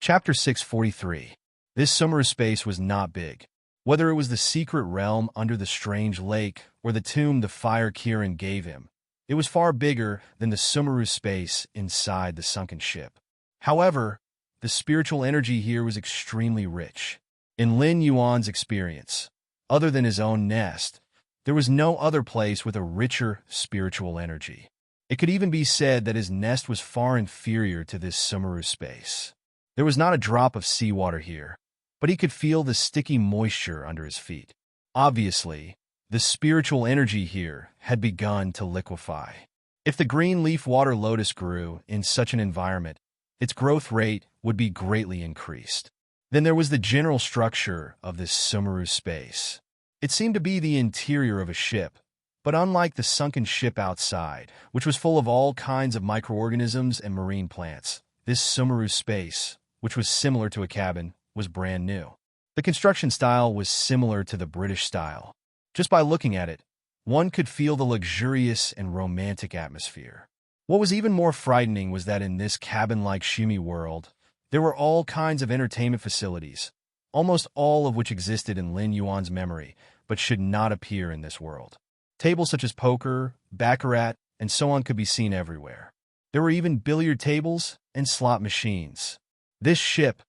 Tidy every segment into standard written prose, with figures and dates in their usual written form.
Chapter 643. This summer space was not big. Whether it was the secret realm under the strange lake or the tomb the fire Kirin gave him, it was far bigger than the Sumeru space inside the sunken ship. However, the spiritual energy here was extremely rich. In Lin Yuan's experience, other than his own nest, there was no other place with a richer spiritual energy. It could even be said that his nest was far inferior to this Sumeru space. There was not a drop of seawater here, but he could feel the sticky moisture under his feet. Obviously, the spiritual energy here had begun to liquefy. If the green leaf water lotus grew in such an environment, its growth rate would be greatly increased. Then there was the general structure of this Sumeru space. It seemed to be the interior of a ship, but unlike the sunken ship outside, which was full of all kinds of microorganisms and marine plants, this Sumeru space, which was similar to a cabin, was brand new. The construction style was similar to the British style. Just by looking at it, one could feel the luxurious and romantic atmosphere. What was even more frightening was that in this cabin-like shimmy world, there were all kinds of entertainment facilities, almost all of which existed in Lin Yuan's memory, but should not appear in this world. Tables such as poker, baccarat, and so on could be seen everywhere. There were even billiard tables and slot machines. This ship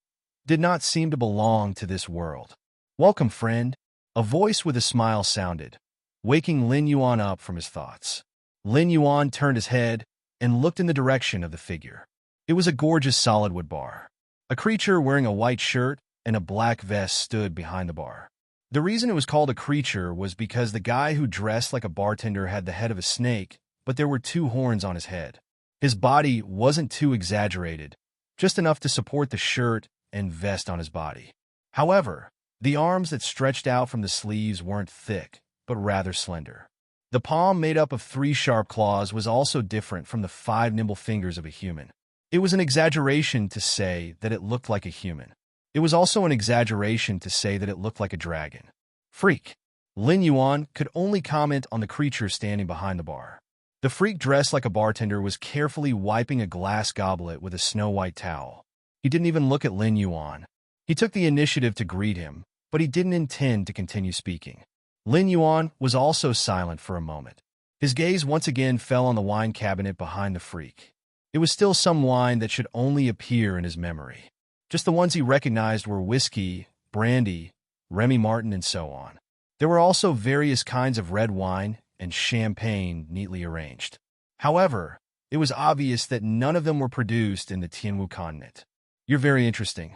did not seem to belong to this world. "Welcome, friend," a voice with a smile sounded, waking Lin Yuan up from his thoughts. Lin Yuan turned his head and looked in the direction of the figure. It was a gorgeous solid wood bar. A creature wearing a white shirt and a black vest stood behind the bar. The reason it was called a creature was because the guy who dressed like a bartender had the head of a snake, but there were two horns on his head. His body wasn't too exaggerated, just enough to support the shirt and vest on his body. However, the arms that stretched out from the sleeves weren't thick, but rather slender. The palm, made up of 3 sharp claws, was also different from the 5 nimble fingers of a human. It was an exaggeration to say that it looked like a human. It was also an exaggeration to say that it looked like a dragon. Freak. Lin Yuan could only comment on the creature standing behind the bar. The freak, dressed like a bartender, was carefully wiping a glass goblet with a snow-white towel. He didn't even look at Lin Yuan. He took the initiative to greet him, but he didn't intend to continue speaking. Lin Yuan was also silent for a moment. His gaze once again fell on the wine cabinet behind the freak. It was still some wine that should only appear in his memory. Just the ones he recognized were whiskey, brandy, Remy Martin, and so on. There were also various kinds of red wine and champagne neatly arranged. However, it was obvious that none of them were produced in the Tianwu continent. "You're very interesting."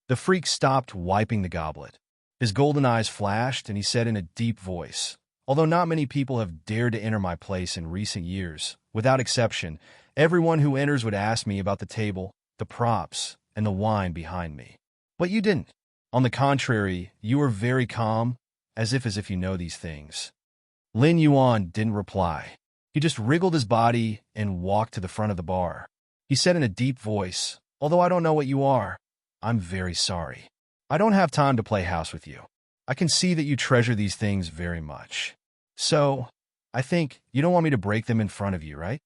The freak stopped wiping the goblet. His golden eyes flashed, and he said in a deep voice, "Although not many people have dared to enter my place in recent years, without exception, everyone who enters would ask me about the table, the props, and the wine behind me. But you didn't. On the contrary, you were very calm, as if you know these things." Lin Yuan didn't reply. He just wriggled his body and walked to the front of the bar. He said in a deep voice, "Although I don't know what you are, I'm very sorry. I don't have time to play house with you. I can see that you treasure these things very much. So, I think you don't want me to break them in front of you, right?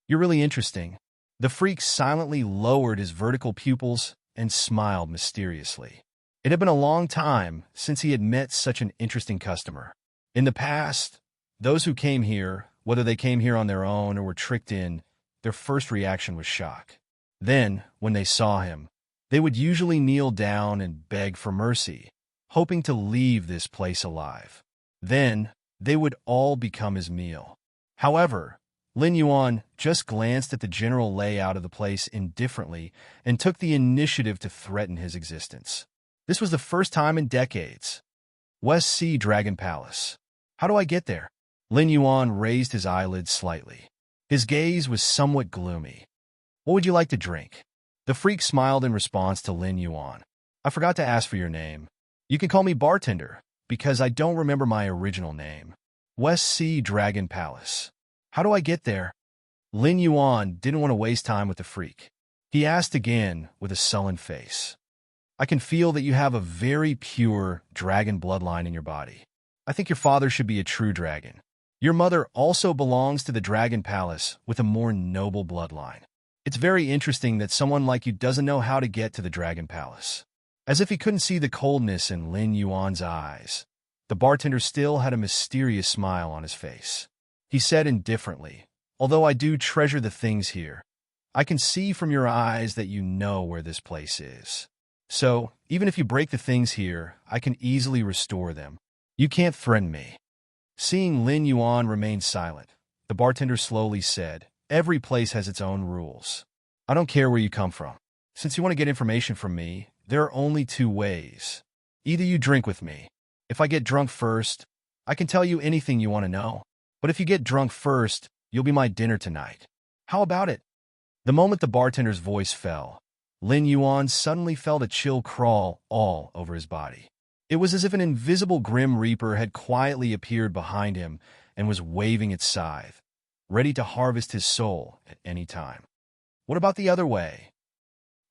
You're really interesting." The freak silently lowered his vertical pupils and smiled mysteriously. It had been a long time since he had met such an interesting customer. In the past, those who came here, whether they came here on their own or were tricked in, their first reaction was shock. Then, when they saw him, they would usually kneel down and beg for mercy, hoping to leave this place alive. Then, they would all become his meal. However, Lin Yuan just glanced at the general layout of the place indifferently and took the initiative to threaten his existence. This was the first time in decades. "West Sea Dragon Palace. How do I get there?" Lin Yuan raised his eyelids slightly. His gaze was somewhat gloomy. "What would you like to drink?" The freak smiled in response to Lin Yuan. "I forgot to ask for your name. You can call me Bartender, because I don't remember my original name. West Sea Dragon Palace. How do I get there?" Lin Yuan didn't want to waste time with the freak. He asked again with a sullen face. "I can feel that you have a very pure dragon bloodline in your body. I think your father should be a true dragon. Your mother also belongs to the Dragon Palace with a more noble bloodline. It's very interesting that someone like you doesn't know how to get to the Dragon Palace. As if he couldn't see the coldness in Lin Yuan's eyes, the bartender still had a mysterious smile on his face. He said indifferently, "Although I do treasure the things here, I can see from your eyes that you know where this place is. So, even if you break the things here, I can easily restore them. You can't threaten me." Seeing Lin Yuan remain silent, the bartender slowly said, "Every place has its own rules. I don't care where you come from. Since you want to get information from me, there are only two ways. Either you drink with me. If I get drunk first, I can tell you anything you want to know. But if you get drunk first, you'll be my dinner tonight. How about it?" The moment the bartender's voice fell, Lin Yuan suddenly felt a chill crawl all over his body. It was as if an invisible grim reaper had quietly appeared behind him and was waving its scythe, ready to harvest his soul at any time. What about the other way?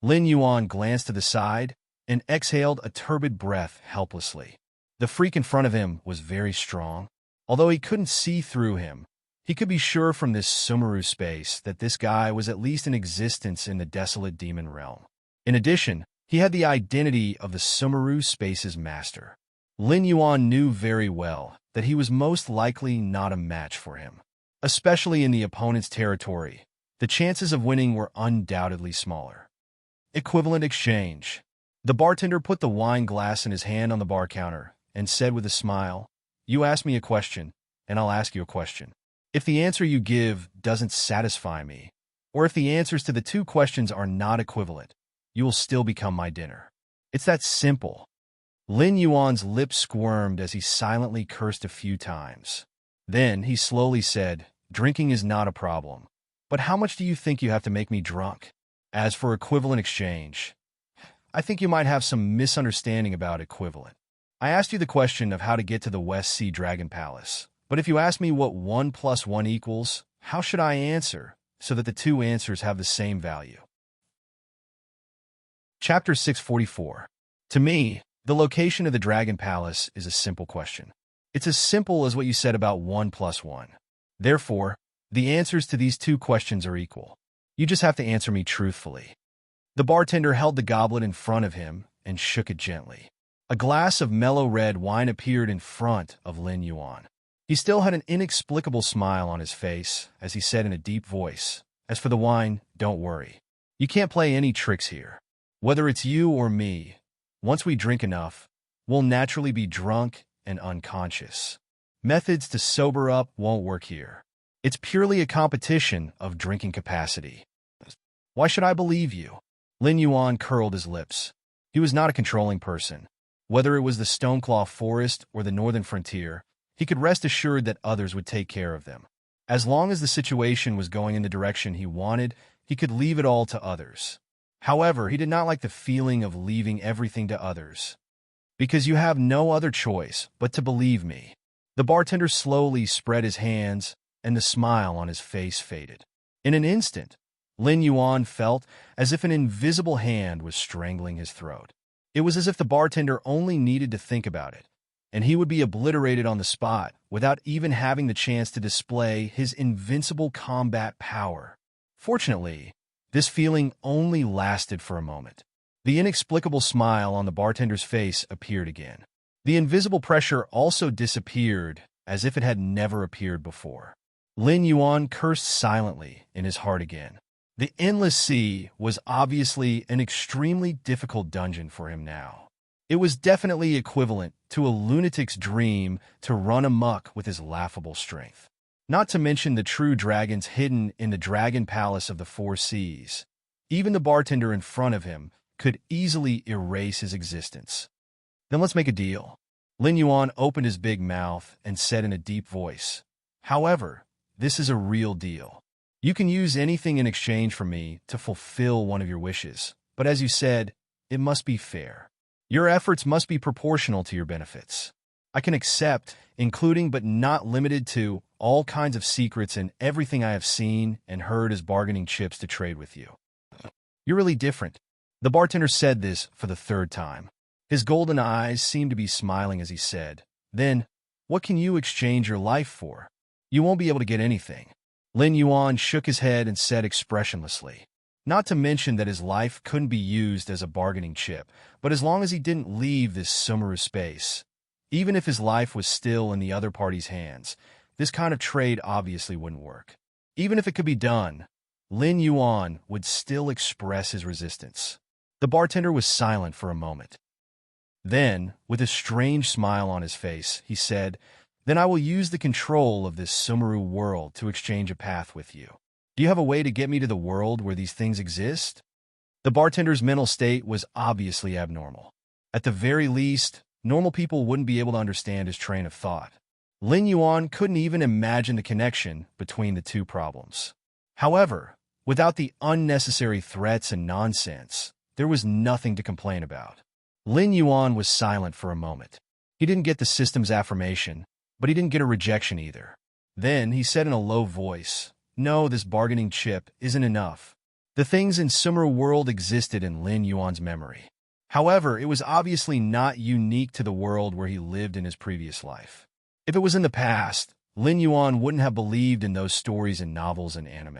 Lin Yuan glanced to the side and exhaled a turbid breath helplessly. The freak in front of him was very strong. Although he couldn't see through him, he could be sure from this Sumeru space that this guy was at least in existence in the desolate demon realm. In addition, he had the identity of the Sumeru space's master. Lin Yuan knew very well that he was most likely not a match for him. Especially in the opponent's territory, the chances of winning were undoubtedly smaller. Equivalent exchange. The bartender put the wine glass in his hand on the bar counter and said with a smile, "You ask me a question, and I'll ask you a question. If the answer you give doesn't satisfy me, or if the answers to the two questions are not equivalent, you will still become my dinner. It's that simple." Lin Yuan's lips squirmed as he silently cursed a few times. Then he slowly said, "Drinking is not a problem. But how much do you think you have to make me drunk? As for equivalent exchange, I think you might have some misunderstanding about equivalent. I asked you the question of how to get to the West Sea Dragon Palace. But if you ask me what 1 + 1 equals, how should I answer so that the two answers have the same value?" Chapter 644. To me, the location of the Dragon Palace is a simple question. It's as simple as what you said about 1 + 1. Therefore, the answers to these two questions are equal. You just have to answer me truthfully. The bartender held the goblet in front of him and shook it gently. A glass of mellow red wine appeared in front of Lin Yuan. He still had an inexplicable smile on his face as he said in a deep voice, "As for the wine, don't worry. You can't play any tricks here. Whether it's you or me, once we drink enough, we'll naturally be drunk and unconscious. Methods to sober up won't work here. It's purely a competition of drinking capacity. Why should I believe you?" Lin Yuan curled his lips. He was not a controlling person. Whether it was the Stoneclaw Forest or the northern frontier, he could rest assured that others would take care of them. As long as the situation was going in the direction he wanted, he could leave it all to others. However, he did not like the feeling of leaving everything to others. "Because you have no other choice but to believe me." The bartender slowly spread his hands, and the smile on his face faded. In an instant, Lin Yuan felt as if an invisible hand was strangling his throat. It was as if the bartender only needed to think about it, and he would be obliterated on the spot without even having the chance to display his invincible combat power. Fortunately, this feeling only lasted for a moment. The inexplicable smile on the bartender's face appeared again. The invisible pressure also disappeared as if it had never appeared before. Lin Yuan cursed silently in his heart again. The endless sea was obviously an extremely difficult dungeon for him now. It was definitely equivalent to a lunatic's dream to run amok with his laughable strength. Not to mention the true dragons hidden in the Dragon Palace of the Four Seas. Even the bartender in front of him could easily erase his existence. "Then let's make a deal." Lin Yuan opened his big mouth and said in a deep voice, "However, this is a real deal. You can use anything in exchange for me to fulfill one of your wishes, but as you said, it must be fair. Your efforts must be proportional to your benefits. I can accept, including but not limited to, all kinds of secrets and everything I have seen and heard as bargaining chips to trade with you." "You're really different." The bartender said this for the third time. His golden eyes seemed to be smiling as he said, "Then, what can you exchange your life for? You won't be able to get anything." Lin Yuan shook his head and said expressionlessly, Not to mention that his life couldn't be used as a bargaining chip, but as long as he didn't leave this Sumeru space, even if his life was still in the other party's hands, this kind of trade obviously wouldn't work. Even if it could be done, Lin Yuan would still express his resistance. The bartender was silent for a moment. Then, with a strange smile on his face, he said, "Then I will use the control of this Sumeru world to exchange a path with you. Do you have a way to get me to the world where these things exist?" The bartender's mental state was obviously abnormal. At the very least, normal people wouldn't be able to understand his train of thought. Lin Yuan couldn't even imagine the connection between the two problems. However, without the unnecessary threats and nonsense, there was nothing to complain about. Lin Yuan was silent for a moment. He didn't get the system's affirmation, but he didn't get a rejection either. Then he said in a low voice, "No, this bargaining chip isn't enough." The things in Sumeru world existed in Lin Yuan's memory. However, it was obviously not unique to the world where he lived in his previous life. If it was in the past, Lin Yuan wouldn't have believed in those stories in novels and anime.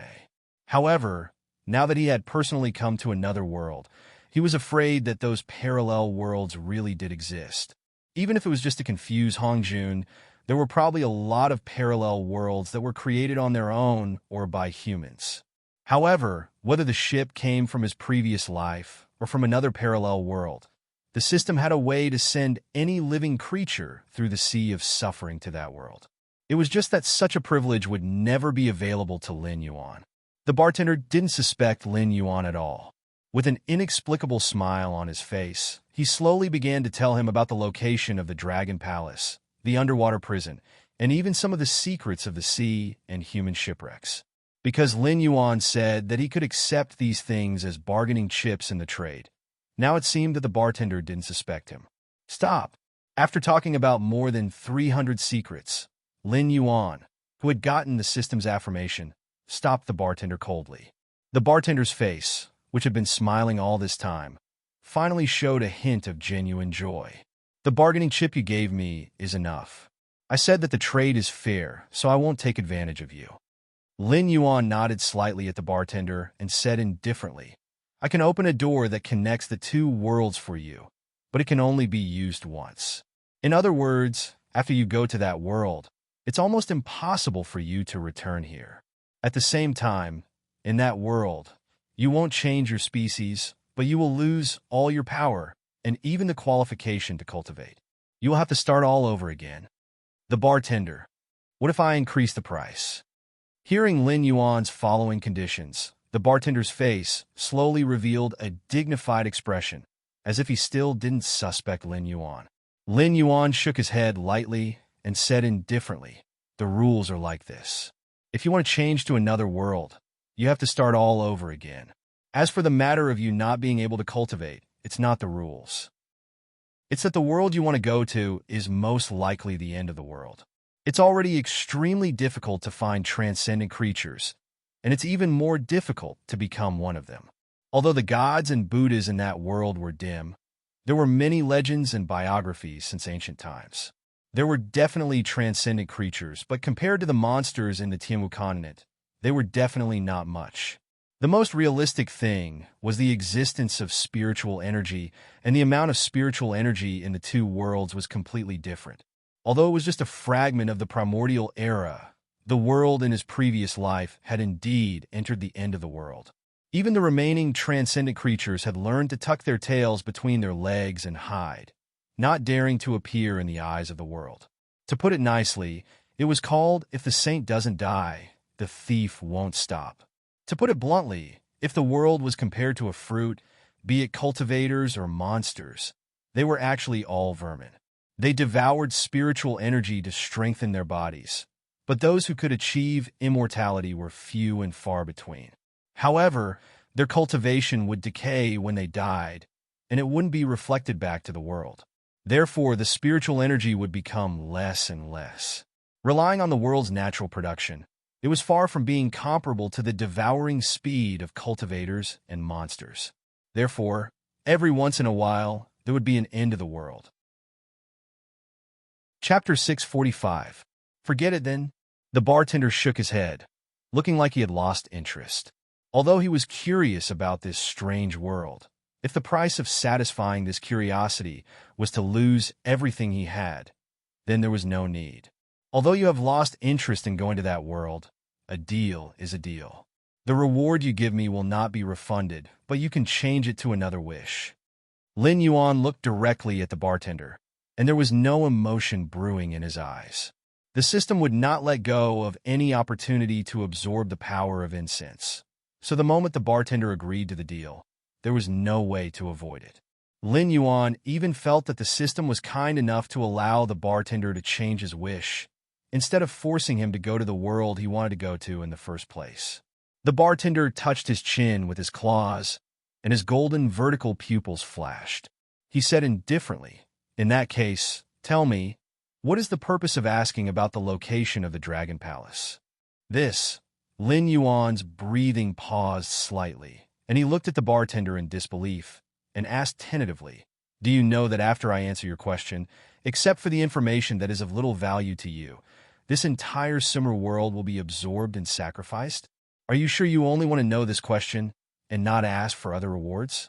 However, now that he had personally come to another world, he was afraid that those parallel worlds really did exist. Even if it was just to confuse Hongjun, there were probably a lot of parallel worlds that were created on their own or by humans. However, whether the ship came from his previous life or from another parallel world, the system had a way to send any living creature through the sea of suffering to that world. It was just that such a privilege would never be available to Lin Yuan. The bartender didn't suspect Lin Yuan at all. With an inexplicable smile on his face, he slowly began to tell him about the location of the Dragon Palace, the underwater prison, and even some of the secrets of the sea and human shipwrecks. Because Lin Yuan said that he could accept these things as bargaining chips in the trade, now it seemed that the bartender didn't suspect him. "Stop." After talking about more than 300 secrets, Lin Yuan, who had gotten the system's affirmation, stopped the bartender coldly. The bartender's face, which had been smiling all this time, finally showed a hint of genuine joy. "The bargaining chip you gave me is enough. I said that the trade is fair, so I won't take advantage of you." Lin Yuan nodded slightly at the bartender and said indifferently, "I can open a door that connects the two worlds for you, but it can only be used once. In other words, after you go to that world, it's almost impossible for you to return here. At the same time, in that world, you won't change your species, but you will lose all your power and even the qualification to cultivate. You will have to start all over again." The bartender, "What if I increase the price?" Hearing Lin Yuan's following conditions, the bartender's face slowly revealed a dignified expression, as if he still didn't suspect Lin Yuan. Lin Yuan shook his head lightly and said indifferently, "The rules are like this. If you want to change to another world, you have to start all over again. As for the matter of you not being able to cultivate, it's not the rules. It's that the world you want to go to is most likely the end of the world. It's already extremely difficult to find transcendent creatures, and it's even more difficult to become one of them. Although the gods and Buddhas in that world were dim, there were many legends and biographies since ancient times. There were definitely transcendent creatures, but compared to the monsters in the Timu continent, they were definitely not much. The most realistic thing was the existence of spiritual energy, and the amount of spiritual energy in the two worlds was completely different. Although it was just a fragment of the primordial era, the world in his previous life had indeed entered the end of the world. Even the remaining transcendent creatures had learned to tuck their tails between their legs and hide, not daring to appear in the eyes of the world. To put it nicely, it was called, "If the saint doesn't die, the thief won't stop." To put it bluntly, if the world was compared to a fruit, be it cultivators or monsters, they were actually all vermin. They devoured spiritual energy to strengthen their bodies, but those who could achieve immortality were few and far between. However, their cultivation would decay when they died, and it wouldn't be reflected back to the world. Therefore, the spiritual energy would become less and less. Relying on the world's natural production, it was far from being comparable to the devouring speed of cultivators and monsters. Therefore, every once in a while, there would be an end to the world. Chapter 645. Forget it then? The bartender shook his head, looking like he had lost interest. Although he was curious about this strange world, if the price of satisfying this curiosity was to lose everything he had, then there was no need. Although you have lost interest in going to that world, a deal is a deal. The reward you give me will not be refunded, but you can change it to another wish. Lin Yuan looked directly at the bartender, and there was no emotion brewing in his eyes. The system would not let go of any opportunity to absorb the power of incense. So the moment the bartender agreed to the deal, there was no way to avoid it. Lin Yuan even felt that the system was kind enough to allow the bartender to change his wish, instead of forcing him to go to the world he wanted to go to in the first place. The bartender touched his chin with his claws, and his golden vertical pupils flashed. He said indifferently, "In that case, tell me, what is the purpose of asking about the location of the Dragon Palace?" This, Lin Yuan's breathing paused slightly, and he looked at the bartender in disbelief and asked tentatively, "Do you know that after I answer your question, except for the information that is of little value to you, this entire summer world will be absorbed and sacrificed? Are you sure you only want to know this question and not ask for other rewards?"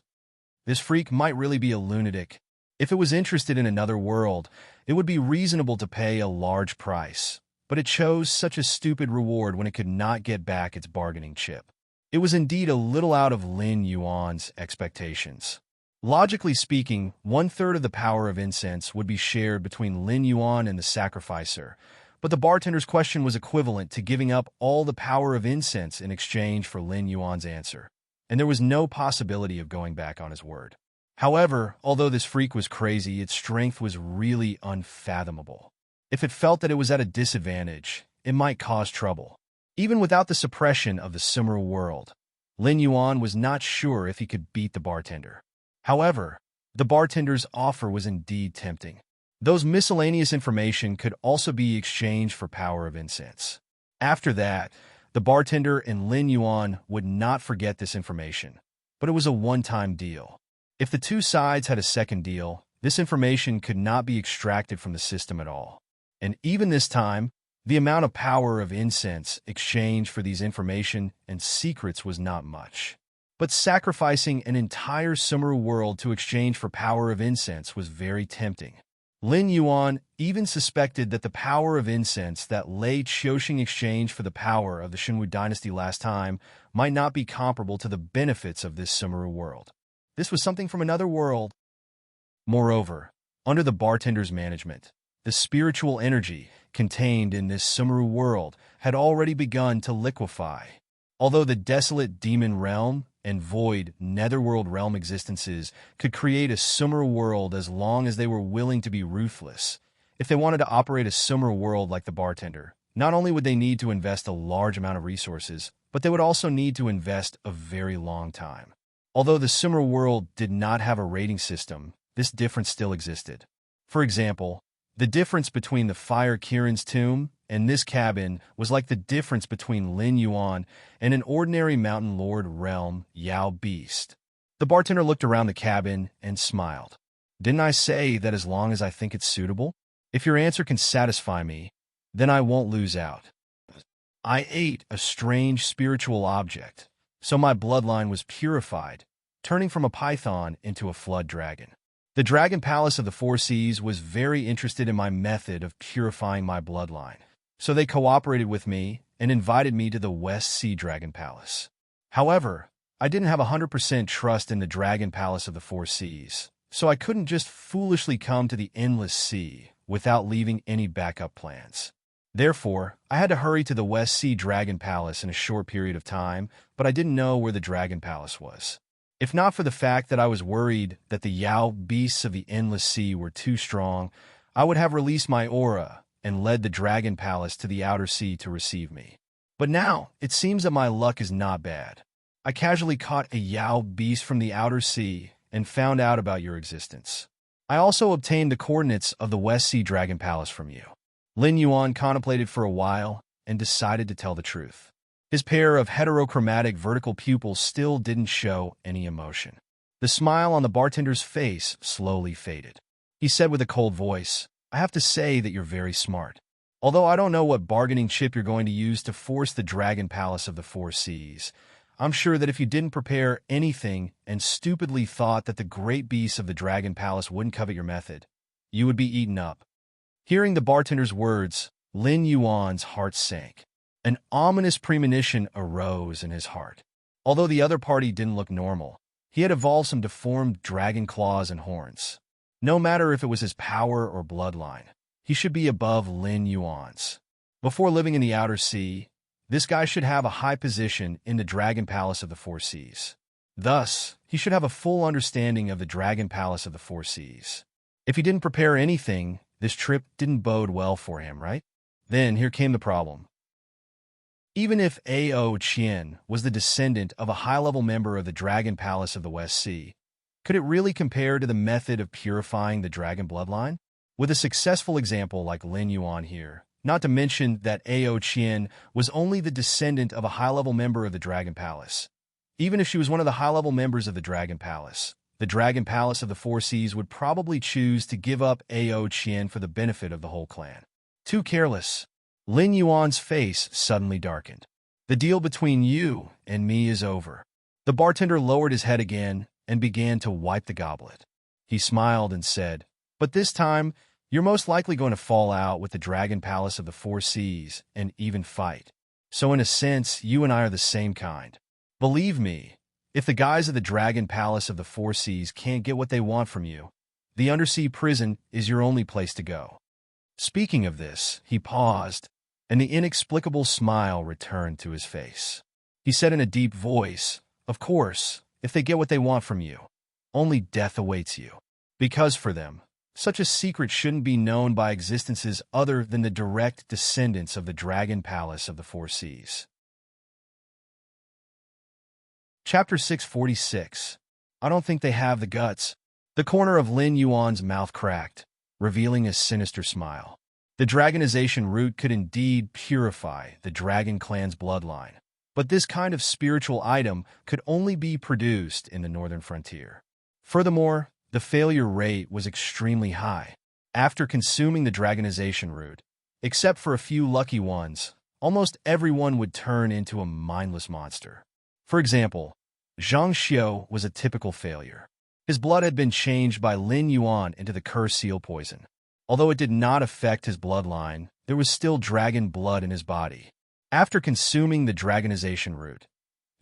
This freak might really be a lunatic. If it was interested in another world, it would be reasonable to pay a large price, but it chose such a stupid reward when it could not get back its bargaining chip. It was indeed a little out of Lin Yuan's expectations. Logically speaking, 1/3 of the power of incense would be shared between Lin Yuan and the sacrificer, but the bartender's question was equivalent to giving up all the power of incense in exchange for Lin Yuan's answer, and there was no possibility of going back on his word. However, although this freak was crazy, its strength was really unfathomable. If it felt that it was at a disadvantage, it might cause trouble. Even without the suppression of the summer world, Lin Yuan was not sure if he could beat the bartender. However, the bartender's offer was indeed tempting. Those miscellaneous information could also be exchanged for power of incense. After that, the bartender and Lin Yuan would not forget this information, but it was a one-time deal. If the two sides had a second deal, this information could not be extracted from the system at all. And even this time, the amount of power of incense exchanged for these information and secrets was not much. But sacrificing an entire summer world to exchange for power of incense was very tempting. Lin Yuan even suspected that the power of incense that Lei Qiuxing exchanged for the power of the Xinwu dynasty last time might not be comparable to the benefits of this summer world. This was something from another world. Moreover, under the bartender's management, the spiritual energy contained in this summer world had already begun to liquefy. Although the desolate demon realm and void netherworld realm existences could create a summer world as long as they were willing to be ruthless, if they wanted to operate a summer world like the bartender, not only would they need to invest a large amount of resources, but they would also need to invest a very long time. Although the summer world did not have a rating system, this difference still existed. For example, the difference between the Fire Kirin's tomb and this cabin was like the difference between Lin Yuan and an ordinary mountain lord realm Yao beast. The bartender looked around the cabin and smiled. "Didn't I say that as long as I think it's suitable? If your answer can satisfy me, then I won't lose out. I ate a strange spiritual object, so my bloodline was purified, turning from a python into a flood dragon. The Dragon Palace of the Four Seas was very interested in my method of purifying my bloodline, so they cooperated with me and invited me to the West Sea Dragon Palace. However, I didn't have 100% trust in the Dragon Palace of the Four Seas, so I couldn't just foolishly come to the Endless Sea without leaving any backup plans. Therefore, I had to hurry to the West Sea Dragon Palace in a short period of time, but I didn't know where the Dragon Palace was. If not for the fact that I was worried that the Yao beasts of the Endless Sea were too strong, I would have released my aura and led the Dragon Palace to the outer sea to receive me. But now, it seems that my luck is not bad. I casually caught a Yao beast from the outer sea and found out about your existence. I also obtained the coordinates of the West Sea Dragon Palace from you." Lin Yuan contemplated for a while and decided to tell the truth. His pair of heterochromatic vertical pupils still didn't show any emotion. The smile on the bartender's face slowly faded. He said with a cold voice, "I have to say that you're very smart. Although I don't know what bargaining chip you're going to use to force the Dragon Palace of the Four Seas, I'm sure that if you didn't prepare anything and stupidly thought that the great beasts of the Dragon Palace wouldn't covet your method, you would be eaten up." Hearing the bartender's words, Lin Yuan's heart sank. An ominous premonition arose in his heart. Although the other party didn't look normal, he had evolved some deformed dragon claws and horns. No matter if it was his power or bloodline, he should be above Lin Yuan's. Before living in the Outer Sea, this guy should have a high position in the Dragon Palace of the Four Seas. Thus, he should have a full understanding of the Dragon Palace of the Four Seas. If he didn't prepare anything, this trip didn't bode well for him, right? Then here came the problem. Even if A.O. Qian was the descendant of a high-level member of the Dragon Palace of the West Sea, could it really compare to the method of purifying the dragon bloodline? With a successful example like Lin Yuan here, not to mention that A.O. Qian was only the descendant of a high-level member of the Dragon Palace. Even if she was one of the high-level members of the Dragon Palace, the Dragon Palace of the Four Seas would probably choose to give up A.O. Qian for the benefit of the whole clan. Too careless. Lin Yuan's face suddenly darkened. "The deal between you and me is over." The bartender lowered his head again and began to wipe the goblet. He smiled and said, "But this time, you're most likely going to fall out with the Dragon Palace of the Four Seas and even fight. So in a sense, you and I are the same kind. Believe me, if the guys of the Dragon Palace of the Four Seas can't get what they want from you, the undersea prison is your only place to go." Speaking of this, he paused, and the inexplicable smile returned to his face. He said in a deep voice, "Of course, if they get what they want from you, only death awaits you. Because for them, such a secret shouldn't be known by existences other than the direct descendants of the Dragon Palace of the Four Seas." Chapter 646. I don't think they have the guts. The corner of Lin Yuan's mouth cracked, revealing a sinister smile. The dragonization root could indeed purify the dragon clan's bloodline, but this kind of spiritual item could only be produced in the northern frontier. Furthermore, the failure rate was extremely high. After consuming the dragonization root, except for a few lucky ones, almost everyone would turn into a mindless monster. For example, Zhang Xiao was a typical failure. His blood had been changed by Lin Yuan into the cursed seal poison. Although it did not affect his bloodline, there was still dragon blood in his body. After consuming the dragonization root,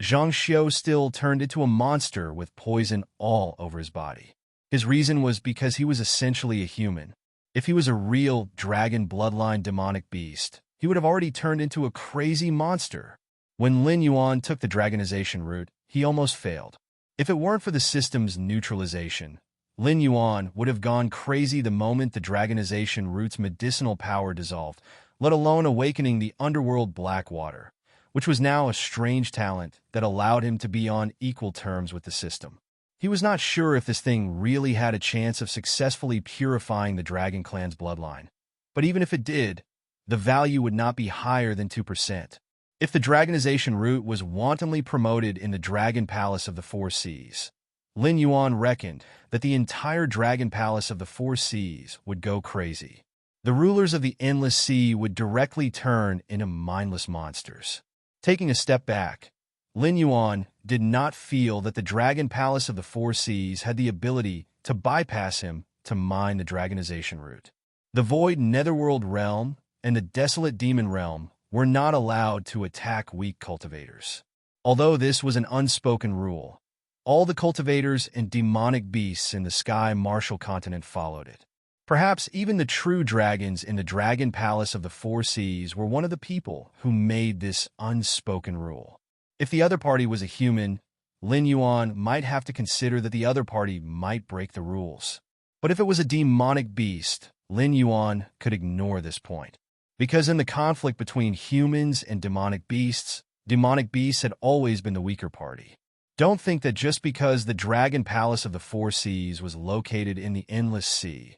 Zhang Xiao still turned into a monster with poison all over his body. His reason was because he was essentially a human. If he was a real dragon bloodline demonic beast, he would have already turned into a crazy monster. When Lin Yuan took the dragonization root, he almost failed. If it weren't for the system's neutralization, Lin Yuan would have gone crazy the moment the dragonization root's medicinal power dissolved, let alone awakening the underworld Blackwater, which was now a strange talent that allowed him to be on equal terms with the system. He was not sure if this thing really had a chance of successfully purifying the Dragon Clan's bloodline, but even if it did, the value would not be higher than 2%. If the dragonization root was wantonly promoted in the Dragon Palace of the Four Seas, Lin Yuan reckoned that the entire Dragon Palace of the Four Seas would go crazy. The rulers of the Endless Sea would directly turn into mindless monsters. Taking a step back, Lin Yuan did not feel that the Dragon Palace of the Four Seas had the ability to bypass him to mine the dragonization root. The Void Netherworld Realm and the Desolate Demon Realm were not allowed to attack weak cultivators. Although this was an unspoken rule, all the cultivators and demonic beasts in the Sky Martial Continent followed it. Perhaps even the true dragons in the Dragon Palace of the Four Seas were one of the people who made this unspoken rule. If the other party was a human, Lin Yuan might have to consider that the other party might break the rules. But if it was a demonic beast, Lin Yuan could ignore this point. Because in the conflict between humans and demonic beasts had always been the weaker party. Don't think that just because the Dragon Palace of the Four Seas was located in the Endless Sea,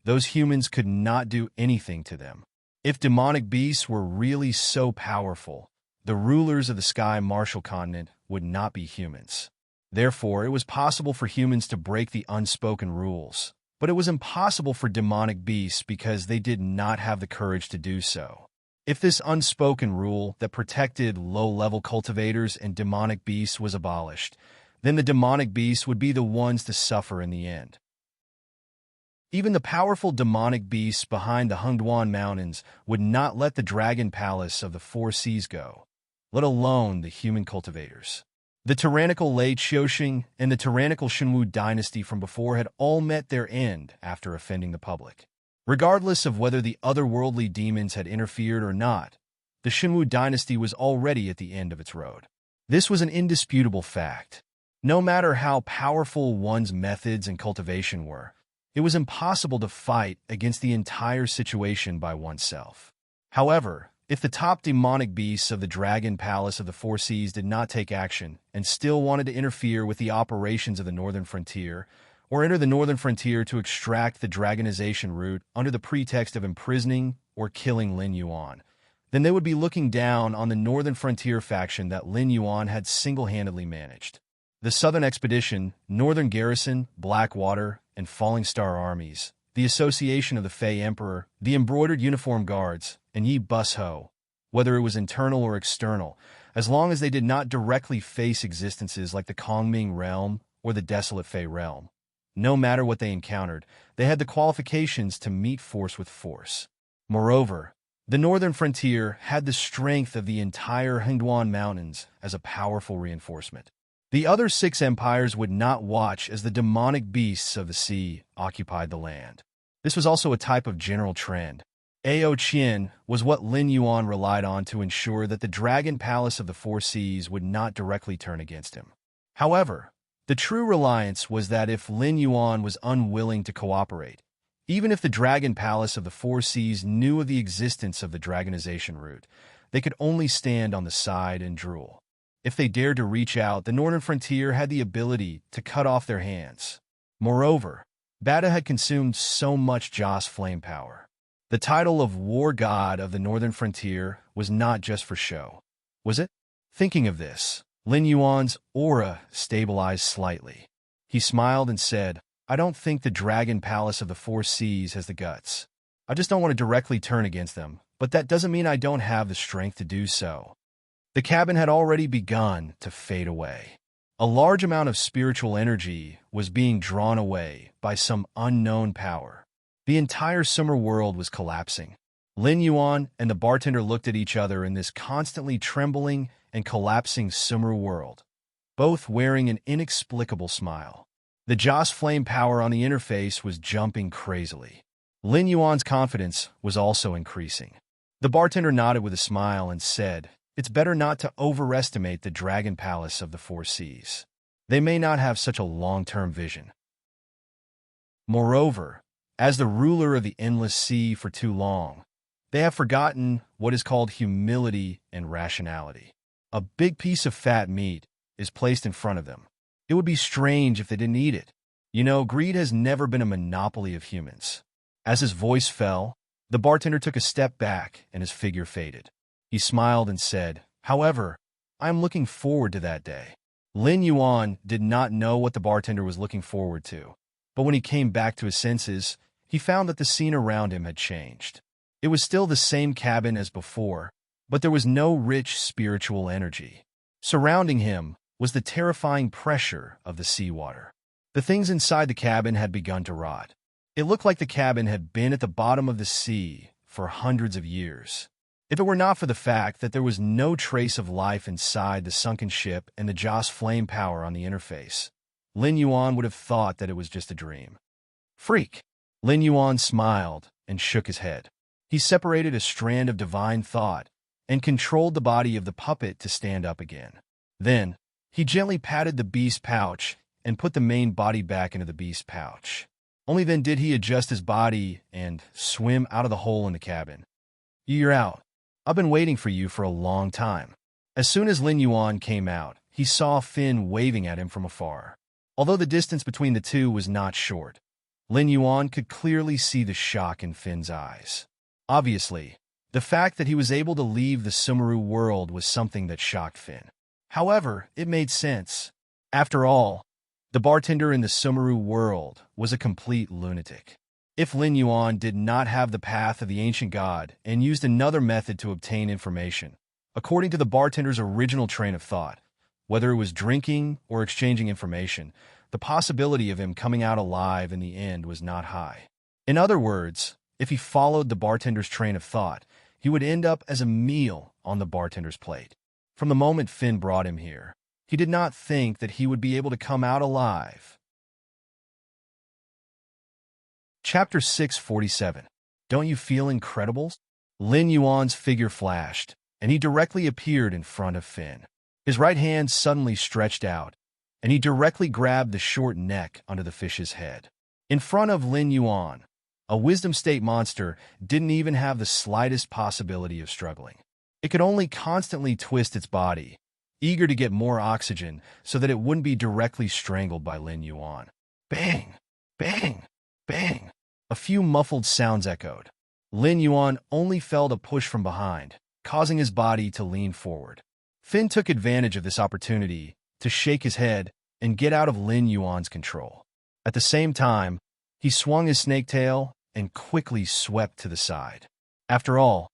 those humans could not do anything to them. If demonic beasts were really so powerful, the rulers of the Sky Martial Continent would not be humans. Therefore, it was possible for humans to break the unspoken rules, but it was impossible for demonic beasts because they did not have the courage to do so. If this unspoken rule that protected low-level cultivators and demonic beasts was abolished, then the demonic beasts would be the ones to suffer in the end. Even the powerful demonic beasts behind the Hungduan Mountains would not let the dragon palace of the four seas go, let alone the human cultivators. The tyrannical Lei Qiuxing and the tyrannical Shenwu dynasty from before had all met their end after offending the public. Regardless of whether the otherworldly demons had interfered or not, the Shenwu dynasty was already at the end of its road. This was an indisputable fact. No matter how powerful one's methods and cultivation were, it was impossible to fight against the entire situation by oneself. However, if the top demonic beasts of the Dragon Palace of the Four Seas did not take action and still wanted to interfere with the operations of the Northern Frontier, or enter the Northern Frontier to extract the dragonization route under the pretext of imprisoning or killing Lin Yuan, then they would be looking down on the Northern Frontier faction that Lin Yuan had single-handedly managed. The Southern Expedition, Northern Garrison, Blackwater, and Falling Star armies, the Association of the Fey Emperor, the Embroidered Uniform Guards, and Yi Bus Ho, whether it was internal or external, as long as they did not directly face existences like the Kongming Realm or the Desolate Fey Realm. No matter what they encountered, they had the qualifications to meet force with force. Moreover, the Northern Frontier had the strength of the entire Hungduan Mountains as a powerful reinforcement. The other six empires would not watch as the demonic beasts of the sea occupied the land. This was also a type of general trend. Ao Qian was what Lin Yuan relied on to ensure that the Dragon Palace of the Four Seas would not directly turn against him. However, the true reliance was that if Lin Yuan was unwilling to cooperate, even if the Dragon Palace of the Four Seas knew of the existence of the dragonization route, they could only stand on the side and drool. If they dared to reach out, the Northern Frontier had the ability to cut off their hands. Moreover, Bata had consumed so much Joss flame power. The title of War God of the Northern Frontier was not just for show, was it? Thinking of this, Lin Yuan's aura stabilized slightly. He smiled and said, "I don't think the Dragon Palace of the Four Seas has the guts. I just don't want to directly turn against them, but that doesn't mean I don't have the strength to do so." The cabin had already begun to fade away. A large amount of spiritual energy was being drawn away by some unknown power. The entire summer world was collapsing. Lin Yuan and the bartender looked at each other in this constantly trembling and collapsing summer world, both wearing an inexplicable smile. The Joss flame power on the interface was jumping crazily. Lin Yuan's confidence was also increasing. The bartender nodded with a smile and said, "It's better not to overestimate the Dragon Palace of the Four Seas. They may not have such a long-term vision. Moreover, as the ruler of the endless sea for too long, they have forgotten what is called humility and rationality. A big piece of fat meat is placed in front of them. It would be strange if they didn't eat it. You know, greed has never been a monopoly of humans." As his voice fell, the bartender took a step back and his figure faded. He smiled and said, "However, I am looking forward to that day." Lin Yuan did not know what the bartender was looking forward to, but when he came back to his senses, he found that the scene around him had changed. It was still the same cabin as before, but there was no rich spiritual energy. Surrounding him was the terrifying pressure of the seawater. The things inside the cabin had begun to rot. It looked like the cabin had been at the bottom of the sea for hundreds of years. If it were not for the fact that there was no trace of life inside the sunken ship and the Joss flame power on the interface, Lin Yuan would have thought that it was just a dream. "Freak!" Lin Yuan smiled and shook his head. He separated a strand of divine thought and controlled the body of the puppet to stand up again. Then, he gently patted the beast's pouch and put the main body back into the beast's pouch. Only then did he adjust his body and swim out of the hole in the cabin. "You're out. I've been waiting for you for a long time." As soon as Lin Yuan came out, he saw Finn waving at him from afar. Although the distance between the two was not short, Lin Yuan could clearly see the shock in Finn's eyes. Obviously, the fact that he was able to leave the Sumeru world was something that shocked Finn. However, it made sense. After all, the bartender in the Sumeru world was a complete lunatic. If Lin Yuan did not have the path of the ancient god and used another method to obtain information, according to the bartender's original train of thought, whether it was drinking or exchanging information, the possibility of him coming out alive in the end was not high. In other words, if he followed the bartender's train of thought, he would end up as a meal on the bartender's plate. From the moment Finn brought him here, he did not think that he would be able to come out alive. Chapter 647. Don't you feel incredible? Lin Yuan's figure flashed, and he directly appeared in front of Finn. His right hand suddenly stretched out, and he directly grabbed the short neck under the fish's head. In front of Lin Yuan, a wisdom state monster didn't even have the slightest possibility of struggling. It could only constantly twist its body, eager to get more oxygen so that it wouldn't be directly strangled by Lin Yuan. Bang! Bang! Bang! A few muffled sounds echoed. Lin Yuan only felt a push from behind, causing his body to lean forward. Finn took advantage of this opportunity to shake his head and get out of Lin Yuan's control. At the same time, he swung his snake tail and quickly swept to the side. After all,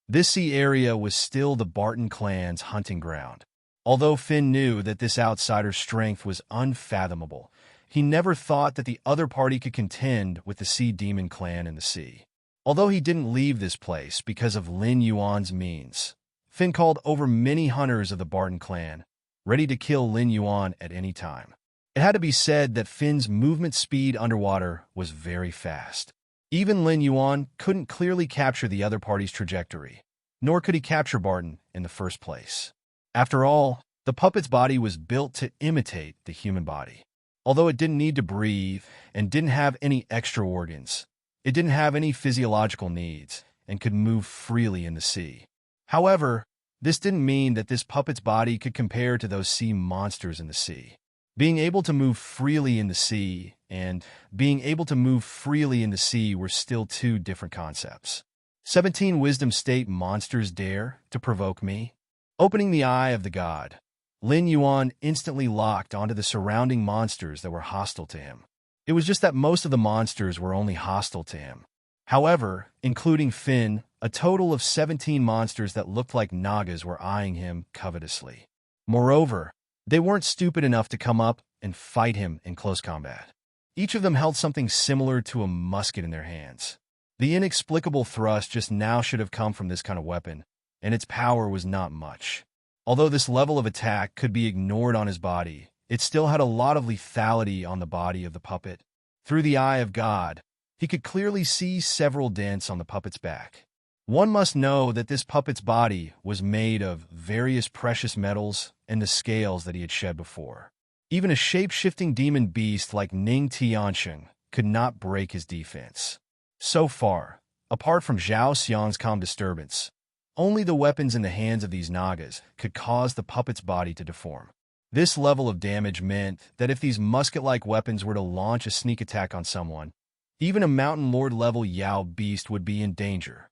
this sea area was still the Barton clan's hunting ground. Although Finn knew that this outsider's strength was unfathomable, he never thought that the other party could contend with the Sea Demon clan in the sea. Although he didn't leave this place because of Lin Yuan's means, Finn called over many hunters of the Barton clan, ready to kill Lin Yuan at any time. It had to be said that Finn's movement speed underwater was very fast. Even Lin Yuan couldn't clearly capture the other party's trajectory, nor could he capture Barton in the first place. After all, the puppet's body was built to imitate the human body. Although it didn't need to breathe and didn't have any extra organs, it didn't have any physiological needs and could move freely in the sea. However, this didn't mean that this puppet's body could compare to those sea monsters in the sea. Being able to move freely in the sea and being able to move freely in the sea were still two different concepts. 17 wisdom state monsters dare to provoke me? Opening the eye of the god, Lin Yuan instantly locked onto the surrounding monsters that were hostile to him. It was just that most of the monsters were only hostile to him. However, including Finn, a total of 17 monsters that looked like Nagas were eyeing him covetously. Moreover, they weren't stupid enough to come up and fight him in close combat. Each of them held something similar to a musket in their hands. The inexplicable thrust just now should have come from this kind of weapon, and its power was not much. Although this level of attack could be ignored on his body, it still had a lot of lethality on the body of the puppet. Through the eye of God, he could clearly see several dents on the puppet's back. One must know that this puppet's body was made of various precious metals and the scales that he had shed before. Even a shape-shifting demon beast like Ning Tiansheng could not break his defense. So far, apart from Zhao Xiang's calm disturbance, only the weapons in the hands of these Nagas could cause the puppet's body to deform. This level of damage meant that if these musket-like weapons were to launch a sneak attack on someone, even a Mountain Lord-level Yao beast would be in danger.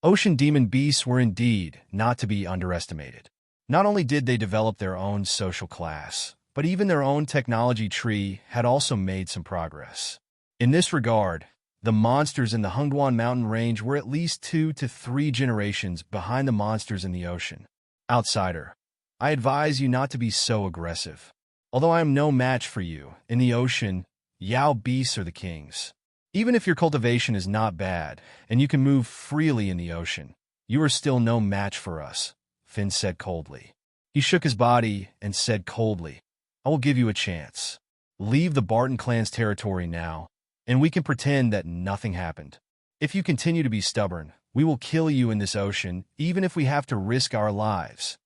Ocean demon beasts were indeed not to be underestimated. Not only did they develop their own social class, but even their own technology tree had also made some progress. In this regard, the monsters in the Hengduan mountain range were at least 2 to 3 generations behind the monsters in the ocean. Outsider, I advise you not to be so aggressive. Although I am no match for you, in the ocean, Yao beasts are the kings. Even if your cultivation is not bad, and you can move freely in the ocean, you are still no match for us, Finn said coldly. He shook his body and said coldly, I will give you a chance. Leave the Barton clan's territory now, and we can pretend that nothing happened. If you continue to be stubborn, we will kill you in this ocean, even if we have to risk our lives.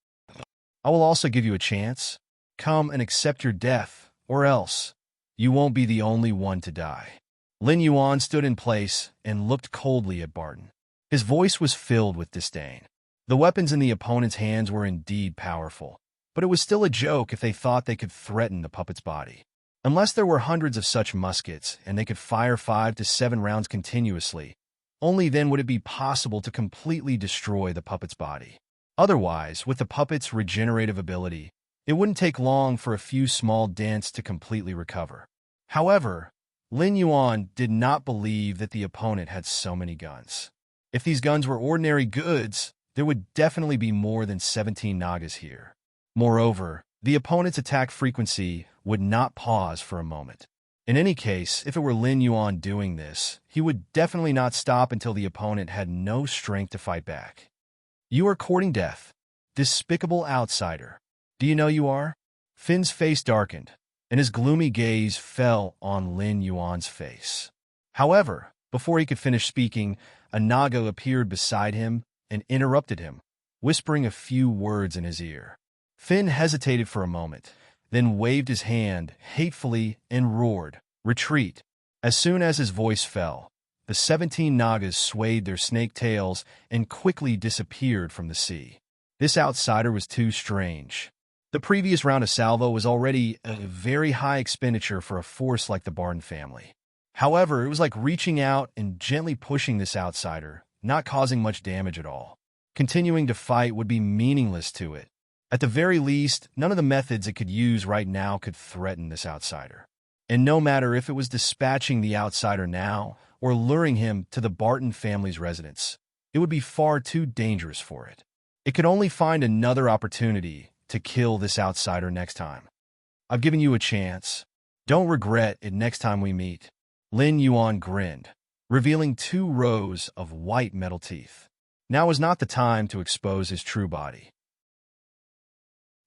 I will also give you a chance. Come and accept your death, or else you won't be the only one to die. Lin Yuan stood in place and looked coldly at Barton. His voice was filled with disdain. The weapons in the opponent's hands were indeed powerful, but it was still a joke if they thought they could threaten the puppet's body. Unless there were hundreds of such muskets and they could fire 5 to 7 rounds continuously, only then would it be possible to completely destroy the puppet's body. Otherwise, with the puppet's regenerative ability, it wouldn't take long for a few small dents to completely recover. However, Lin Yuan did not believe that the opponent had so many guns. If these guns were ordinary goods, there would definitely be more than 17 Nagas here. Moreover, the opponent's attack frequency would not pause for a moment. In any case, if it were Lin Yuan doing this, he would definitely not stop until the opponent had no strength to fight back. You are courting death. Despicable outsider. Do you know you are? Finn's face darkened, and his gloomy gaze fell on Lin Yuan's face. However, before he could finish speaking, a Naga appeared beside him and interrupted him, whispering a few words in his ear. Finn hesitated for a moment, then waved his hand hatefully and roared, "Retreat!" As soon as his voice fell, the 17 Nagas swayed their snake tails and quickly disappeared from the sea. This outsider was too strange. The previous round of salvo was already a very high expenditure for a force like the Barton family. However, it was like reaching out and gently pushing this outsider, not causing much damage at all. Continuing to fight would be meaningless to it. At the very least, none of the methods it could use right now could threaten this outsider. And no matter if it was dispatching the outsider now or luring him to the Barton family's residence, it would be far too dangerous for it. It could only find another opportunity to kill this outsider next time. I've given you a chance. Don't regret it next time we meet. Lin Yuan grinned, revealing 2 rows of white metal teeth. Now was not the time to expose his true body.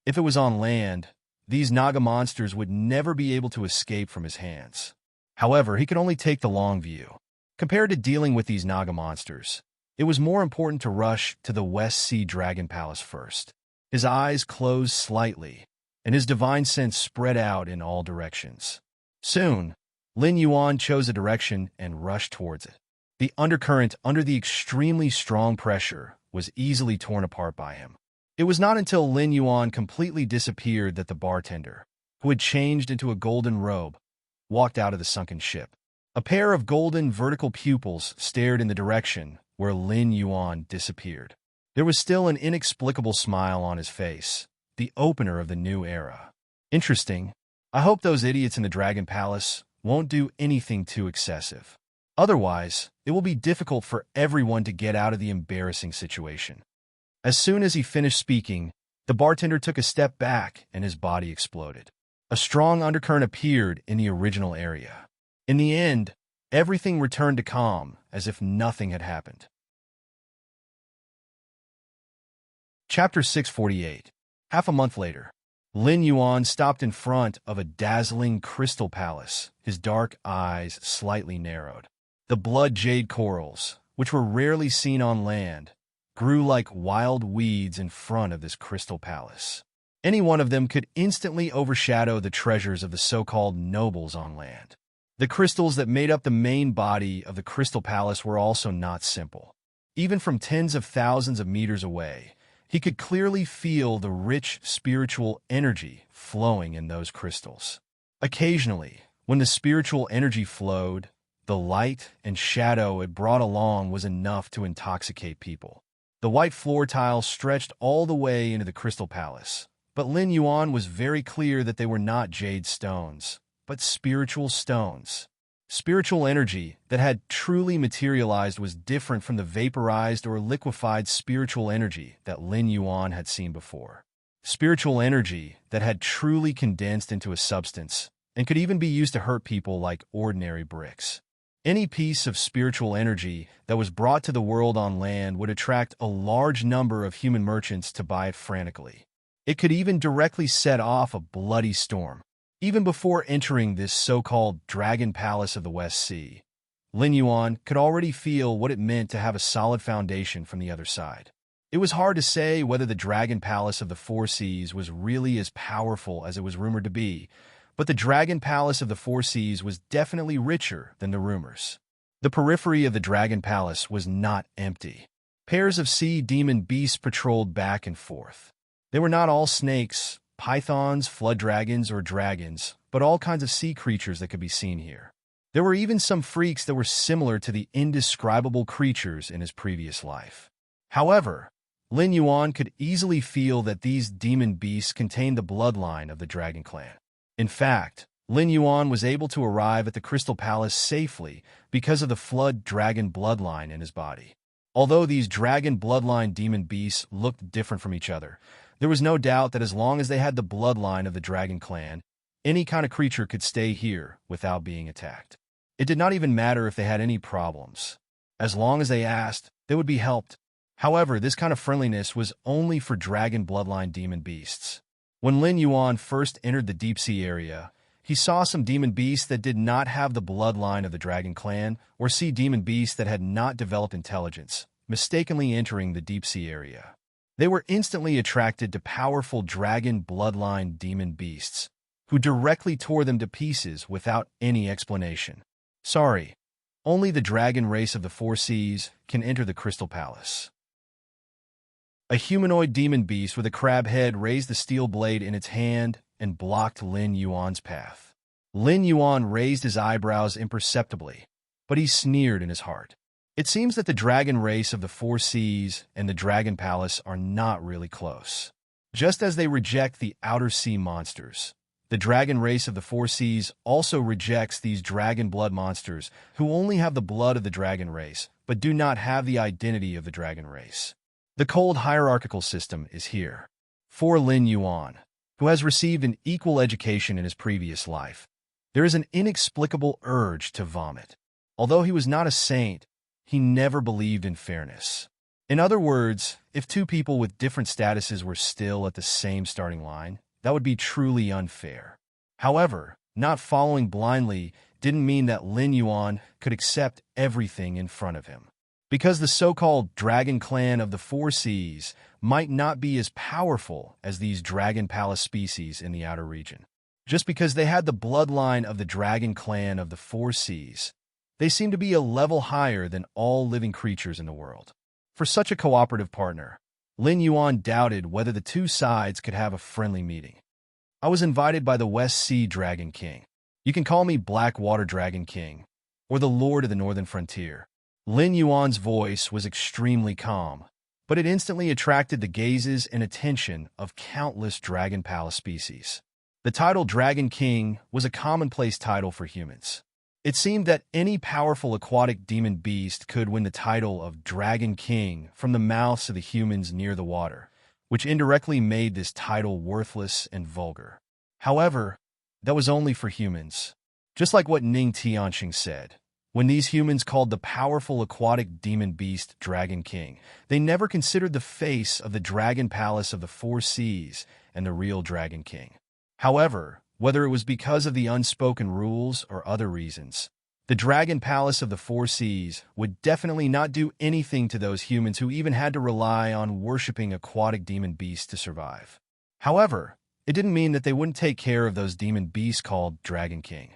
If it was on land, these Naga monsters would never be able to escape from his hands. However, he could only take the long view. Compared to dealing with these Naga monsters, it was more important to rush to the West Sea Dragon Palace first. His eyes closed slightly, and his divine sense spread out in all directions. Soon, Lin Yuan chose a direction and rushed towards it. The undercurrent under the extremely strong pressure was easily torn apart by him. It was not until Lin Yuan completely disappeared that the bartender, who had changed into a golden robe, walked out of the sunken ship. A pair of golden vertical pupils stared in the direction where Lin Yuan disappeared. There was still an inexplicable smile on his face, the opener of the new era. Interesting. I hope those idiots in the Dragon Palace won't do anything too excessive. Otherwise, it will be difficult for everyone to get out of the embarrassing situation. As soon as he finished speaking, the bartender took a step back and his body exploded. A strong undercurrent appeared in the original area. In the end, everything returned to calm as if nothing had happened. Chapter 648. Half a month later, Lin Yuan stopped in front of a dazzling crystal palace, his dark eyes slightly narrowed. The blood jade corals, which were rarely seen on land, grew like wild weeds in front of this crystal palace. Any one of them could instantly overshadow the treasures of the so-called nobles on land. The crystals that made up the main body of the crystal palace were also not simple. Even from tens of thousands of meters away, he could clearly feel the rich spiritual energy flowing in those crystals. Occasionally, when the spiritual energy flowed, the light and shadow it brought along was enough to intoxicate people. The white floor tiles stretched all the way into the crystal palace, but Lin Yuan was very clear that they were not jade stones, but spiritual stones. Spiritual energy that had truly materialized was different from the vaporized or liquefied spiritual energy that Lin Yuan had seen before. Spiritual energy that had truly condensed into a substance and could even be used to hurt people like ordinary bricks. Any piece of spiritual energy that was brought to the world on land would attract a large number of human merchants to buy it frantically. It could even directly set off a bloody storm. Even before entering this so-called Dragon Palace of the West Sea, Lin Yuan could already feel what it meant to have a solid foundation from the other side. It was hard to say whether the Dragon Palace of the Four Seas was really as powerful as it was rumored to be, but the Dragon Palace of the Four Seas was definitely richer than the rumors. The periphery of the Dragon Palace was not empty. Pairs of sea demon beasts patrolled back and forth. They were not all snakes, pythons, flood dragons, or dragons, but all kinds of sea creatures that could be seen here. There were even some freaks that were similar to the indescribable creatures in his previous life. However, Lin Yuan could easily feel that these demon beasts contained the bloodline of the Dragon Clan. In fact, Lin Yuan was able to arrive at the Crystal Palace safely because of the flood dragon bloodline in his body. Although these dragon bloodline demon beasts looked different from each other, there was no doubt that as long as they had the bloodline of the dragon clan, any kind of creature could stay here without being attacked. It did not even matter if they had any problems. As long as they asked, they would be helped. However, this kind of friendliness was only for dragon bloodline demon beasts. When Lin Yuan first entered the deep sea area, he saw some demon beasts that did not have the bloodline of the dragon clan or sea demon beasts that had not developed intelligence, mistakenly entering the deep sea area. They were instantly attracted to powerful dragon bloodline demon beasts, who directly tore them to pieces without any explanation. Sorry, only the dragon race of the four seas can enter the Crystal Palace. A humanoid demon beast with a crab head raised the steel blade in its hand and blocked Lin Yuan's path. Lin Yuan raised his eyebrows imperceptibly, but he sneered in his heart. It seems that the dragon race of the four seas and the dragon palace are not really close. Just as they reject the outer sea monsters, the dragon race of the four seas also rejects these dragon blood monsters who only have the blood of the dragon race, but do not have the identity of the dragon race. The cold hierarchical system is here. For Lin Yuan, who has received an equal education in his previous life, there is an inexplicable urge to vomit. Although he was not a saint, he never believed in fairness. In other words, if two people with different statuses were still at the same starting line, that would be truly unfair. However, not following blindly didn't mean that Lin Yuan could accept everything in front of him. Because the so-called dragon clan of the four seas might not be as powerful as these dragon palace species in the outer region. Just because they had the bloodline of the dragon clan of the four seas, they seem to be a level higher than all living creatures in the world. For such a cooperative partner, Lin Yuan doubted whether the two sides could have a friendly meeting. I was invited by the West Sea Dragon King. You can call me Black Water Dragon King, or the Lord of the Northern Frontier. Lin Yuan's voice was extremely calm, but it instantly attracted the gazes and attention of countless dragon palace species. The title Dragon King was a commonplace title for humans. It seemed that any powerful aquatic demon beast could win the title of Dragon King from the mouths of the humans near the water, which indirectly made this title worthless and vulgar. However, that was only for humans. Just like what Ning Tianxing said, when these humans called the powerful aquatic demon beast Dragon King, they never considered the face of the dragon palace of the four seas and the real Dragon King. However, whether it was because of the unspoken rules or other reasons, the dragon palace of the four seas would definitely not do anything to those humans who even had to rely on worshipping aquatic demon beasts to survive. However, it didn't mean that they wouldn't take care of those demon beasts called Dragon King.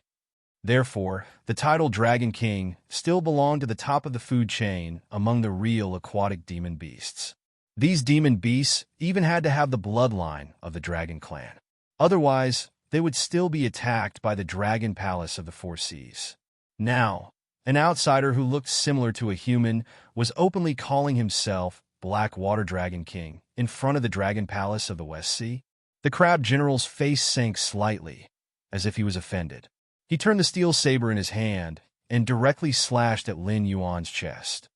Therefore, the title Dragon King still belonged to the top of the food chain among the real aquatic demon beasts. These demon beasts even had to have the bloodline of the dragon clan. Otherwise, they would still be attacked by the dragon palace of the four seas. Now, an outsider who looked similar to a human was openly calling himself Black Water Dragon King in front of the dragon palace of the West Sea. The crab general's face sank slightly, as if he was offended. He turned the steel saber in his hand and directly slashed at Lin Yuan's chest.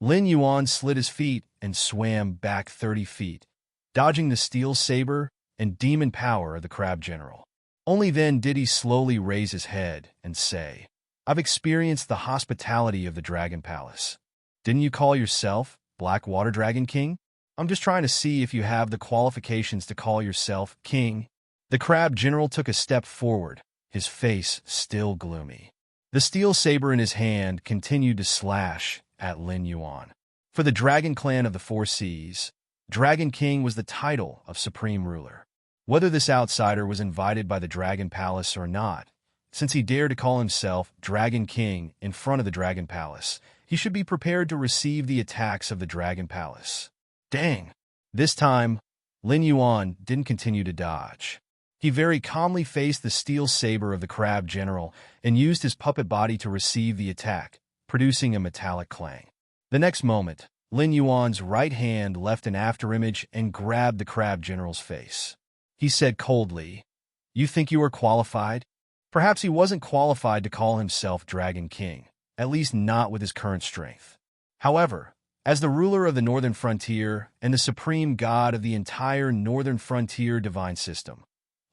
Lin Yuan slid his feet and swam back 30 feet, dodging the steel saber and demon power of the crab general. Only then did he slowly raise his head and say, "I've experienced the hospitality of the Dragon Palace. Didn't you call yourself Black Water Dragon King? I'm just trying to see if you have the qualifications to call yourself King." The crab general took a step forward, his face still gloomy. The steel saber in his hand continued to slash at Lin Yuan. For the dragon clan of the four seas, Dragon King was the title of supreme ruler. Whether this outsider was invited by the Dragon Palace or not, since he dared to call himself Dragon King in front of the Dragon Palace, he should be prepared to receive the attacks of the Dragon Palace. Dang! This time, Lin Yuan didn't continue to dodge. He very calmly faced the steel saber of the crab general and used his puppet body to receive the attack, producing a metallic clang. The next moment, Lin Yuan's right hand left an afterimage and grabbed the crab general's face. He said coldly, You think you are qualified? Perhaps he wasn't qualified to call himself Dragon King, at least not with his current strength. However, as the ruler of the Northern Frontier and the supreme god of the entire Northern Frontier divine system,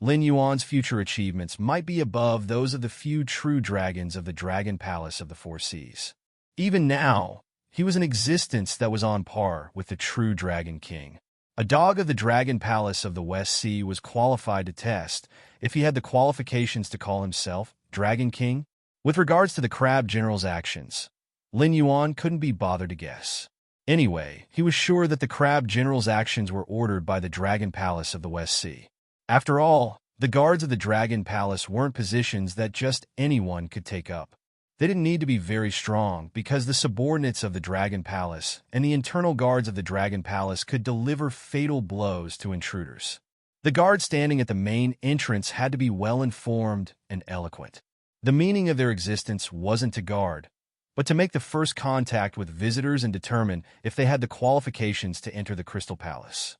Lin Yuan's future achievements might be above those of the few true dragons of the Dragon Palace of the Four Seas. Even now, he was an existence that was on par with the true Dragon King. A dog of the Dragon Palace of the West Sea was qualified to test if he had the qualifications to call himself Dragon King. With regards to the Crab General's actions, Lin Yuan couldn't be bothered to guess. Anyway, he was sure that the Crab General's actions were ordered by the Dragon Palace of the West Sea. After all, the guards of the Dragon Palace weren't positions that just anyone could take up. They didn't need to be very strong because the subordinates of the Dragon Palace and the internal guards of the Dragon Palace could deliver fatal blows to intruders. The guards standing at the main entrance had to be well-informed and eloquent. The meaning of their existence wasn't to guard, but to make the first contact with visitors and determine if they had the qualifications to enter the Crystal Palace.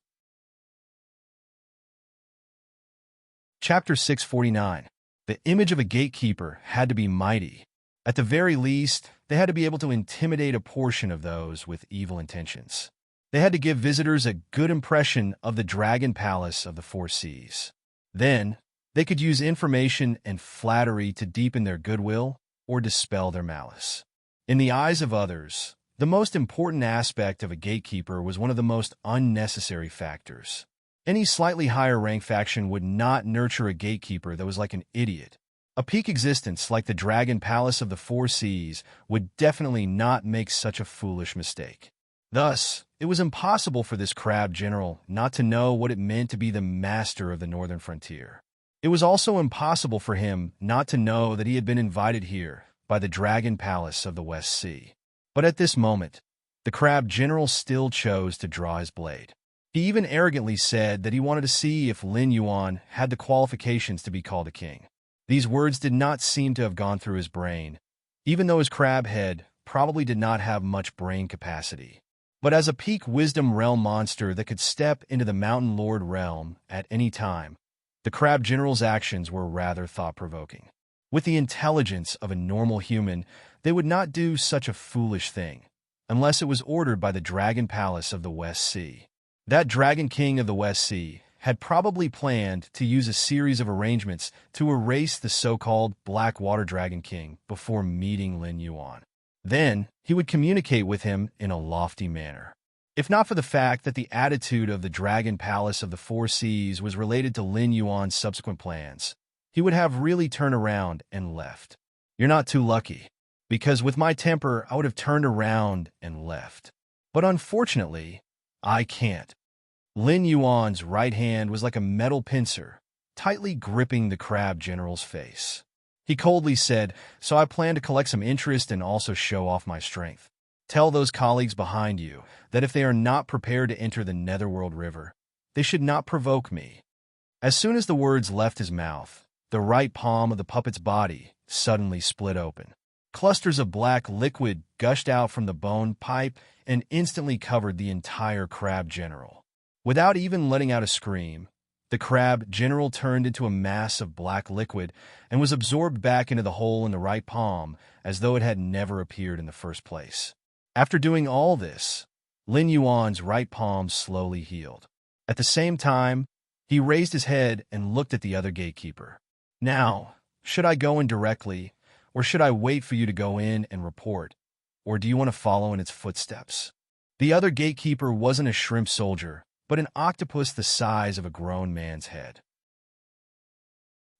Chapter 649. The image of a gatekeeper had to be mighty. At the very least, they had to be able to intimidate a portion of those with evil intentions. They had to give visitors a good impression of the Dragon Palace of the Four Seas. Then, they could use information and flattery to deepen their goodwill or dispel their malice. In the eyes of others, the most important aspect of a gatekeeper was one of the most unnecessary factors. Any slightly higher rank faction would not nurture a gatekeeper that was like an idiot. A peak existence like the Dragon Palace of the Four Seas would definitely not make such a foolish mistake. Thus, it was impossible for this Crab General not to know what it meant to be the master of the Northern Frontier. It was also impossible for him not to know that he had been invited here by the Dragon Palace of the West Sea. But at this moment, the Crab General still chose to draw his blade. He even arrogantly said that he wanted to see if Lin Yuan had the qualifications to be called a king. These words did not seem to have gone through his brain, even though his crab head probably did not have much brain capacity. But as a peak wisdom realm monster that could step into the Mountain Lord realm at any time, the Crab General's actions were rather thought-provoking. With the intelligence of a normal human, they would not do such a foolish thing, unless it was ordered by the Dragon Palace of the West Sea. That Dragon King of the West Sea had probably planned to use a series of arrangements to erase the so-called Black Water Dragon King before meeting Lin Yuan. Then, he would communicate with him in a lofty manner. If not for the fact that the attitude of the Dragon Palace of the Four Seas was related to Lin Yuan's subsequent plans, he would have really turned around and left. You're not too lucky, because with my temper, I would have turned around and left. But unfortunately, I can't. Lin Yuan's right hand was like a metal pincer, tightly gripping the Crab General's face. He coldly said, "So I plan to collect some interest and also show off my strength. Tell those colleagues behind you that if they are not prepared to enter the Netherworld River, they should not provoke me." As soon as the words left his mouth, the right palm of the puppet's body suddenly split open. Clusters of black liquid gushed out from the bone pipe and instantly covered the entire Crab General. Without even letting out a scream, the Crab General turned into a mass of black liquid and was absorbed back into the hole in the right palm as though it had never appeared in the first place. After doing all this, Lin Yuan's right palm slowly healed. At the same time, he raised his head and looked at the other gatekeeper. "Now, should I go in directly, or should I wait for you to go in and report, or do you want to follow in its footsteps?" The other gatekeeper wasn't a shrimp soldier, but an octopus the size of a grown man's head.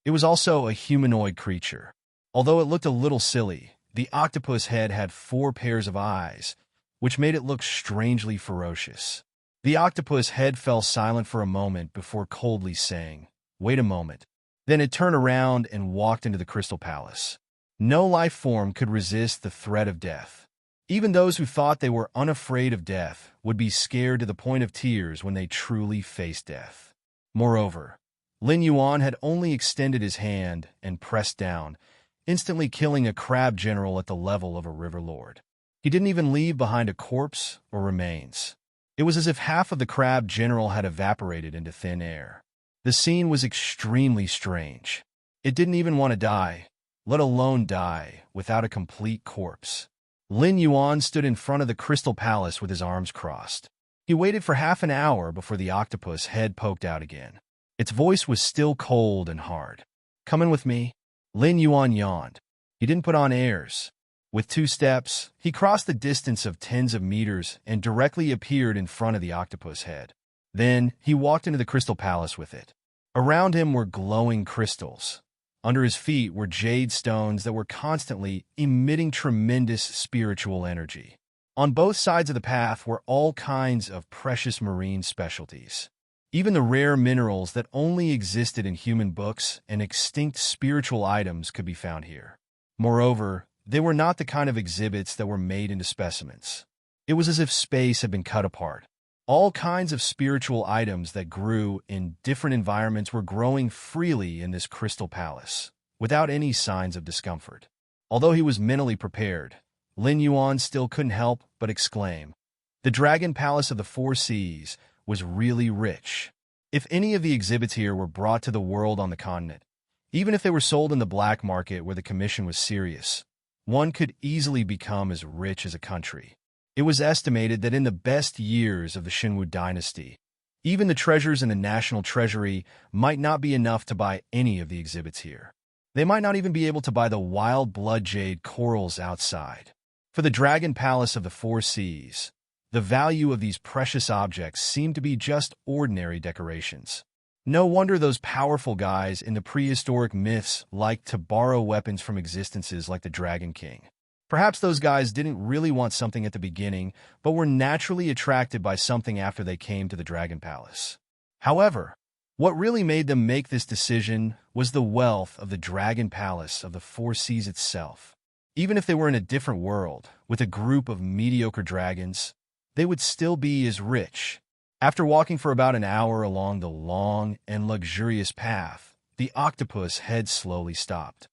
It was also a humanoid creature. Although it looked a little silly, the octopus head had 4 pairs of eyes, which made it look strangely ferocious. The octopus head fell silent for a moment before coldly saying, "Wait a moment." Then it turned around and walked into the Crystal Palace. No life form could resist the threat of death. Even those who thought they were unafraid of death would be scared to the point of tears when they truly faced death. Moreover, Lin Yuan had only extended his hand and pressed down, instantly killing a Crab General at the level of a river lord. He didn't even leave behind a corpse or remains. It was as if half of the Crab General had evaporated into thin air. The scene was extremely strange. It didn't even want to die, let alone die without a complete corpse. Lin Yuan stood in front of the Crystal Palace with his arms crossed. He waited for half an hour before the octopus head poked out again. Its voice was still cold and hard. "Come in with me." Lin Yuan yawned. He didn't put on airs. With 2 steps, he crossed the distance of tens of meters and directly appeared in front of the octopus head. Then, he walked into the Crystal Palace with it. Around him were glowing crystals. Under his feet were jade stones that were constantly emitting tremendous spiritual energy. On both sides of the path were all kinds of precious marine specialties. Even the rare minerals that only existed in human books and extinct spiritual items could be found here. Moreover, they were not the kind of exhibits that were made into specimens. It was as if space had been cut apart. All kinds of spiritual items that grew in different environments were growing freely in this Crystal Palace, without any signs of discomfort. Although he was mentally prepared, Lin Yuan still couldn't help but exclaim, "The Dragon Palace of the Four Seas was really rich." If any of the exhibits here were brought to the world on the continent, even if they were sold in the black market where the commission was serious, one could easily become as rich as a country. It was estimated that in the best years of the Xinwu dynasty, even the treasures in the national treasury might not be enough to buy any of the exhibits here. They might not even be able to buy the wild blood jade corals outside. For the Dragon Palace of the Four Seas, the value of these precious objects seemed to be just ordinary decorations. No wonder those powerful guys in the prehistoric myths liked to borrow weapons from existences like the Dragon King. Perhaps those guys didn't really want something at the beginning, but were naturally attracted by something after they came to the Dragon Palace. However, what really made them make this decision was the wealth of the Dragon Palace of the Four Seas itself. Even if they were in a different world, with a group of mediocre dragons, they would still be as rich. After walking for about an hour along the long and luxurious path, the octopus head slowly stopped.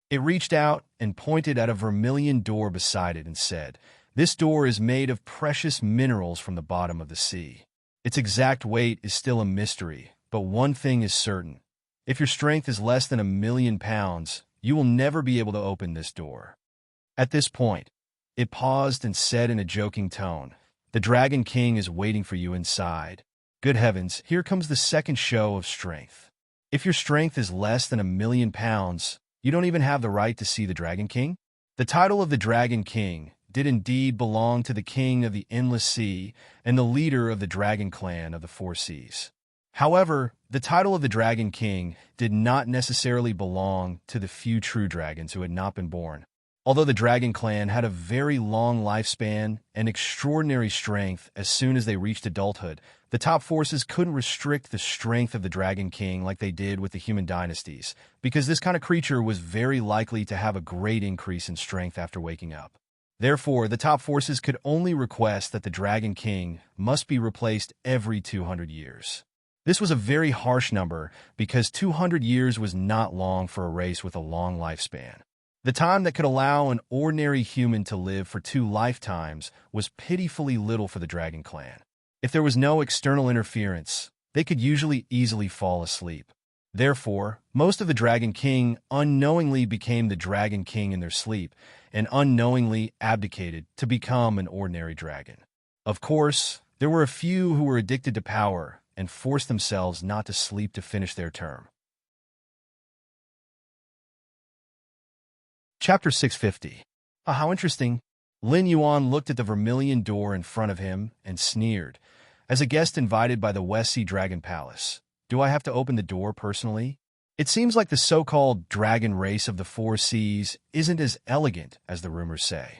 It reached out and pointed at a vermilion door beside it and said, "This door is made of precious minerals from the bottom of the sea. Its exact weight is still a mystery, but one thing is certain. If your strength is less than 1,000,000 pounds, you will never be able to open this door." At this point, it paused and said in a joking tone, "The Dragon King is waiting for you inside. Good heavens, here comes the second show of strength. If your strength is less than 1,000,000 pounds, you don't even have the right to see the Dragon King?" The title of the Dragon King did indeed belong to the King of the Endless Sea and the leader of the Dragon Clan of the Four Seas. However, the title of the Dragon King did not necessarily belong to the few true dragons who had not been born. Although the Dragon Clan had a very long lifespan and extraordinary strength as soon as they reached adulthood, the top forces couldn't restrict the strength of the Dragon King like they did with the human dynasties, because this kind of creature was very likely to have a great increase in strength after waking up. Therefore, the top forces could only request that the Dragon King must be replaced every 200 years. This was a very harsh number because 200 years was not long for a race with a long lifespan. The time that could allow an ordinary human to live for 2 lifetimes was pitifully little for the Dragon Clan. If there was no external interference, they could usually easily fall asleep. Therefore, most of the Dragon King unknowingly became the Dragon King in their sleep and unknowingly abdicated to become an ordinary dragon. Of course, there were a few who were addicted to power and forced themselves not to sleep to finish their term. Chapter 650. Ah, how interesting. Lin Yuan looked at the vermilion door in front of him and sneered. As a guest invited by the West Sea Dragon Palace, do I have to open the door personally? It seems like the so-called dragon race of the Four Seas isn't as elegant as the rumors say.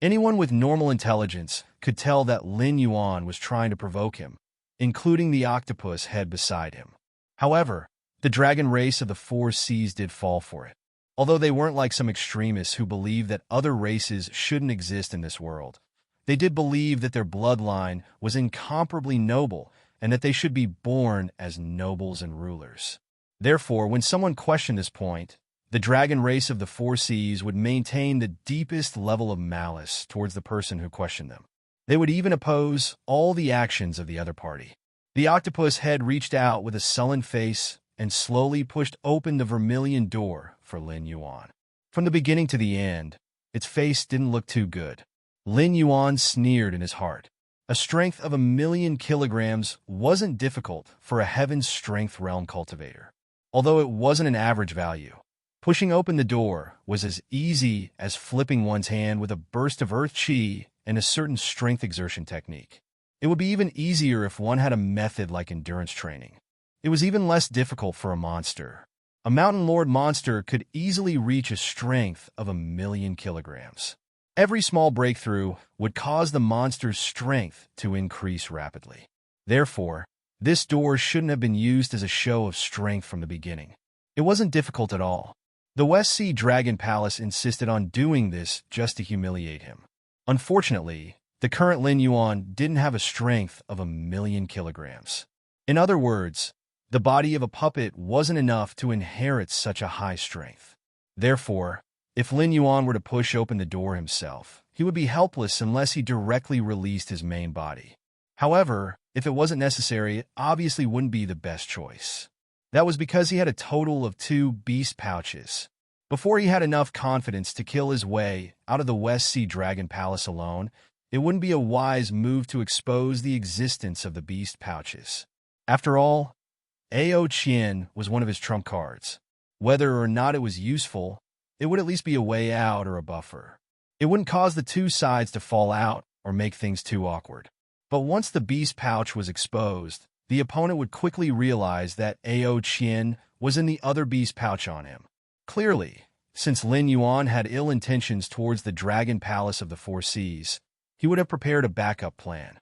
Anyone with normal intelligence could tell that Lin Yuan was trying to provoke him, including the octopus head beside him. However, the dragon race of the Four Seas did fall for it. Although they weren't like some extremists who believe that other races shouldn't exist in this world, they did believe that their bloodline was incomparably noble and that they should be born as nobles and rulers. Therefore, when someone questioned this point, the dragon race of the Four Seas would maintain the deepest level of malice towards the person who questioned them. They would even oppose all the actions of the other party. The octopus head reached out with a sullen face and slowly pushed open the vermilion door for Lin Yuan. From the beginning to the end, its face didn't look too good. Lin Yuan sneered in his heart. A strength of 1,000,000 kilograms wasn't difficult for a heaven's strength realm cultivator. Although it wasn't an average value, pushing open the door was as easy as flipping one's hand with a burst of earth chi and a certain strength exertion technique. It would be even easier if one had a method like endurance training. It was even less difficult for a monster. A Mountain Lord monster could easily reach a strength of 1,000,000 kilograms. Every small breakthrough would cause the monster's strength to increase rapidly. Therefore, this door shouldn't have been used as a show of strength from the beginning. It wasn't difficult at all. The West Sea Dragon Palace insisted on doing this just to humiliate him. Unfortunately, the current Lin Yuan didn't have a strength of 1,000,000 kilograms. In other words, the body of a puppet wasn't enough to inherit such a high strength. Therefore, if Lin Yuan were to push open the door himself, he would be helpless unless he directly released his main body. However, if it wasn't necessary, it obviously wouldn't be the best choice. That was because he had a total of 2 beast pouches. Before he had enough confidence to kill his way out of the West Sea Dragon Palace alone, it wouldn't be a wise move to expose the existence of the beast pouches. After all, Ao Qian was one of his trump cards. Whether or not it was useful, it would at least be a way out or a buffer. It wouldn't cause the two sides to fall out or make things too awkward. But once the beast pouch was exposed, the opponent would quickly realize that Ao Qian was in the other beast pouch on him. Clearly, since Lin Yuan had ill intentions towards the Dragon Palace of the Four Seas, he would have prepared a backup plan.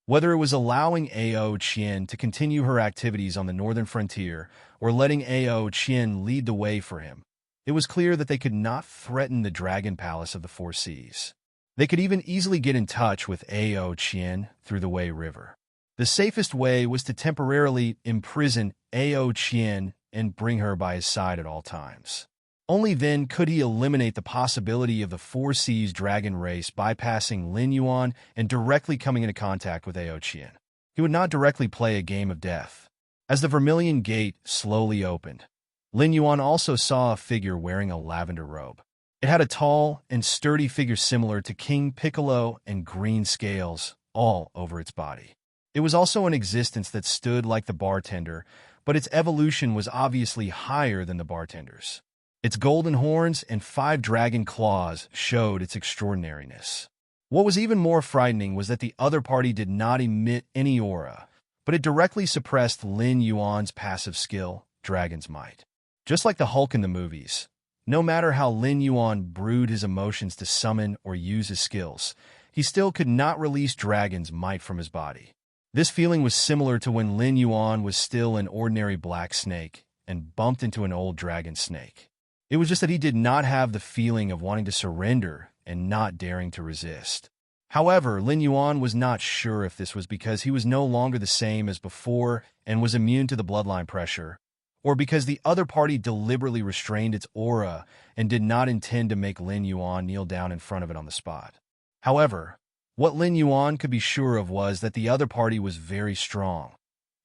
Whether it was allowing Ao Qian to continue her activities on the northern frontier or letting Ao Qian lead the way for him, it was clear that they could not threaten the Dragon Palace of the Four Seas. They could even easily get in touch with Ao Qian through the Wei River. The safest way was to temporarily imprison Ao Qian and bring her by his side at all times. Only then could he eliminate the possibility of the Four Seas dragon race bypassing Lin Yuan and directly coming into contact with Ao Qian. He would not directly play a game of death. As the Vermilion Gate slowly opened, Lin Yuan also saw a figure wearing a lavender robe. It had a tall and sturdy figure similar to King Piccolo and green scales all over its body. It was also an existence that stood like the bartender, but its evolution was obviously higher than the bartender's. Its golden horns and 5 dragon claws showed its extraordinariness. What was even more frightening was that the other party did not emit any aura, but it directly suppressed Lin Yuan's passive skill, Dragon's Might. Just like the Hulk in the movies, no matter how Lin Yuan brewed his emotions to summon or use his skills, he still could not release Dragon's Might from his body. This feeling was similar to when Lin Yuan was still an ordinary black snake and bumped into an old dragon snake. It was just that he did not have the feeling of wanting to surrender and not daring to resist. However, Lin Yuan was not sure if this was because he was no longer the same as before and was immune to the bloodline pressure, or because the other party deliberately restrained its aura and did not intend to make Lin Yuan kneel down in front of it on the spot. However, what Lin Yuan could be sure of was that the other party was very strong,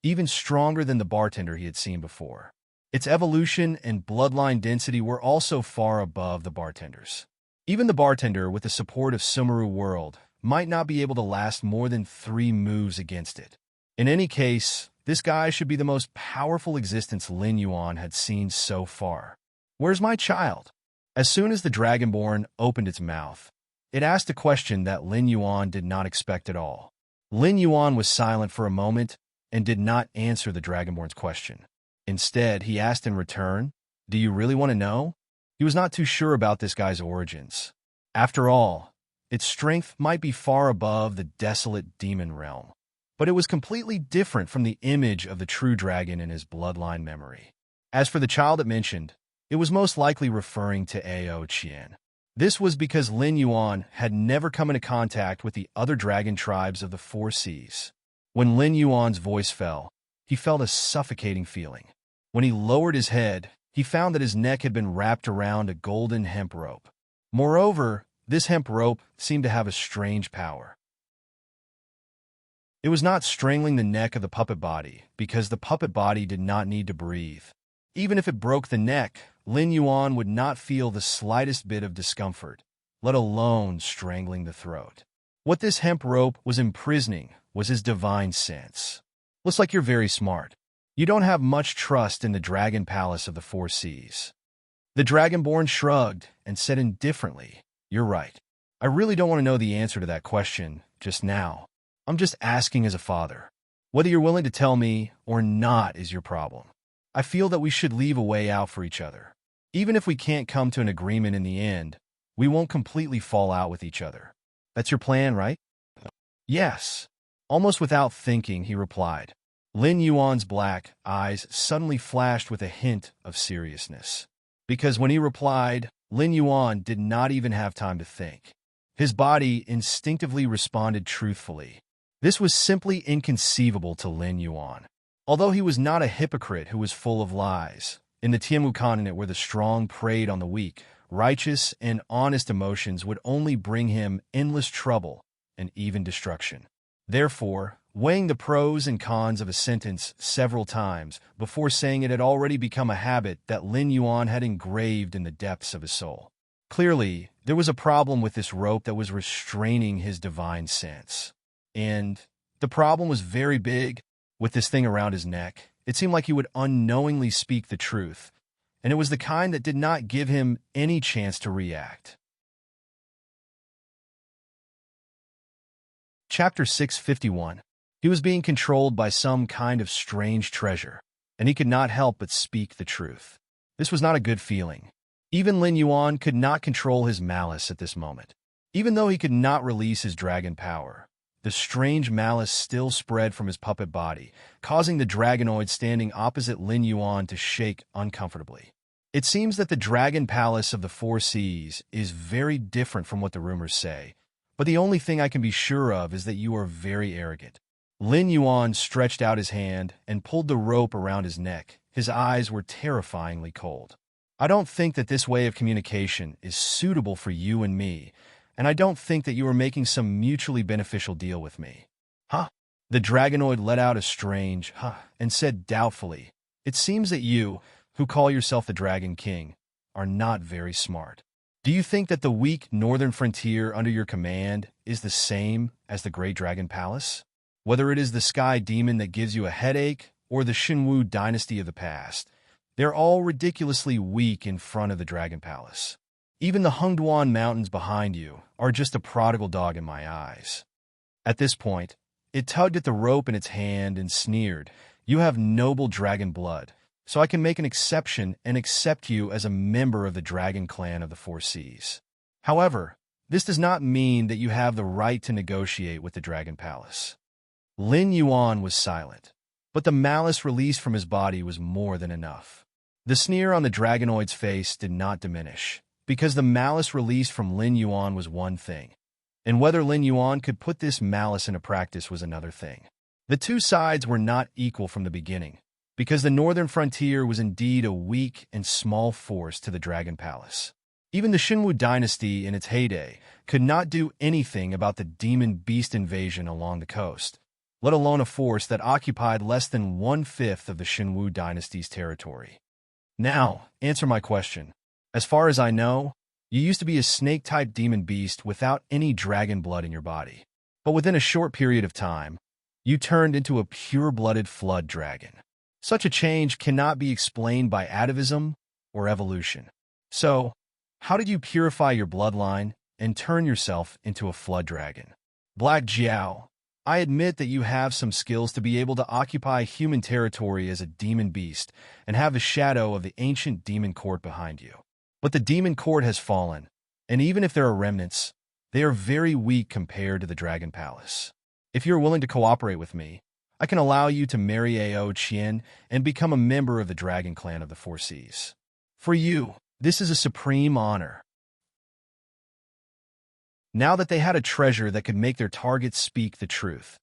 even stronger than the bartender he had seen before. Its evolution and bloodline density were also far above the bartender's. Even the bartender, with the support of Sumeru World, might not be able to last more than 3 moves against it. In any case, this guy should be the most powerful existence Lin Yuan had seen so far. Where's my child? As soon as the Dragonborn opened its mouth, it asked a question that Lin Yuan did not expect at all. Lin Yuan was silent for a moment and did not answer the Dragonborn's question. Instead, he asked in return, "Do you really want to know?" He was not too sure about this guy's origins. After all, its strength might be far above the desolate demon realm, but it was completely different from the image of the true dragon in his bloodline memory. As for the child it mentioned, it was most likely referring to Ao Qian. This was because Lin Yuan had never come into contact with the other dragon tribes of the Four Seas. When Lin Yuan's voice fell, he felt a suffocating feeling. When he lowered his head, he found that his neck had been wrapped around a golden hemp rope. Moreover, this hemp rope seemed to have a strange power. It was not strangling the neck of the puppet body, because the puppet body did not need to breathe. Even if it broke the neck, Lin Yuan would not feel the slightest bit of discomfort, let alone strangling the throat. What this hemp rope was imprisoning was his divine sense. Looks like you're very smart. You don't have much trust in the dragon palace of the four seas. The dragonborn shrugged and said indifferently, "You're right. I really don't want to know the answer to that question just now. I'm just asking as a father. Whether you're willing to tell me or not is your problem. I feel that we should leave a way out for each other. Even if we can't come to an agreement in the end, we won't completely fall out with each other. That's your plan, right?" "Yes." Almost without thinking, he replied. Lin Yuan's black eyes suddenly flashed with a hint of seriousness. Because when he replied, Lin Yuan did not even have time to think. His body instinctively responded truthfully. This was simply inconceivable to Lin Yuan. Although he was not a hypocrite who was full of lies, in the Tianmu continent where the strong preyed on the weak, righteous and honest emotions would only bring him endless trouble and even destruction. Therefore, weighing the pros and cons of a sentence several times before saying it had already become a habit that Lin Yuan had engraved in the depths of his soul. Clearly, there was a problem with this rope that was restraining his divine sense. And the problem was very big. With this thing around his neck, it seemed like he would unknowingly speak the truth, and it was the kind that did not give him any chance to react. Chapter 651. He was being controlled by some kind of strange treasure, and he could not help but speak the truth. This was not a good feeling. Even Lin Yuan could not control his malice at this moment. Even though he could not release his dragon power, the strange malice still spread from his puppet body, causing the dragonoid standing opposite Lin Yuan to shake uncomfortably. It seems that the dragon palace of the four seas is very different from what the rumors say, but the only thing I can be sure of is that you are very arrogant. Lin Yuan stretched out his hand and pulled the rope around his neck. His eyes were terrifyingly cold. "I don't think that this way of communication is suitable for you and me, and I don't think that you are making some mutually beneficial deal with me." "Huh?" The dragonoid let out a strange huh and said doubtfully, "It seems that you, who call yourself the Dragon King, are not very smart. Do you think that the weak northern frontier under your command is the same as the Great Dragon Palace? Whether it is the Sky Demon that gives you a headache or the Xinwu dynasty of the past, they're all ridiculously weak in front of the Dragon Palace. Even the Hungduan Mountains behind you are just a prodigal dog in my eyes." At this point, it tugged at the rope in its hand and sneered, "You have noble dragon blood, so I can make an exception and accept you as a member of the dragon clan of the four seas. However, this does not mean that you have the right to negotiate with the Dragon Palace." Lin Yuan was silent, but the malice released from his body was more than enough. The sneer on the dragonoid's face did not diminish, because the malice released from Lin Yuan was one thing, and whether Lin Yuan could put this malice into practice was another thing. The two sides were not equal from the beginning, because the northern frontier was indeed a weak and small force to the Dragon Palace. Even the Xinwu dynasty in its heyday could not do anything about the demon beast invasion along the coast, let alone a force that occupied less than 1/5 of the Xinwu dynasty's territory. Now, answer my question. As far as I know, you used to be a snake-type demon beast without any dragon blood in your body. But within a short period of time, you turned into a pure-blooded flood dragon. Such a change cannot be explained by atavism or evolution. So, how did you purify your bloodline and turn yourself into a flood dragon? Black Jiao, I admit that you have some skills to be able to occupy human territory as a demon beast and have the shadow of the ancient demon court behind you. But the demon court has fallen, and even if there are remnants, they are very weak compared to the Dragon Palace. If you're willing to cooperate with me, I can allow you to marry Ao Qian and become a member of the Dragon Clan of the Four Seas. For you, this is a supreme honor. Now that they had a treasure that could make their targets speak the truth,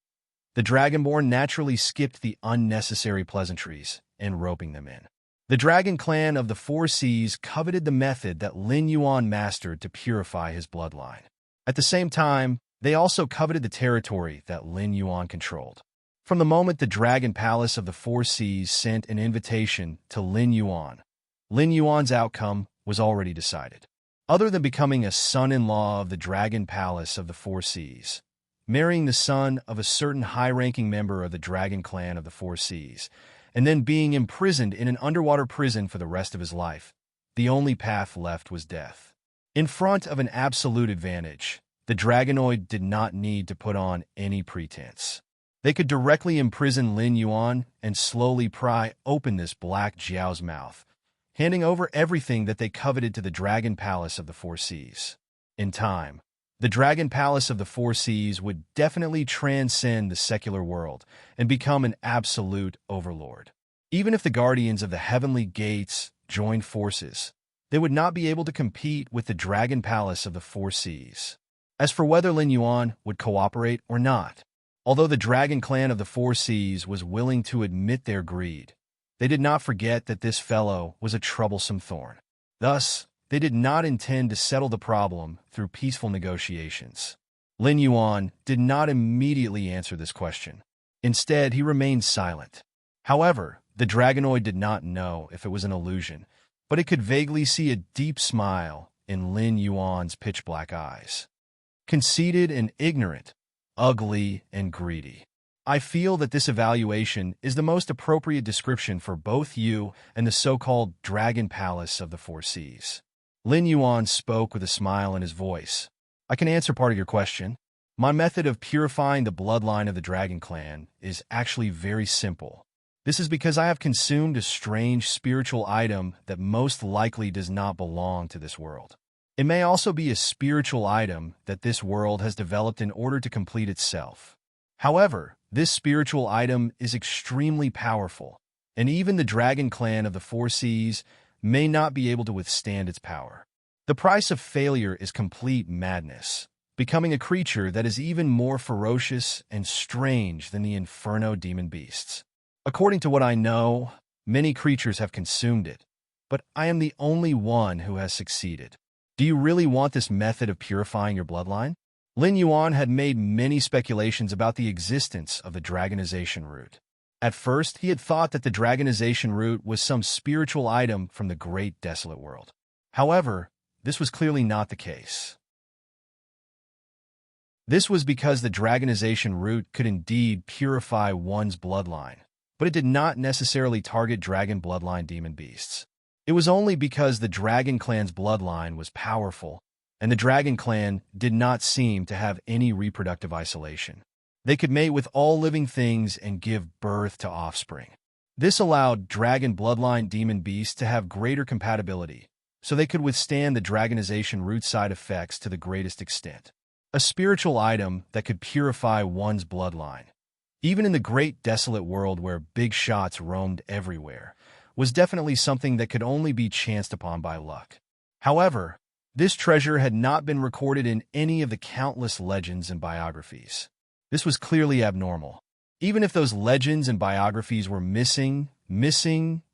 the Dragonborn naturally skipped the unnecessary pleasantries and roping them in. The Dragon Clan of the Four Seas coveted the method that Lin Yuan mastered to purify his bloodline. At the same time, They also coveted the territory that Lin Yuan controlled. From the moment the Dragon Palace of the Four Seas sent an invitation to Lin Yuan's outcome was already decided. Other than becoming a son-in-law of the Dragon Palace of the Four Seas, marrying the son of a certain high-ranking member of the Dragon Clan of the Four Seas, and then being imprisoned in an underwater prison for the rest of his life, the only path left was death. In front of an absolute advantage, the Dragonoid did not need to put on any pretense. They could directly imprison Lin Yuan and slowly pry open this black Jiao's mouth, handing over everything that they coveted to the Dragon Palace of the Four Seas. In time, the Dragon Palace of the Four Seas would definitely transcend the secular world and become an absolute overlord. Even if the Guardians of the Heavenly Gates joined forces, they would not be able to compete with the Dragon Palace of the Four Seas. As for whether Lin Yuan would cooperate or not, although the Dragon Clan of the Four Seas was willing to admit their greed, they did not forget that this fellow was a troublesome thorn. Thus, they did not intend to settle the problem through peaceful negotiations. Lin Yuan did not immediately answer this question. Instead, he remained silent. However, the Dragonoid did not know if it was an illusion, but it could vaguely see a deep smile in Lin Yuan's pitch-black eyes. Conceited and ignorant, ugly and greedy. I feel that this evaluation is the most appropriate description for both you and the so-called Dragon Palace of the Four Seas. Lin Yuan spoke with a smile in his voice. I can answer part of your question. My method of purifying the bloodline of the Dragon Clan is actually very simple. This is because I have consumed a strange spiritual item that most likely does not belong to this world. It may also be a spiritual item that this world has developed in order to complete itself. However, this spiritual item is extremely powerful, and even the Dragon Clan of the Four Seas may not be able to withstand its power. The price of failure is complete madness, becoming a creature that is even more ferocious and strange than the Inferno demon beasts. According to what I know, many creatures have consumed it, but I am the only one who has succeeded. Do you really want this method of purifying your bloodline? Lin Yuan had made many speculations about the existence of the dragonization root. At first, he had thought that the dragonization root was some spiritual item from the great desolate world. However, this was clearly not the case. This was because the dragonization root could indeed purify one's bloodline, but it did not necessarily target dragon bloodline demon beasts. It was only because the Dragon Clan's bloodline was powerful, and the Dragon Clan did not seem to have any reproductive isolation. They could mate with all living things and give birth to offspring. This allowed dragon bloodline demon beasts to have greater compatibility, so they could withstand the dragonization root side effects to the greatest extent. A spiritual item that could purify one's bloodline, even in the great desolate world where big shots roamed everywhere, was definitely something that could only be chanced upon by luck. However, this treasure had not been recorded in any of the countless legends and biographies. This was clearly abnormal. Even if those legends and biographies were missing,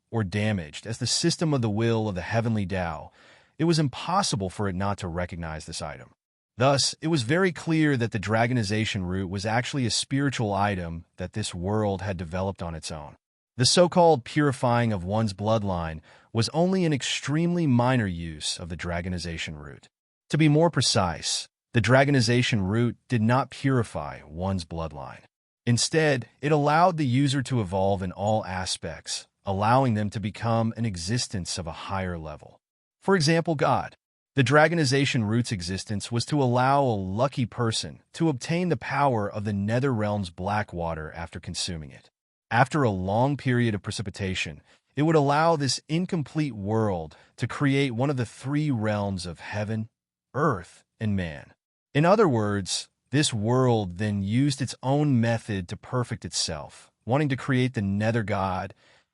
or damaged as the system of the will of the heavenly Tao, it was impossible for it not to recognize this item. Thus, it was very clear that the dragonization root was actually a spiritual item that this world had developed on its own. The so-called purifying of one's bloodline was only an extremely minor use of the dragonization root. To be more precise, the dragonization root did not purify one's bloodline. Instead, it allowed the user to evolve in all aspects, allowing them to become an existence of a higher level. For example, God. The dragonization root's existence was to allow a lucky person to obtain the power of the nether realm's black water after consuming it. After a long period of precipitation, it would allow this incomplete world to create one of the three realms of heaven, earth, and man. In other words, this world then used its own method to perfect itself, wanting to create the nether god,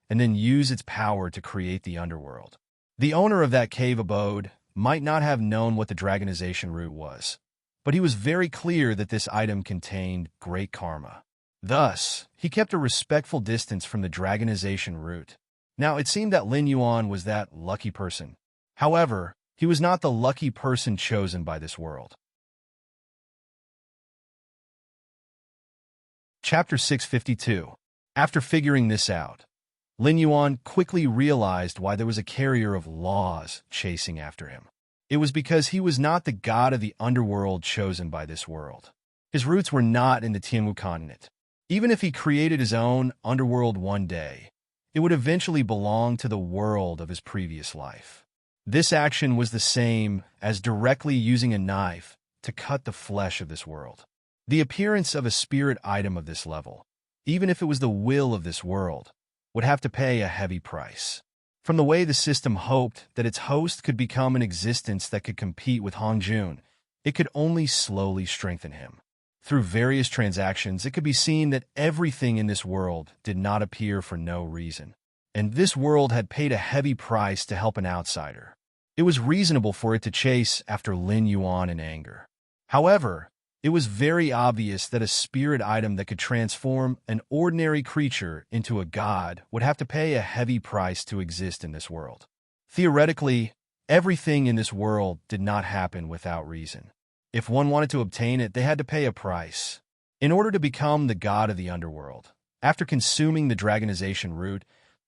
and then use its power to create the underworld. The owner of that cave abode might not have known what the dragonization root was, but he was very clear that this item contained great karma. Thus, he kept a respectful distance from the dragonization root. Now, it seemed that Lin Yuan was that lucky person. However, he was not the lucky person chosen by this world. Chapter 652. After figuring this out, Lin Yuan quickly realized why there was a carrier of laws chasing after him. It was because he was not the god of the underworld chosen by this world. His roots were not in the Tianwu continent. Even if he created his own underworld one day, it would eventually belong to the world of his previous life. This action was the same as directly using a knife to cut the flesh of this world. The appearance of a spirit item of this level, even if it was the will of this world, would have to pay a heavy price. From the way the system hoped that its host could become an existence that could compete with Hongjun, it could only slowly strengthen him. Through various transactions, it could be seen that everything in this world did not appear for no reason, and this world had paid a heavy price to help an outsider. It was reasonable for it to chase after Lin Yuan in anger. However, it was very obvious that a spirit item that could transform an ordinary creature into a god would have to pay a heavy price to exist in this world. Theoretically, everything in this world did not happen without reason. If one wanted to obtain it, they had to pay a price. In order to become the god of the underworld, after consuming the dragonization root,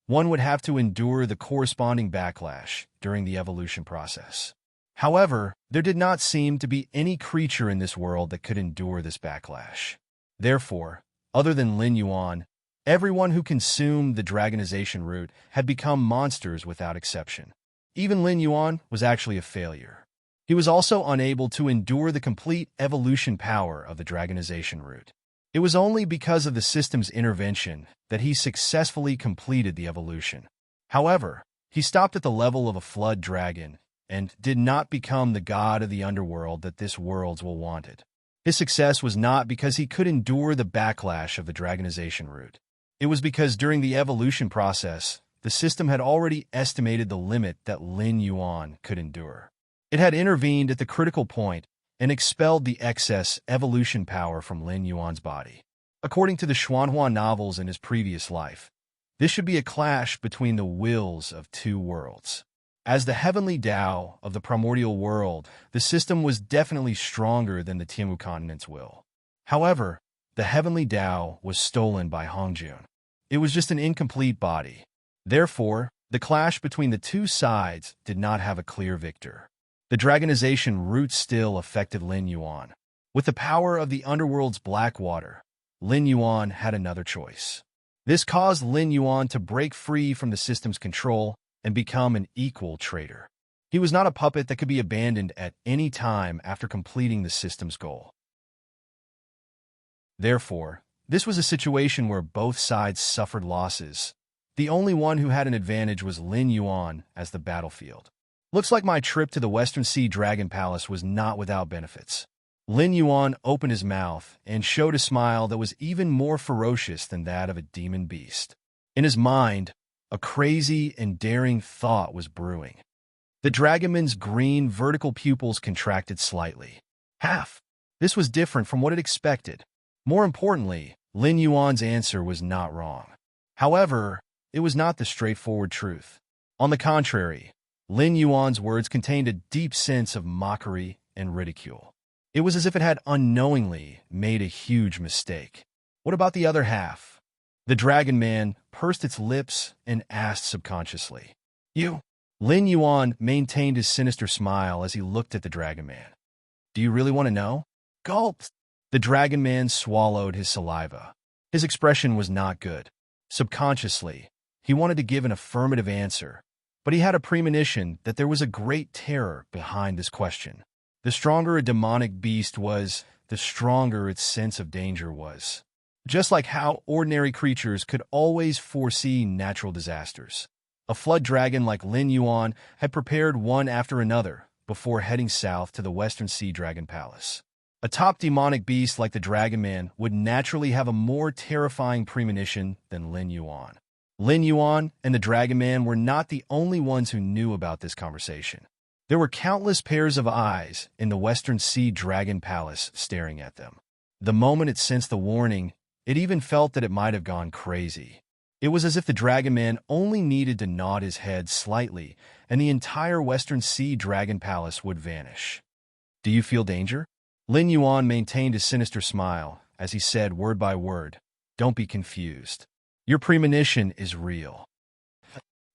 one would have to endure the corresponding backlash during the evolution process. However, there did not seem to be any creature in this world that could endure this backlash. Therefore, other than Lin Yuan, everyone who consumed the dragonization root had become monsters without exception. Even Lin Yuan was actually a failure. He was also unable to endure the complete evolution power of the dragonization root. It was only because of the system's intervention that he successfully completed the evolution. However, he stopped at the level of a flood dragon and did not become the god of the underworld that this world's will wanted. His success was not because he could endure the backlash of the dragonization root. It was because during the evolution process, the system had already estimated the limit that Lin Yuan could endure. It had intervened at the critical point and expelled the excess evolution power from Lin Yuan's body. According to the Xuanhua novels in his previous life, this should be a clash between the wills of two worlds. As the heavenly Tao of the primordial world, the system was definitely stronger than the Tianwu continent's will. However, the heavenly Tao was stolen by Hongjun. It was just an incomplete body. Therefore, the clash between the two sides did not have a clear victor. The dragonization root still affected Lin Yuan. With the power of the underworld's black water, Lin Yuan had another choice. This caused Lin Yuan to break free from the system's control and become an equal trader. He was not a puppet that could be abandoned at any time after completing the system's goal. Therefore, this was a situation where both sides suffered losses. The only one who had an advantage was Lin Yuan as the battlefield. Looks like my trip to the Western Sea Dragon Palace was not without benefits. Lin Yuan opened his mouth and showed a smile that was even more ferocious than that of a demon beast. In his mind, a crazy and daring thought was brewing. The dragonman's green vertical pupils contracted slightly. Half. This was different from what it expected. More importantly, Lin Yuan's answer was not wrong. However, it was not the straightforward truth. On the contrary, Lin Yuan's words contained a deep sense of mockery and ridicule. It was as if it had unknowingly made a huge mistake. What about the other half? The dragon man pursed its lips and asked subconsciously. You? Lin Yuan maintained his sinister smile as he looked at the dragon man. Do you really want to know? Gulp! The dragon man swallowed his saliva. His expression was not good. Subconsciously, he wanted to give an affirmative answer, but he had a premonition that there was a great terror behind this question. The stronger a demonic beast was, the stronger its sense of danger was. Just like how ordinary creatures could always foresee natural disasters. A flood dragon like Lin Yuan had prepared one after another before heading south to the Western Sea Dragon Palace. A top demonic beast like the Dragon Man would naturally have a more terrifying premonition than Lin Yuan. Lin Yuan and the Dragon Man were not the only ones who knew about this conversation. There were countless pairs of eyes in the Western Sea Dragon Palace staring at them. The moment it sensed the warning, it even felt that it might have gone crazy. It was as if the Dragon Man only needed to nod his head slightly, and the entire Western Sea Dragon Palace would vanish. Do you feel danger? Lin Yuan maintained his sinister smile as he said word by word, don't be confused. Your premonition is real."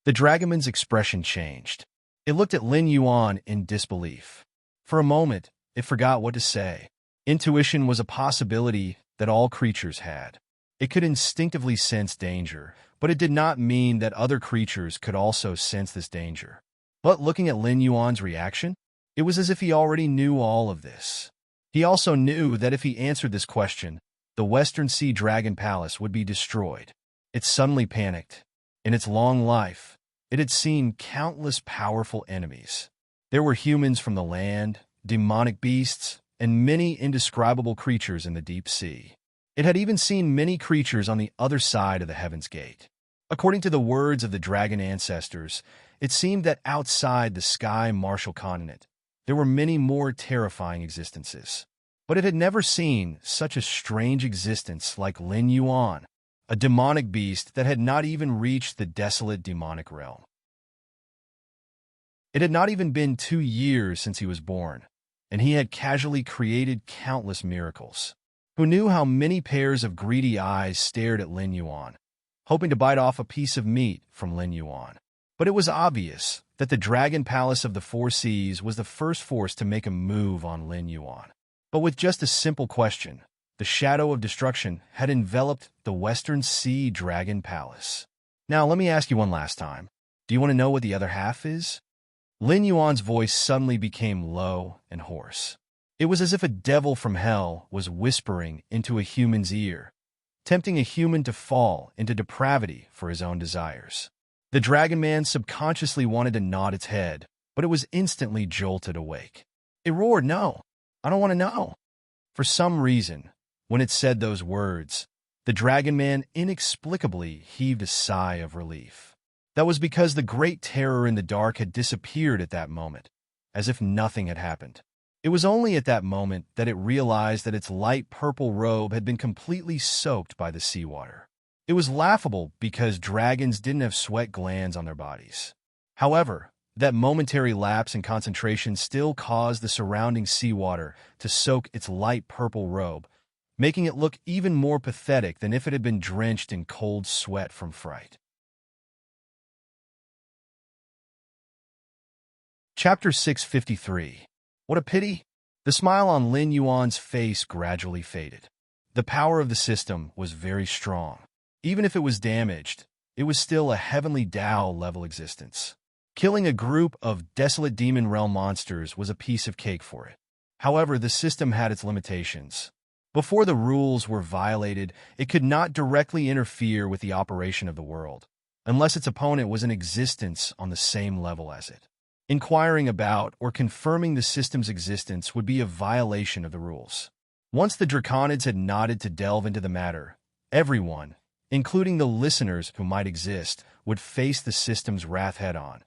The dragonman's expression changed. It looked at Lin Yuan in disbelief. For a moment, it forgot what to say. Intuition was a possibility that all creatures had. It could instinctively sense danger, but it did not mean that other creatures could also sense this danger. But looking at Lin Yuan's reaction, it was as if he already knew all of this. He also knew that if he answered this question, the Western Sea Dragon Palace would be destroyed. It suddenly panicked. In its long life, it had seen countless powerful enemies. There were humans from the land, demonic beasts, and many indescribable creatures in the deep sea. It had even seen many creatures on the other side of the Heaven's Gate. According to the words of the dragon ancestors, it seemed that outside the sky martial continent, there were many more terrifying existences. But it had never seen such a strange existence like Lin Yuan, a demonic beast that had not even reached the desolate demonic realm. It had not even been 2 years since he was born, and he had casually created countless miracles. Who knew how many pairs of greedy eyes stared at Lin Yuan, hoping to bite off a piece of meat from Lin Yuan? But it was obvious that the Dragon Palace of the Four Seas was the first force to make a move on Lin Yuan. But with just a simple question, the shadow of destruction had enveloped the Western Sea Dragon Palace. Now, let me ask you one last time. Do you want to know what the other half is? Lin Yuan's voice suddenly became low and hoarse. It was as if a devil from hell was whispering into a human's ear, tempting a human to fall into depravity for his own desires. The dragon man subconsciously wanted to nod its head, but it was instantly jolted awake. It roared, "No, I don't want to know." For some reason, when it said those words, the dragon man inexplicably heaved a sigh of relief. That was because the great terror in the dark had disappeared at that moment, as if nothing had happened. It was only at that moment that it realized that its light purple robe had been completely soaked by the seawater. It was laughable because dragons didn't have sweat glands on their bodies. However, that momentary lapse in concentration still caused the surrounding seawater to soak its light purple robe, making it look even more pathetic than if it had been drenched in cold sweat from fright. Chapter 653. What a pity! The smile on Lin Yuan's face gradually faded. The power of the system was very strong. Even if it was damaged, it was still a heavenly Tao-level existence. Killing a group of desolate demon realm monsters was a piece of cake for it. However, the system had its limitations. Before the rules were violated, it could not directly interfere with the operation of the world, unless its opponent was in existence on the same level as it. Inquiring about or confirming the system's existence would be a violation of the rules. Once the Draconids had nodded to delve into the matter, everyone, including the listeners who might exist, would face the system's wrath head-on,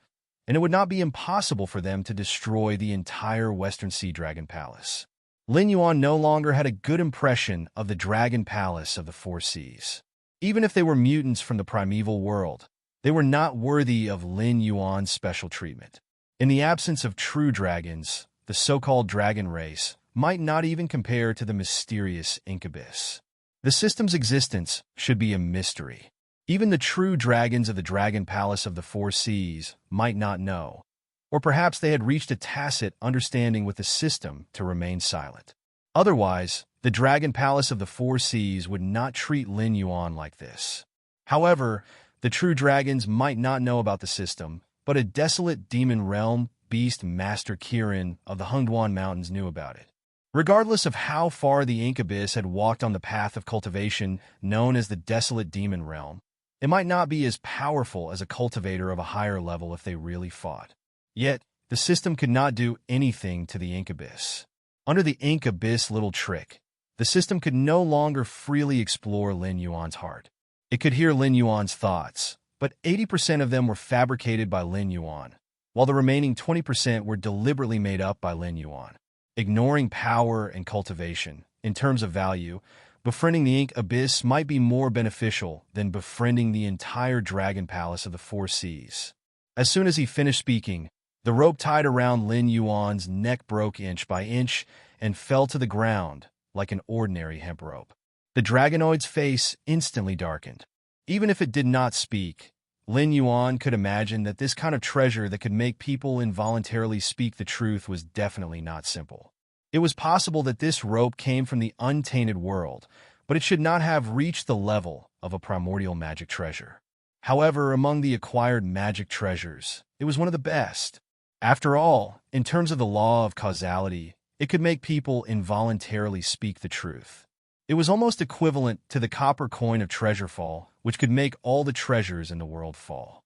and it would not be impossible for them to destroy the entire Western Sea Dragon Palace. Lin Yuan no longer had a good impression of the Dragon Palace of the Four Seas. Even if they were mutants from the primeval world, they were not worthy of Lin Yuan's special treatment. In the absence of true dragons, the so-called dragon race might not even compare to the mysterious incubus. The system's existence should be a mystery. Even the true dragons of the Dragon Palace of the Four Seas might not know, or perhaps they had reached a tacit understanding with the system to remain silent. Otherwise, the Dragon Palace of the Four Seas would not treat Lin Yuan like this. However, the true dragons might not know about the system, but a desolate demon realm beast master Kirin of the Hungduan Mountains knew about it. Regardless of how far the incubus had walked on the path of cultivation known as the desolate demon realm, it might not be as powerful as a cultivator of a higher level if they really fought. Yet, the system could not do anything to the incubus. Under the incubus little trick, the system could no longer freely explore Lin Yuan's heart. It could hear Lin Yuan's thoughts, but 80% of them were fabricated by Lin Yuan, while the remaining 20% were deliberately made up by Lin Yuan. Ignoring power and cultivation, in terms of value, befriending the Ink Abyss might be more beneficial than befriending the entire Dragon Palace of the Four Seas. As soon as he finished speaking, the rope tied around Lin Yuan's neck broke inch by inch and fell to the ground like an ordinary hemp rope. The dragonoid's face instantly darkened. Even if it did not speak, Lin Yuan could imagine that this kind of treasure that could make people involuntarily speak the truth was definitely not simple. It was possible that this rope came from the untainted world, but it should not have reached the level of a primordial magic treasure. However, among the acquired magic treasures, it was one of the best. After all, in terms of the law of causality, it could make people involuntarily speak the truth. It was almost equivalent to the copper coin of treasure fall, which could make all the treasures in the world fall.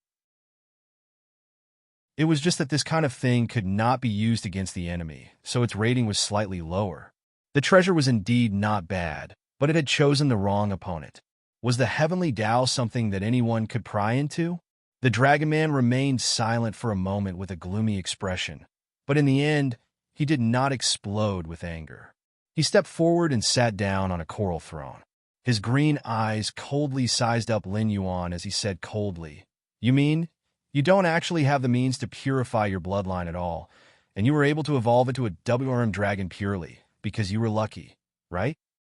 It was just that this kind of thing could not be used against the enemy, so its rating was slightly lower. The treasure was indeed not bad, but it had chosen the wrong opponent. Was the heavenly Tao something that anyone could pry into? The Dragon Man remained silent for a moment with a gloomy expression, but in the end, he did not explode with anger. He stepped forward and sat down on a coral throne. His green eyes coldly sized up Lin Yuan as he said coldly, "You mean, you don't actually have the means to purify your bloodline at all, and you were able to evolve into a double-armed dragon purely, because you were lucky, right?"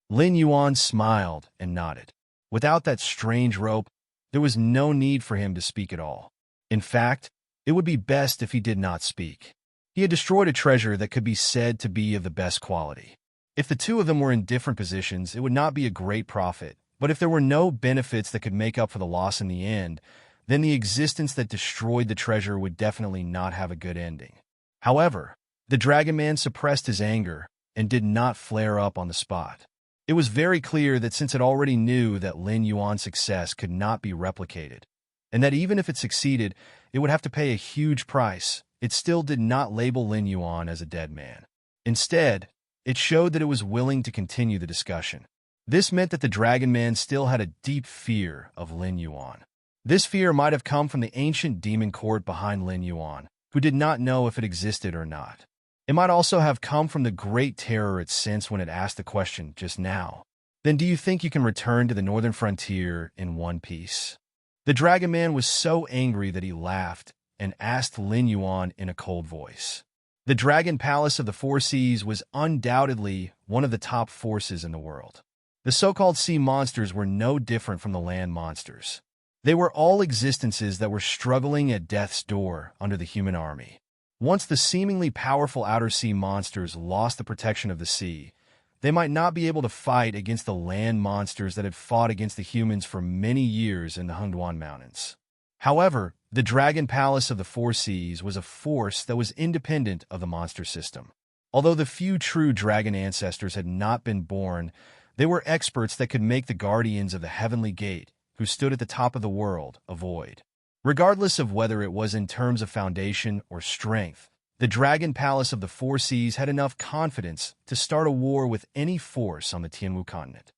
Lin Yuan smiled and nodded. Without that strange rope, there was no need for him to speak at all. In fact, it would be best if he did not speak. He had destroyed a treasure that could be said to be of the best quality. If the two of them were in different positions, it would not be a great profit, but if there were no benefits that could make up for the loss in the end, then the existence that destroyed the treasure would definitely not have a good ending. However, the Dragon Man suppressed his anger and did not flare up on the spot. It was very clear that since it already knew that Lin Yuan's success could not be replicated, and that even if it succeeded, it would have to pay a huge price, it still did not label Lin Yuan as a dead man. Instead, it showed that it was willing to continue the discussion. This meant that the Dragon Man still had a deep fear of Lin Yuan. This fear might have come from the ancient demon court behind Lin Yuan, who did not know if it existed or not. It might also have come from the great terror it sensed when it asked the question just now. Then do you think you can return to the northern frontier in one piece? The Dragon Man was so angry that he laughed and asked Lin Yuan in a cold voice. The Dragon Palace of the Four Seas was undoubtedly one of the top forces in the world. The so-called sea monsters were no different from the land monsters. They were all existences that were struggling at death's door under the human army. Once the seemingly powerful outer sea monsters lost the protection of the sea, they might not be able to fight against the land monsters that had fought against the humans for many years in the Hengduan Mountains. However, the Dragon Palace of the Four Seas was a force that was independent of the monster system. Although the few true dragon ancestors had not been born, they were experts that could make the guardians of the Heavenly Gate, who stood at the top of the world, avoid. Regardless of whether it was in terms of foundation or strength, the Dragon Palace of the Four Seas had enough confidence to start a war with any force on the Tianwu continent.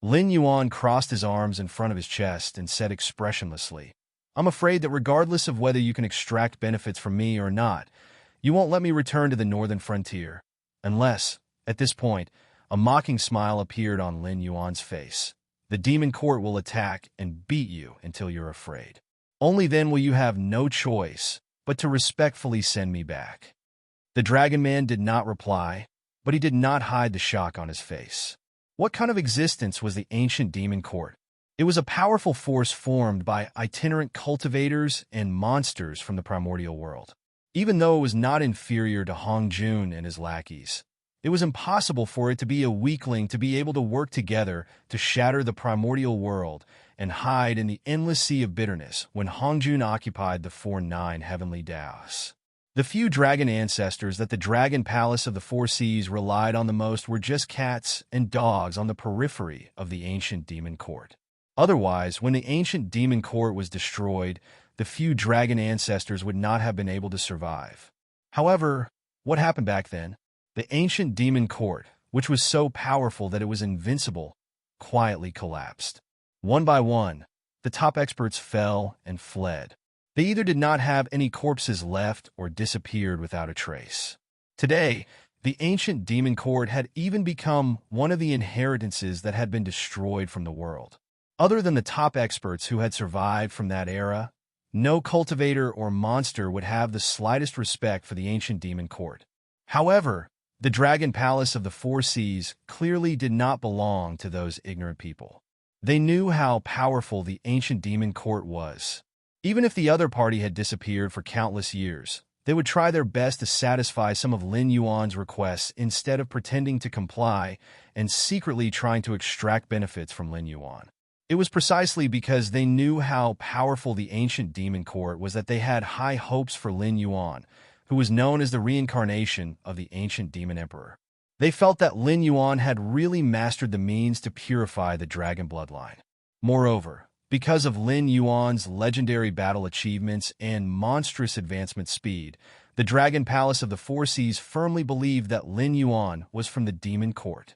Lin Yuan crossed his arms in front of his chest and said expressionlessly, "I'm afraid that regardless of whether you can extract benefits from me or not, you won't let me return to the northern frontier, unless, at this point, a mocking smile appeared on Lin Yuan's face. The demon court will attack and beat you until you're afraid. Only then will you have no choice but to respectfully send me back." The Dragon Man did not reply, but he did not hide the shock on his face. What kind of existence was the ancient demon court? It was a powerful force formed by itinerant cultivators and monsters from the primordial world. Even though it was not inferior to Hong Jun and his lackeys, it was impossible for it to be a weakling to be able to work together to shatter the primordial world and hide in the endless sea of bitterness when Hong Jun occupied the 4-9 heavenly Daos. The few dragon ancestors that the Dragon Palace of the Four Seas relied on the most were just cats and dogs on the periphery of the ancient demon court. Otherwise, when the ancient demon court was destroyed, the few dragon ancestors would not have been able to survive. However, what happened back then? The ancient demon court, which was so powerful that it was invincible, quietly collapsed. One by one, the top experts fell and fled. They either did not have any corpses left or disappeared without a trace. Today, the ancient demon court had even become one of the inheritances that had been destroyed from the world. Other than the top experts who had survived from that era, no cultivator or monster would have the slightest respect for the ancient demon court. However, The Dragon Palace of the Four Seas clearly did not belong to those ignorant people. They knew how powerful the ancient demon court was. Even if the other party had disappeared for countless years, they would try their best to satisfy some of Lin Yuan's requests instead of pretending to comply and secretly trying to extract benefits from Lin Yuan. It was precisely because they knew how powerful the ancient demon court was that they had high hopes for Lin Yuan, who was known as the reincarnation of the ancient demon emperor. They felt that Lin Yuan had really mastered the means to purify the dragon bloodline. Moreover, because of Lin Yuan's legendary battle achievements and monstrous advancement speed, the Dragon Palace of the Four Seas firmly believed that Lin Yuan was from the demon court.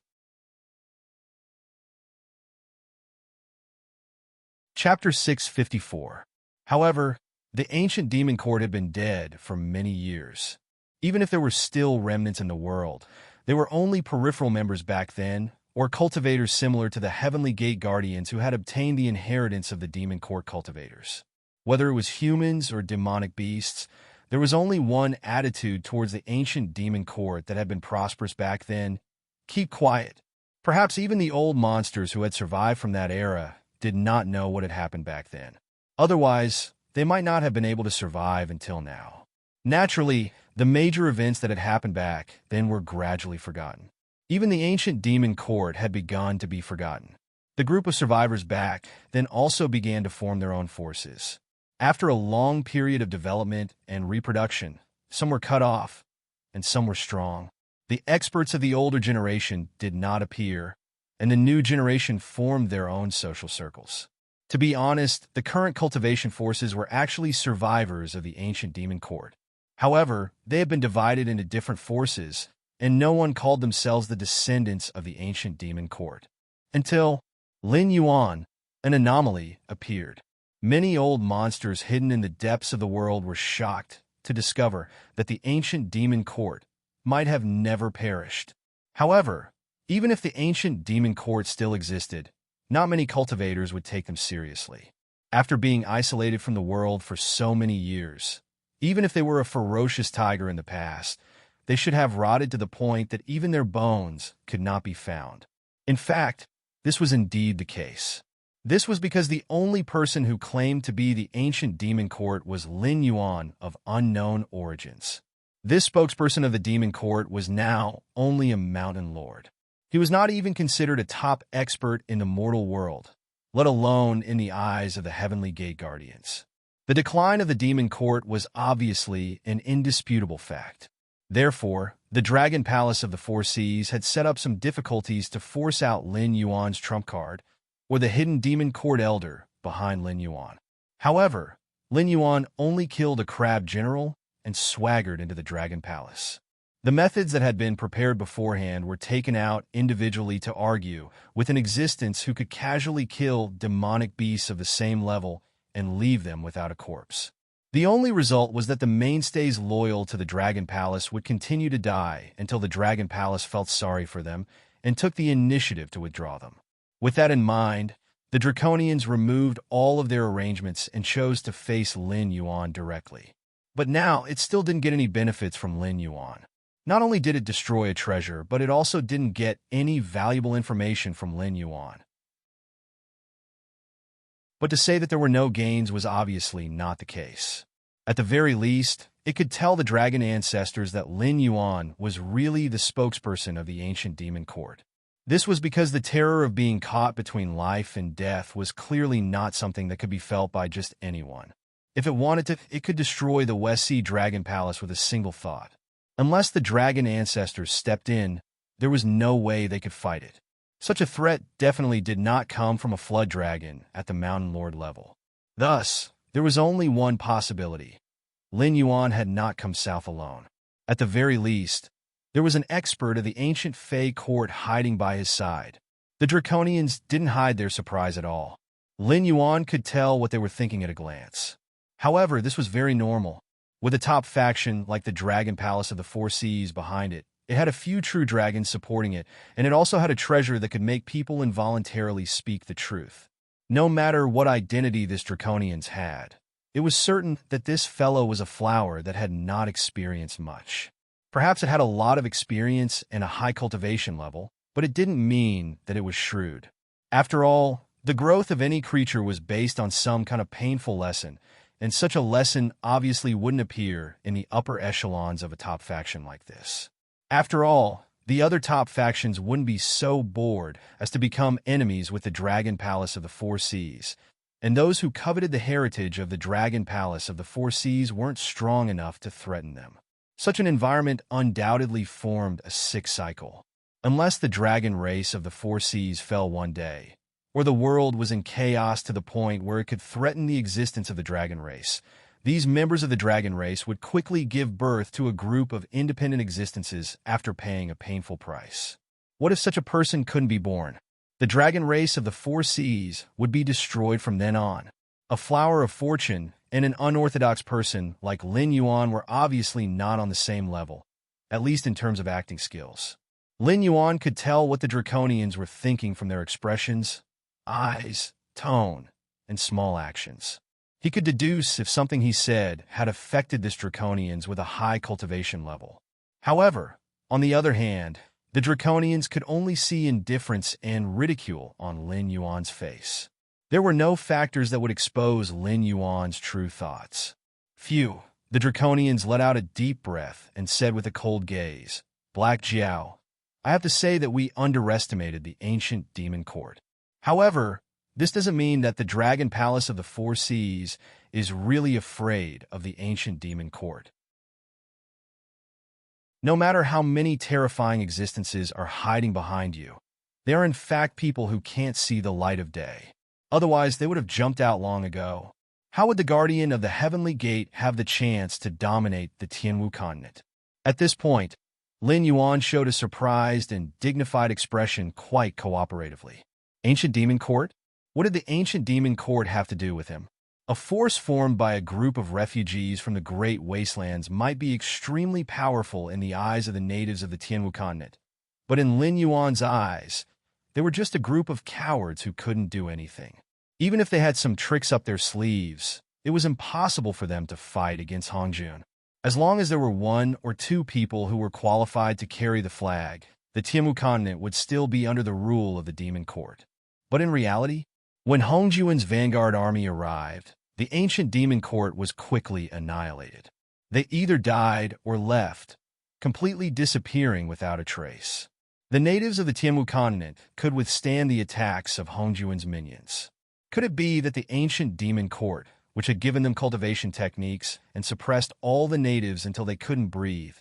Chapter 654. However, the ancient demon court had been dead for many years. Even if there were still remnants in the world, they were only peripheral members back then, or cultivators similar to the Heavenly Gate Guardians who had obtained the inheritance of the demon court cultivators. Whether it was humans or demonic beasts, there was only one attitude towards the ancient demon court that had been prosperous back then: keep quiet. Perhaps even the old monsters who had survived from that era did not know what had happened back then. Otherwise, they might not have been able to survive until now. Naturally, the major events that had happened back then were gradually forgotten. Even the ancient demon court had begun to be forgotten. The group of survivors back then also began to form their own forces. After a long period of development and reproduction, some were cut off, and some were strong. The experts of the older generation did not appear, and the new generation formed their own social circles. To be honest, the current cultivation forces were actually survivors of the ancient demon court. However, they had been divided into different forces, and no one called themselves the descendants of the ancient demon court. Until Lin Yuan, an anomaly, appeared. Many old monsters hidden in the depths of the world were shocked to discover that the ancient demon court might have never perished. However, even if the ancient demon court still existed, not many cultivators would take them seriously. After being isolated from the world for so many years, even if they were a ferocious tiger in the past, they should have rotted to the point that even their bones could not be found. In fact, this was indeed the case. This was because the only person who claimed to be the ancient demon court was Lin Yuan of unknown origins. This spokesperson of the demon court was now only a mountain lord. He was not even considered a top expert in the mortal world, let alone in the eyes of the Heavenly Gate Guardians. The decline of the demon court was obviously an indisputable fact. Therefore, the Dragon Palace of the Four Seas had set up some difficulties to force out Lin Yuan's trump card, or the hidden demon court elder behind Lin Yuan. However, Lin Yuan only killed a crab general and swaggered into the Dragon Palace. The methods that had been prepared beforehand were taken out individually to argue with an existence who could casually kill demonic beasts of the same level and leave them without a corpse. The only result was that the mainstays loyal to the Dragon Palace would continue to die until the Dragon Palace felt sorry for them and took the initiative to withdraw them. With that in mind, the Draconians removed all of their arrangements and chose to face Lin Yuan directly. But now, it still didn't get any benefits from Lin Yuan. Not only did it destroy a treasure, but it also didn't get any valuable information from Lin Yuan. But to say that there were no gains was obviously not the case. At the very least, it could tell the dragon ancestors that Lin Yuan was really the spokesperson of the ancient demon court. This was because the terror of being caught between life and death was clearly not something that could be felt by just anyone. If it wanted to, it could destroy the West Sea Dragon Palace with a single thought. Unless the dragon ancestors stepped in, there was no way they could fight it. Such a threat definitely did not come from a flood dragon at the Mountain Lord level. Thus, there was only one possibility. Lin Yuan had not come south alone. At the very least, there was an expert of the ancient Fey court hiding by his side. The Draconians didn't hide their surprise at all. Lin Yuan could tell what they were thinking at a glance. However, this was very normal. With a top faction like the Dragon Palace of the Four Seas behind it, it had a few true dragons supporting it, and it also had a treasure that could make people involuntarily speak the truth. No matter what identity this Draconians had, it was certain that this fellow was a flower that had not experienced much. Perhaps it had a lot of experience and a high cultivation level, but it didn't mean that it was shrewd. After all, the growth of any creature was based on some kind of painful lesson, and such a lesson obviously wouldn't appear in the upper echelons of a top faction like this. After all, the other top factions wouldn't be so bored as to become enemies with the Dragon Palace of the Four Seas, and those who coveted the heritage of the Dragon Palace of the Four Seas weren't strong enough to threaten them. Such an environment undoubtedly formed a sick cycle. Unless the dragon race of the Four Seas fell one day, or the world was in chaos to the point where it could threaten the existence of the dragon race, these members of the dragon race would quickly give birth to a group of independent existences after paying a painful price. What if such a person couldn't be born? The dragon race of the Four Seas would be destroyed from then on. A flower of fortune and an unorthodox person like Lin Yuan were obviously not on the same level, at least in terms of acting skills. Lin Yuan could tell what the Draconians were thinking from their expressions, eyes, tone, and small actions. He could deduce if something he said had affected this Draconians with a high cultivation level. However, on the other hand, the Draconians could only see indifference and ridicule on Lin Yuan's face. There were no factors that would expose Lin Yuan's true thoughts. Phew, the Draconians let out a deep breath and said with a cold gaze, "Black Jiao, I have to say that we underestimated the ancient demon court. However, this doesn't mean that the Dragon Palace of the Four Seas is really afraid of the ancient demon court. No matter how many terrifying existences are hiding behind you, they are in fact people who can't see the light of day. Otherwise, they would have jumped out long ago. How would the Guardian of the Heavenly Gate have the chance to dominate the Tianwu continent?" At this point, Lin Yuan showed a surprised and dignified expression quite cooperatively. Ancient Demon Court? What did the Ancient Demon Court have to do with him? A force formed by a group of refugees from the Great Wastelands might be extremely powerful in the eyes of the natives of the Tianwu continent, but in Lin Yuan's eyes, they were just a group of cowards who couldn't do anything. Even if they had some tricks up their sleeves, it was impossible for them to fight against Hongjun. As long as there were one or two people who were qualified to carry the flag, the Tianwu continent would still be under the rule of the Demon Court. But in reality, when Hongjun's vanguard army arrived, the ancient Demon Court was quickly annihilated. They either died or left, completely disappearing without a trace. The natives of the Tianwu continent could withstand the attacks of Hongjun's minions. Could it be that the ancient Demon Court, which had given them cultivation techniques and suppressed all the natives until they couldn't breathe,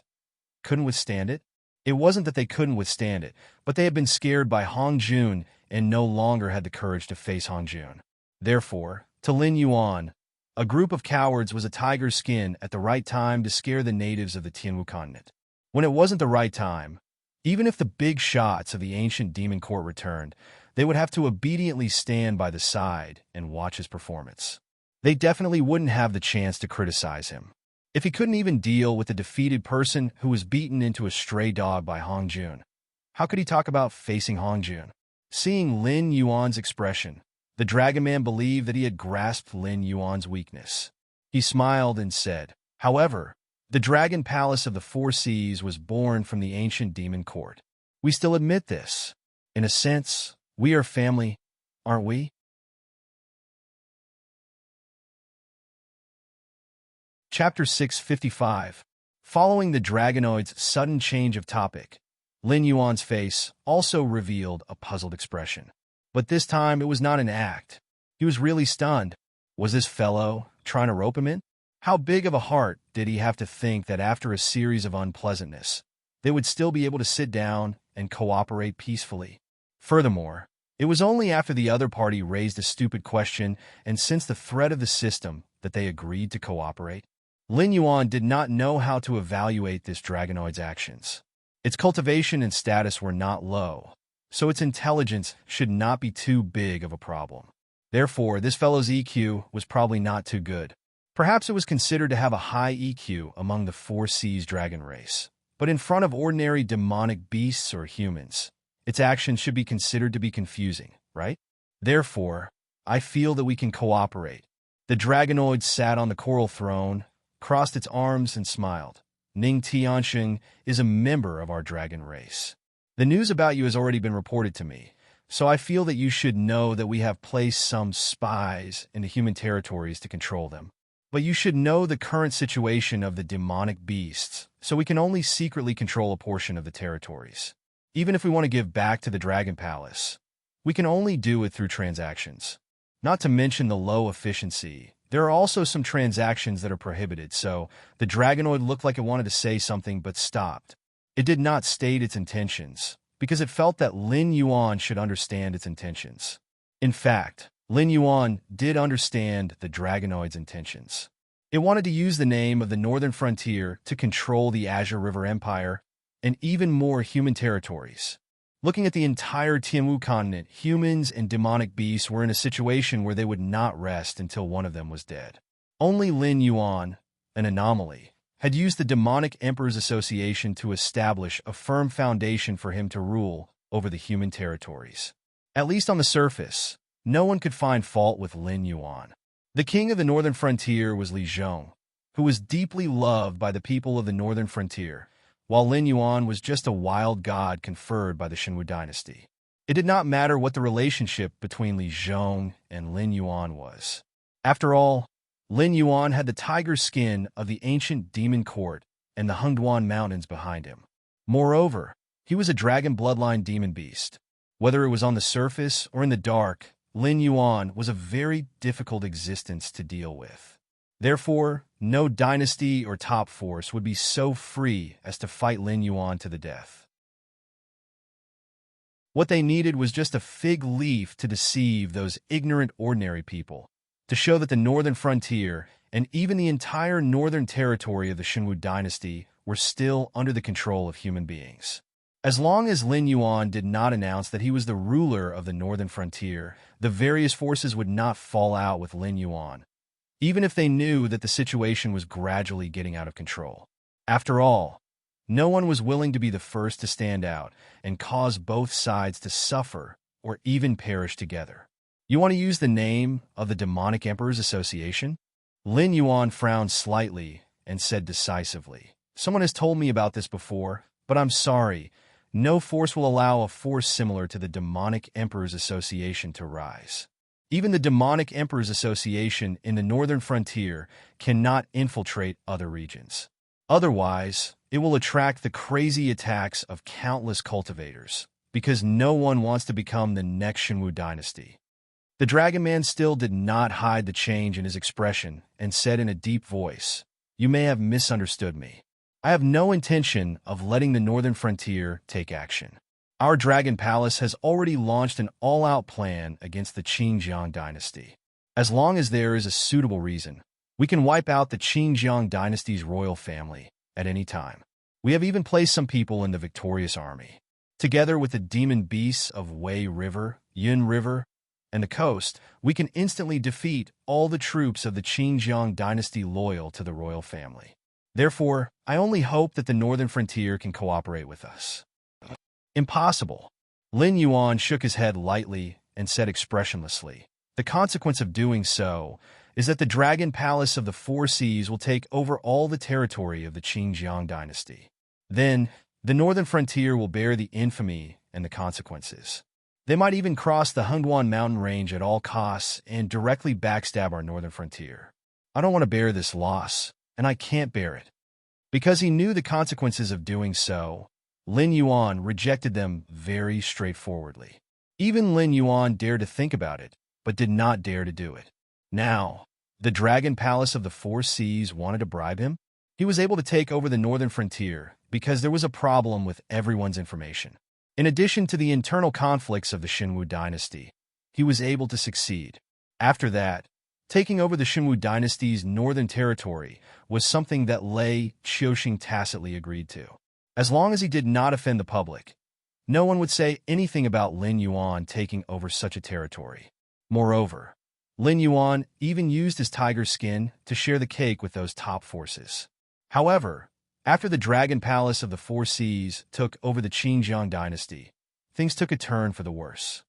couldn't withstand it? It wasn't that they couldn't withstand it, but they had been scared by Hongjun and no longer had the courage to face Hongjun. Therefore, to Lin Yuan, a group of cowards was a tiger's skin at the right time to scare the natives of the Tianwu continent. When it wasn't the right time, even if the big shots of the ancient Demon Court returned, they would have to obediently stand by the side and watch his performance. They definitely wouldn't have the chance to criticize him. If he couldn't even deal with a defeated person who was beaten into a stray dog by Hongjun, how could he talk about facing Hongjun? Seeing Lin Yuan's expression, the Dragon Man believed that he had grasped Lin Yuan's weakness. He smiled and said, "However, the Dragon Palace of the Four Seas was born from the ancient Demon Court. We still admit this. In a sense, we are family, aren't we?" Chapter 655. Following the Dragonoid's sudden change of topic, Lin Yuan's face also revealed a puzzled expression. But this time it was not an act. He was really stunned. Was this fellow trying to rope him in? How big of a heart did he have to think that after a series of unpleasantness, they would still be able to sit down and cooperate peacefully? Furthermore, it was only after the other party raised a stupid question and sensed the threat of the system that they agreed to cooperate. Lin Yuan did not know how to evaluate this Dragonoid's actions. Its cultivation and status were not low, so its intelligence should not be too big of a problem. Therefore, this fellow's EQ was probably not too good. Perhaps it was considered to have a high EQ among the Four Seas dragon race, but in front of ordinary demonic beasts or humans, its actions should be considered to be confusing, right? Therefore, I feel that we can cooperate. The Dragonoid sat on the coral throne, crossed its arms, and smiled. Ning Tianxing, is a member of our dragon race. The news about you has already been reported to me, so I feel that you should know that we have placed some spies into human territories to control them. But you should know the current situation of the demonic beasts, so we can only secretly control a portion of the territories. Even if we want to give back to the Dragon Palace, we can only do it through transactions. Not to mention the low efficiency, there are also some transactions that are prohibited, so the Dragonoid looked like it wanted to say something but stopped. It did not state its intentions, because it felt that Lin Yuan should understand its intentions. In fact, Lin Yuan did understand the Dragonoid's intentions. It wanted to use the name of the Northern Frontier to control the Azure River Empire and even more human territories. Looking at the entire Tianwu continent, humans and demonic beasts were in a situation where they would not rest until one of them was dead. Only Lin Yuan, an anomaly, had used the Demonic Emperor's Association to establish a firm foundation for him to rule over the human territories. At least on the surface, no one could find fault with Lin Yuan. The king of the Northern Frontier was Li Zhong, who was deeply loved by the people of the Northern Frontier, while Lin Yuan was just a wild god conferred by the Shenwu dynasty. It did not matter what the relationship between Li Zhong and Lin Yuan was. After all, Lin Yuan had the tiger skin of the ancient demon court and the Hengduan Mountains behind him. Moreover, he was a dragon bloodline demon beast. Whether it was on the surface or in the dark, Lin Yuan was a very difficult existence to deal with. Therefore, no dynasty or top force would be so free as to fight Lin Yuan to the death. What they needed was just a fig leaf to deceive those ignorant ordinary people, to show that the Northern Frontier and even the entire northern territory of the Shenwu dynasty were still under the control of human beings. As long as Lin Yuan did not announce that he was the ruler of the Northern Frontier, the various forces would not fall out with Lin Yuan, even if they knew that the situation was gradually getting out of control. After all, no one was willing to be the first to stand out and cause both sides to suffer or even perish together. You want to use the name of the Demonic Emperor's Association? Lin Yuan frowned slightly and said decisively, "Someone has told me about this before, but I'm sorry. No force will allow a force similar to the Demonic Emperor's Association to rise. Even the Demonic Emperor's Association in the Northern Frontier cannot infiltrate other regions. Otherwise, it will attract the crazy attacks of countless cultivators, because no one wants to become the next Shenwu dynasty." The Dragon Man still did not hide the change in his expression and said in a deep voice, "You may have misunderstood me. I have no intention of letting the Northern Frontier take action. Our Dragon Palace has already launched an all-out plan against the Qingjiang dynasty. As long as there is a suitable reason, we can wipe out the Qingjiang dynasty's royal family at any time. We have even placed some people in the victorious army. Together with the demon beasts of Wei River, Yun River, and the coast, we can instantly defeat all the troops of the Qingjiang dynasty loyal to the royal family. Therefore, I only hope that the Northern Frontier can cooperate with us." "Impossible." Lin Yuan shook his head lightly and said expressionlessly, "The consequence of doing so is that the Dragon Palace of the Four Seas will take over all the territory of the Qingjiang dynasty. Then, the Northern Frontier will bear the infamy and the consequences. They might even cross the Hengduan mountain range at all costs and directly backstab our Northern Frontier. I don't want to bear this loss, and I can't bear it." Because he knew the consequences of doing so, Lin Yuan rejected them very straightforwardly. Even Lin Yuan dared to think about it, but did not dare to do it. Now, the Dragon Palace of the Four Seas wanted to bribe him? He was able to take over the Northern Frontier because there was a problem with everyone's information. In addition to the internal conflicts of the Shenwu dynasty, he was able to succeed. After that, taking over the Shenwu dynasty's northern territory was something that Lei Qiuxing tacitly agreed to. As long as he did not offend the public, no one would say anything about Lin Yuan taking over such a territory. Moreover, Lin Yuan even used his tiger skin to share the cake with those top forces. However, after the Dragon Palace of the Four Seas took over the Qingjiang dynasty, things took a turn for the worse.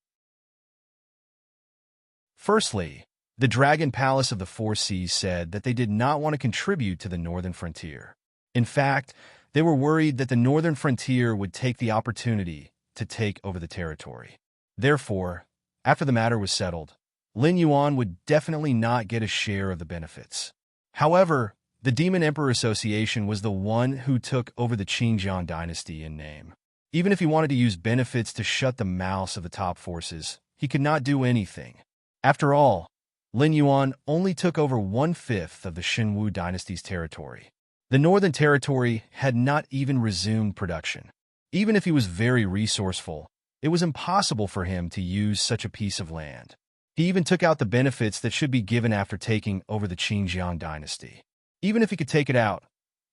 Firstly, the Dragon Palace of the Four Seas said that they did not want to contribute to the Northern Frontier. In fact, they were worried that the northern frontier would take the opportunity to take over the territory. Therefore, after the matter was settled, Lin Yuan would definitely not get a share of the benefits. However, the Demon Emperor Association was the one who took over the Qingjiang dynasty in name. Even if he wanted to use benefits to shut the mouths of the top forces, he could not do anything. After all, Lin Yuan only took over 1/5 of the Shenwu dynasty's territory. The northern territory had not even resumed production. Even if he was very resourceful, it was impossible for him to use such a piece of land. He even took out the benefits that should be given after taking over the Qingjiang dynasty. Even if he could take it out,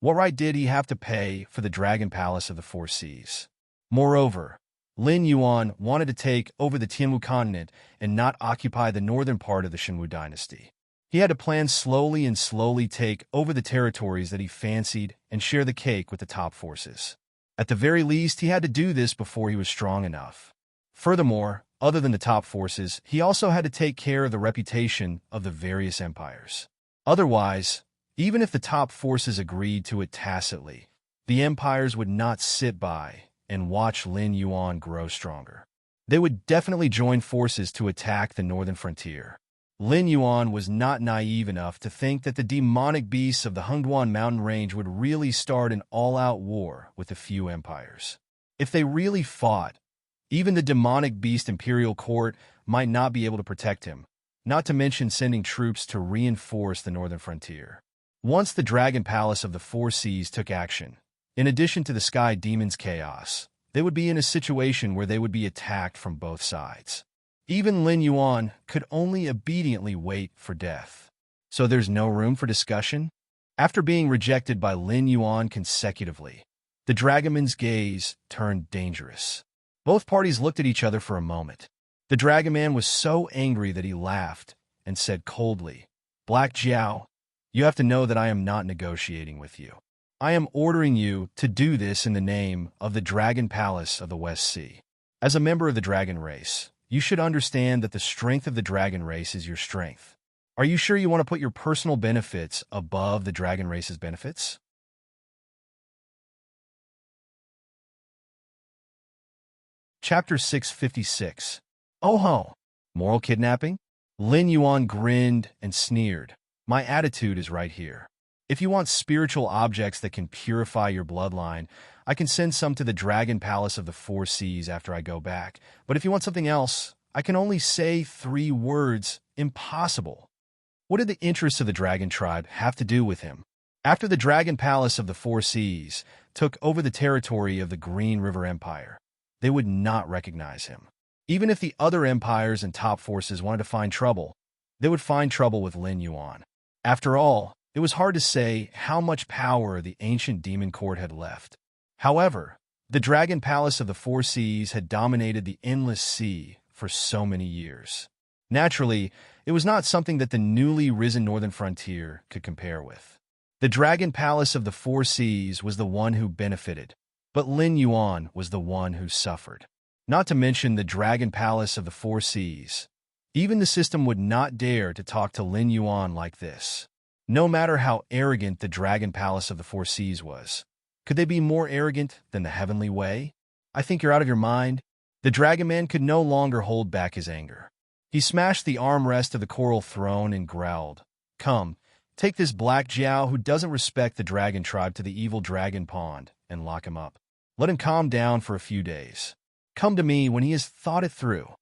what right did he have to pay for the Dragon Palace of the Four Seas? Moreover, Lin Yuan wanted to take over the Tianwu continent and not occupy the northern part of the Shenwu dynasty. He had to plan slowly and slowly take over the territories that he fancied and share the cake with the top forces. At the very least, he had to do this before he was strong enough. Furthermore, other than the top forces, he also had to take care of the reputation of the various empires. Otherwise, even if the top forces agreed to it tacitly, the empires would not sit by and watch Lin Yuan grow stronger. They would definitely join forces to attack the northern frontier. Lin Yuan was not naive enough to think that the demonic beasts of the Hengduan mountain range would really start an all-out war with a few empires. If they really fought, even the demonic beast imperial court might not be able to protect him, not to mention sending troops to reinforce the northern frontier. Once the Dragon Palace of the Four Seas took action, in addition to the Sky Demon's chaos, they would be in a situation where they would be attacked from both sides. Even Lin Yuan could only obediently wait for death. So there's no room for discussion? After being rejected by Lin Yuan consecutively, the Dragonman's gaze turned dangerous. Both parties looked at each other for a moment. The Dragonman was so angry that he laughed and said coldly, "Black Jiao, you have to know that I am not negotiating with you. I am ordering you to do this in the name of the Dragon Palace of the West Sea. As a member of the dragon race, you should understand that the strength of the dragon race is your strength. Are you sure you want to put your personal benefits above the dragon race's benefits?" Chapter 656. Oh ho! Moral kidnapping? Lin Yuan grinned and sneered. My attitude is right here. If you want spiritual objects that can purify your bloodline, I can send some to the Dragon Palace of the Four Seas after I go back. But if you want something else, I can only say 3 words: impossible. What did the interests of the dragon tribe have to do with him? After the Dragon Palace of the Four Seas took over the territory of the Green River Empire, they would not recognize him. Even if the other empires and top forces wanted to find trouble, they would find trouble with Lin Yuan. After all, it was hard to say how much power the ancient demon court had left. However, the Dragon Palace of the Four Seas had dominated the endless sea for so many years. Naturally, it was not something that the newly risen northern frontier could compare with. The Dragon Palace of the Four Seas was the one who benefited, but Lin Yuan was the one who suffered. Not to mention the Dragon Palace of the Four Seas. Even the system would not dare to talk to Lin Yuan like this. No matter how arrogant the Dragon Palace of the Four Seas was, could they be more arrogant than the Heavenly Way? I think you're out of your mind. The Dragon Man could no longer hold back his anger. He smashed the armrest of the coral throne and growled, "Come, take this Black Jiao who doesn't respect the dragon tribe to the evil dragon pond and lock him up. Let him calm down for a few days. Come to me when he has thought it through."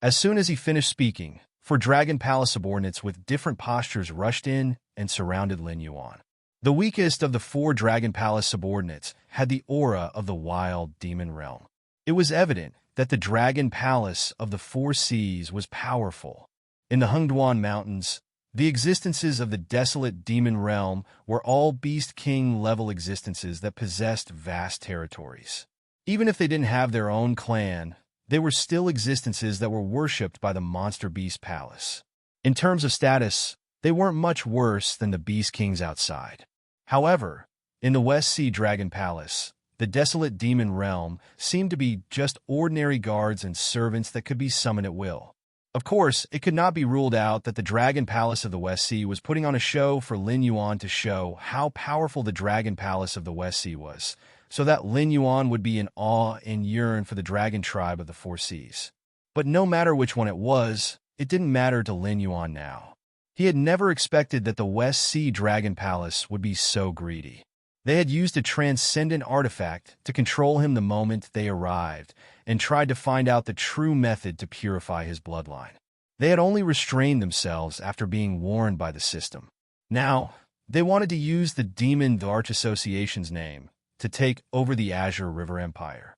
As soon as he finished speaking, 4 Dragon Palace subordinates with different postures rushed in and surrounded Lin Yuan. The weakest of the 4 Dragon Palace subordinates had the aura of the wild demon realm. It was evident that the Dragon Palace of the Four Seas was powerful. In the Hengduan Mountains, the existences of the desolate demon realm were all Beast King-level existences that possessed vast territories. Even if they didn't have their own clan, they were still existences that were worshipped by the Monster Beast Palace. In terms of status, they weren't much worse than the Beast Kings outside. However, in the West Sea Dragon Palace, the desolate demon realm seemed to be just ordinary guards and servants that could be summoned at will. Of course, it could not be ruled out that the Dragon Palace of the West Sea was putting on a show for Lin Yuan to show how powerful the Dragon Palace of the West Sea was, so that Lin Yuan would be in awe and yearn for the dragon tribe of the Four Seas. But no matter which one it was, it didn't matter to Lin Yuan now. He had never expected that the West Sea Dragon Palace would be so greedy. They had used a transcendent artifact to control him the moment they arrived, and tried to find out the true method to purify his bloodline. They had only restrained themselves after being warned by the system. Now, they wanted to use the Demon the Arch Association's name to take over the Azure River Empire.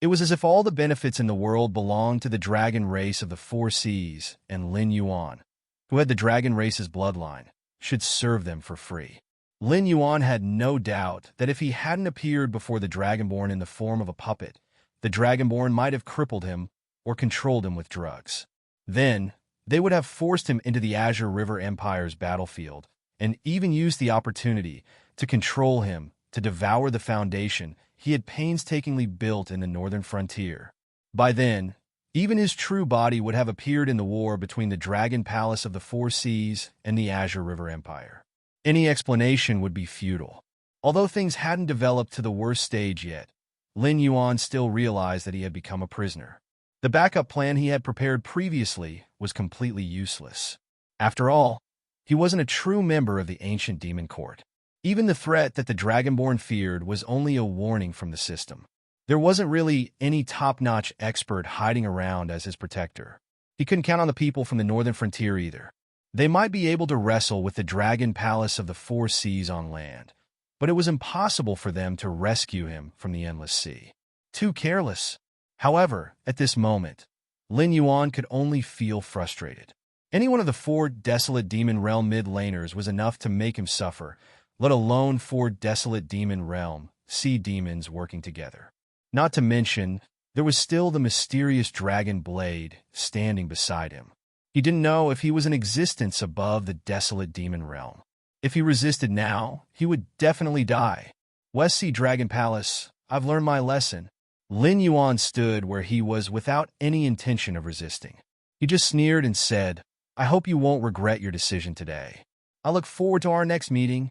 It was as if all the benefits in the world belonged to the dragon race of the Four Seas, and Lin Yuan, who had the dragon race's bloodline, should serve them for free. Lin Yuan had no doubt that if he hadn't appeared before the Dragonborn in the form of a puppet, the Dragonborn might have crippled him or controlled him with drugs. Then, they would have forced him into the Azure River Empire's battlefield and even used the opportunity to control him to devour the foundation he had painstakingly built in the northern frontier. By then, even his true body would have appeared in the war between the Dragon Palace of the Four Seas and the Azure River Empire. Any explanation would be futile. Although things hadn't developed to the worst stage yet, Lin Yuan still realized that he had become a prisoner. The backup plan he had prepared previously was completely useless. After all, he wasn't a true member of the ancient demon court. Even the threat that the Dragonborn feared was only a warning from the system. There wasn't really any top-notch expert hiding around as his protector. He couldn't count on the people from the northern frontier either. They might be able to wrestle with the Dragon Palace of the Four Seas on land, but it was impossible for them to rescue him from the Endless Sea. Too careless. However, at this moment, Lin Yuan could only feel frustrated. Any one of the four desolate Demon Realm mid-laners was enough to make him suffer, let alone four desolate Demon Realm sea demons working together. Not to mention, there was still the mysterious Dragon Blade standing beside him. He didn't know if he was in existence above the desolate Demon Realm. If he resisted now, he would definitely die. West Sea Dragon Palace, I've learned my lesson. Lin Yuan stood where he was without any intention of resisting. He just sneered and said, I hope you won't regret your decision today. I look forward to our next meeting.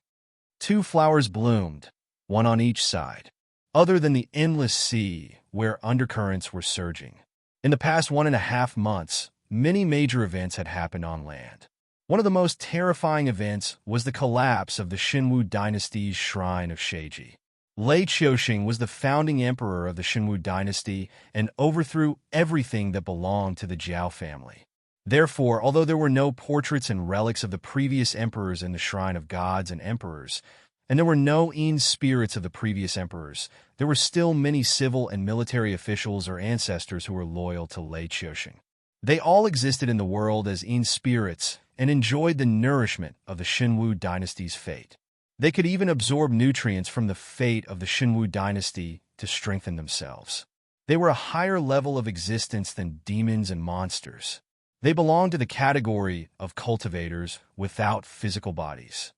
2 flowers bloomed, one on each side, other than the endless sea where undercurrents were surging. In the past 1.5 months, many major events had happened on land. One of the most terrifying events was the collapse of the Xinwu dynasty's Shrine of Sheiji. Lei Qiuxing was the founding emperor of the Xinwu dynasty and overthrew everything that belonged to the Jiao family. Therefore, although there were no portraits and relics of the previous emperors in the Shrine of Gods and Emperors, and there were no spirits of the previous emperors, there were still many civil and military officials or ancestors who were loyal to Lei Qiuxing. They all existed in the world as spirits and enjoyed the nourishment of the Xinwu dynasty's fate. They could even absorb nutrients from the fate of the Xinwu dynasty to strengthen themselves. They were a higher level of existence than demons and monsters. They belonged to the category of cultivators without physical bodies.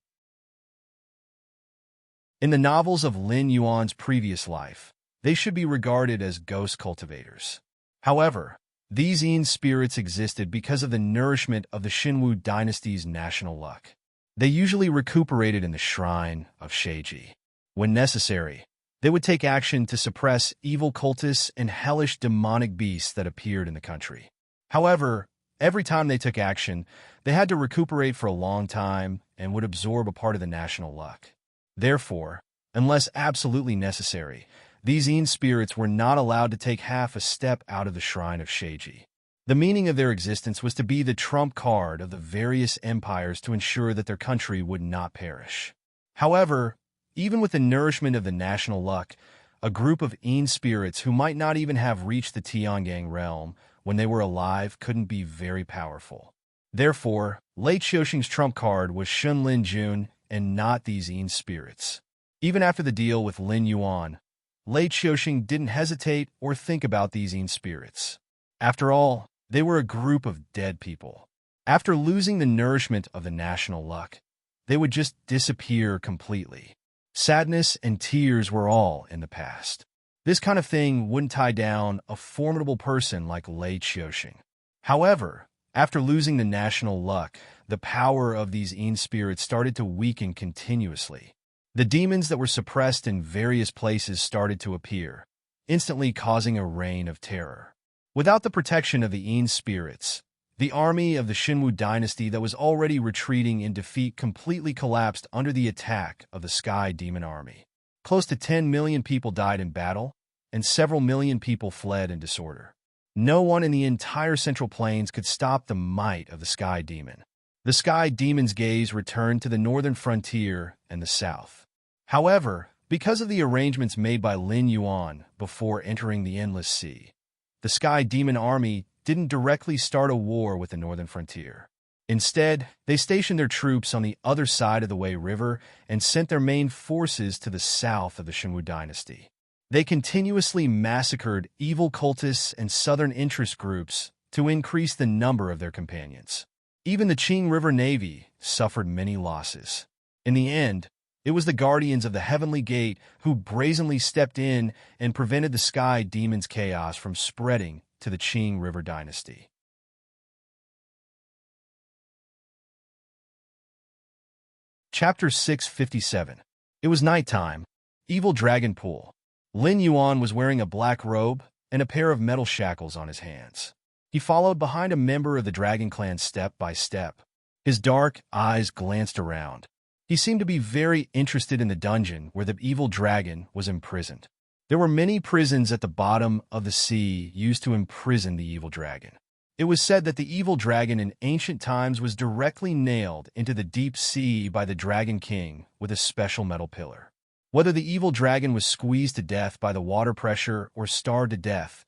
In the novels of Lin Yuan's previous life, they should be regarded as ghost cultivators. However, these spirits existed because of the nourishment of the Xinwu dynasty's national luck. They usually recuperated in the Shrine of Sheiji. When necessary, they would take action to suppress evil cultists and hellish demonic beasts that appeared in the country. However, every time they took action, they had to recuperate for a long time and would absorb a part of the national luck. Therefore, unless absolutely necessary, these spirits were not allowed to take half a step out of the Shrine of Sheiji. The meaning of their existence was to be the trump card of the various empires to ensure that their country would not perish. However, even with the nourishment of the national luck, a group of spirits who might not even have reached the Tiangang realm when they were alive couldn't be very powerful. Therefore, Lei Qiuxing's trump card was Shun Lin Jun and not these spirits. Even after the deal with Lin Yuan, Lei Qiuxing didn't hesitate or think about these spirits. After all, they were a group of dead people. After losing the nourishment of the national luck, they would just disappear completely. Sadness and tears were all in the past. This kind of thing wouldn't tie down a formidable person like Lei Qiuxing. However, after losing the national luck, the power of these Yin spirits started to weaken continuously. The demons that were suppressed in various places started to appear, instantly causing a reign of terror. Without the protection of the Yin spirits, the army of the Xinwu dynasty that was already retreating in defeat completely collapsed under the attack of the Sky Demon Army. Close to 10 million people died in battle, and several million people fled in disorder. No one in the entire Central Plains could stop the might of the Sky Demon. The Sky Demon's gaze returned to the northern frontier and the south. However, because of the arrangements made by Lin Yuan before entering the Endless Sea, the Sky Demon Army didn't directly start a war with the northern frontier. Instead, they stationed their troops on the other side of the Wei River and sent their main forces to the south of the Xinwu dynasty. They continuously massacred evil cultists and southern interest groups to increase the number of their companions. Even the Qing River Navy suffered many losses. In the end, it was the Guardians of the Heavenly Gate who brazenly stepped in and prevented the Sky Demon's chaos from spreading to the Qing River dynasty. Chapter 657. It was nighttime. Evil Dragon Pool. Lin Yuan was wearing a black robe and a pair of metal shackles on his hands. He followed behind a member of the Dragon Clan step by step. His dark eyes glanced around. He seemed to be very interested in the dungeon where the evil dragon was imprisoned. There were many prisons at the bottom of the sea used to imprison the evil dragon. It was said that the evil dragon in ancient times was directly nailed into the deep sea by the Dragon King with a special metal pillar. Whether the evil dragon was squeezed to death by the water pressure or starved to death,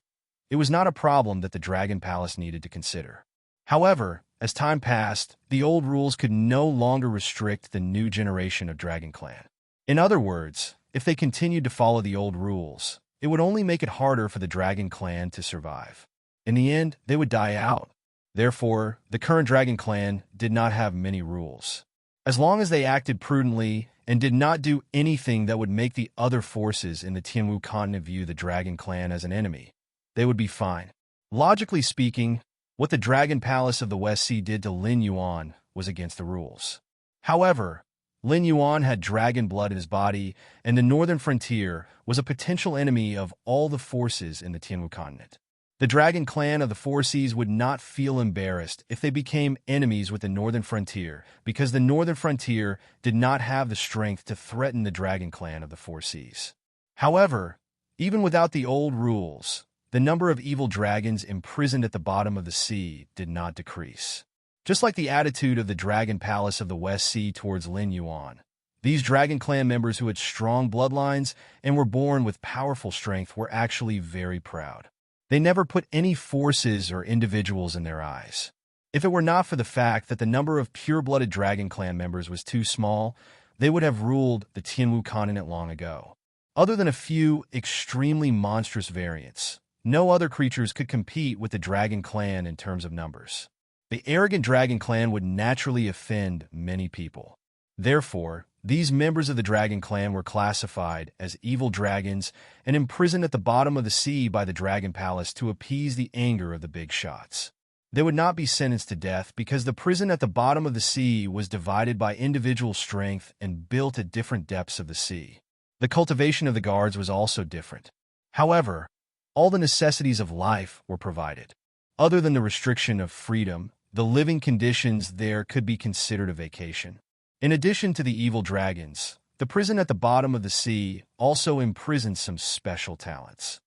it was not a problem that the Dragon Palace needed to consider. However, as time passed, the old rules could no longer restrict the new generation of Dragon Clan. In other words, if they continued to follow the old rules, it would only make it harder for the Dragon Clan to survive. In the end, they would die out. Therefore, the current Dragon Clan did not have many rules. As long as they acted prudently and did not do anything that would make the other forces in the Tianwu continent view the Dragon Clan as an enemy, they would be fine. Logically speaking, what the Dragon Palace of the West Sea did to Lin Yuan was against the rules. However, Lin Yuan had dragon blood in his body, and the northern frontier was a potential enemy of all the forces in the Tianwu continent. The Dragon Clan of the Four Seas would not feel embarrassed if they became enemies with the northern frontier, because the northern frontier did not have the strength to threaten the Dragon Clan of the Four Seas. However, even without the old rules, the number of evil dragons imprisoned at the bottom of the sea did not decrease. Just like the attitude of the Dragon Palace of the West Sea towards Lin Yuan, these Dragon Clan members who had strong bloodlines and were born with powerful strength were actually very proud. They never put any forces or individuals in their eyes. If it were not for the fact that the number of pure-blooded Dragon Clan members was too small, they would have ruled the Tianwu continent long ago. Other than a few extremely monstrous variants, no other creatures could compete with the Dragon Clan in terms of numbers. The arrogant Dragon Clan would naturally offend many people. Therefore, these members of the Dragon Clan were classified as evil dragons and imprisoned at the bottom of the sea by the Dragon Palace to appease the anger of the big shots. They would not be sentenced to death because the prison at the bottom of the sea was divided by individual strength and built at different depths of the sea. The cultivation of the guards was also different. However, all the necessities of life were provided. Other than the restriction of freedom, the living conditions there could be considered a vacation. In addition to the evil dragons, the prison at the bottom of the sea also imprisoned some special talents.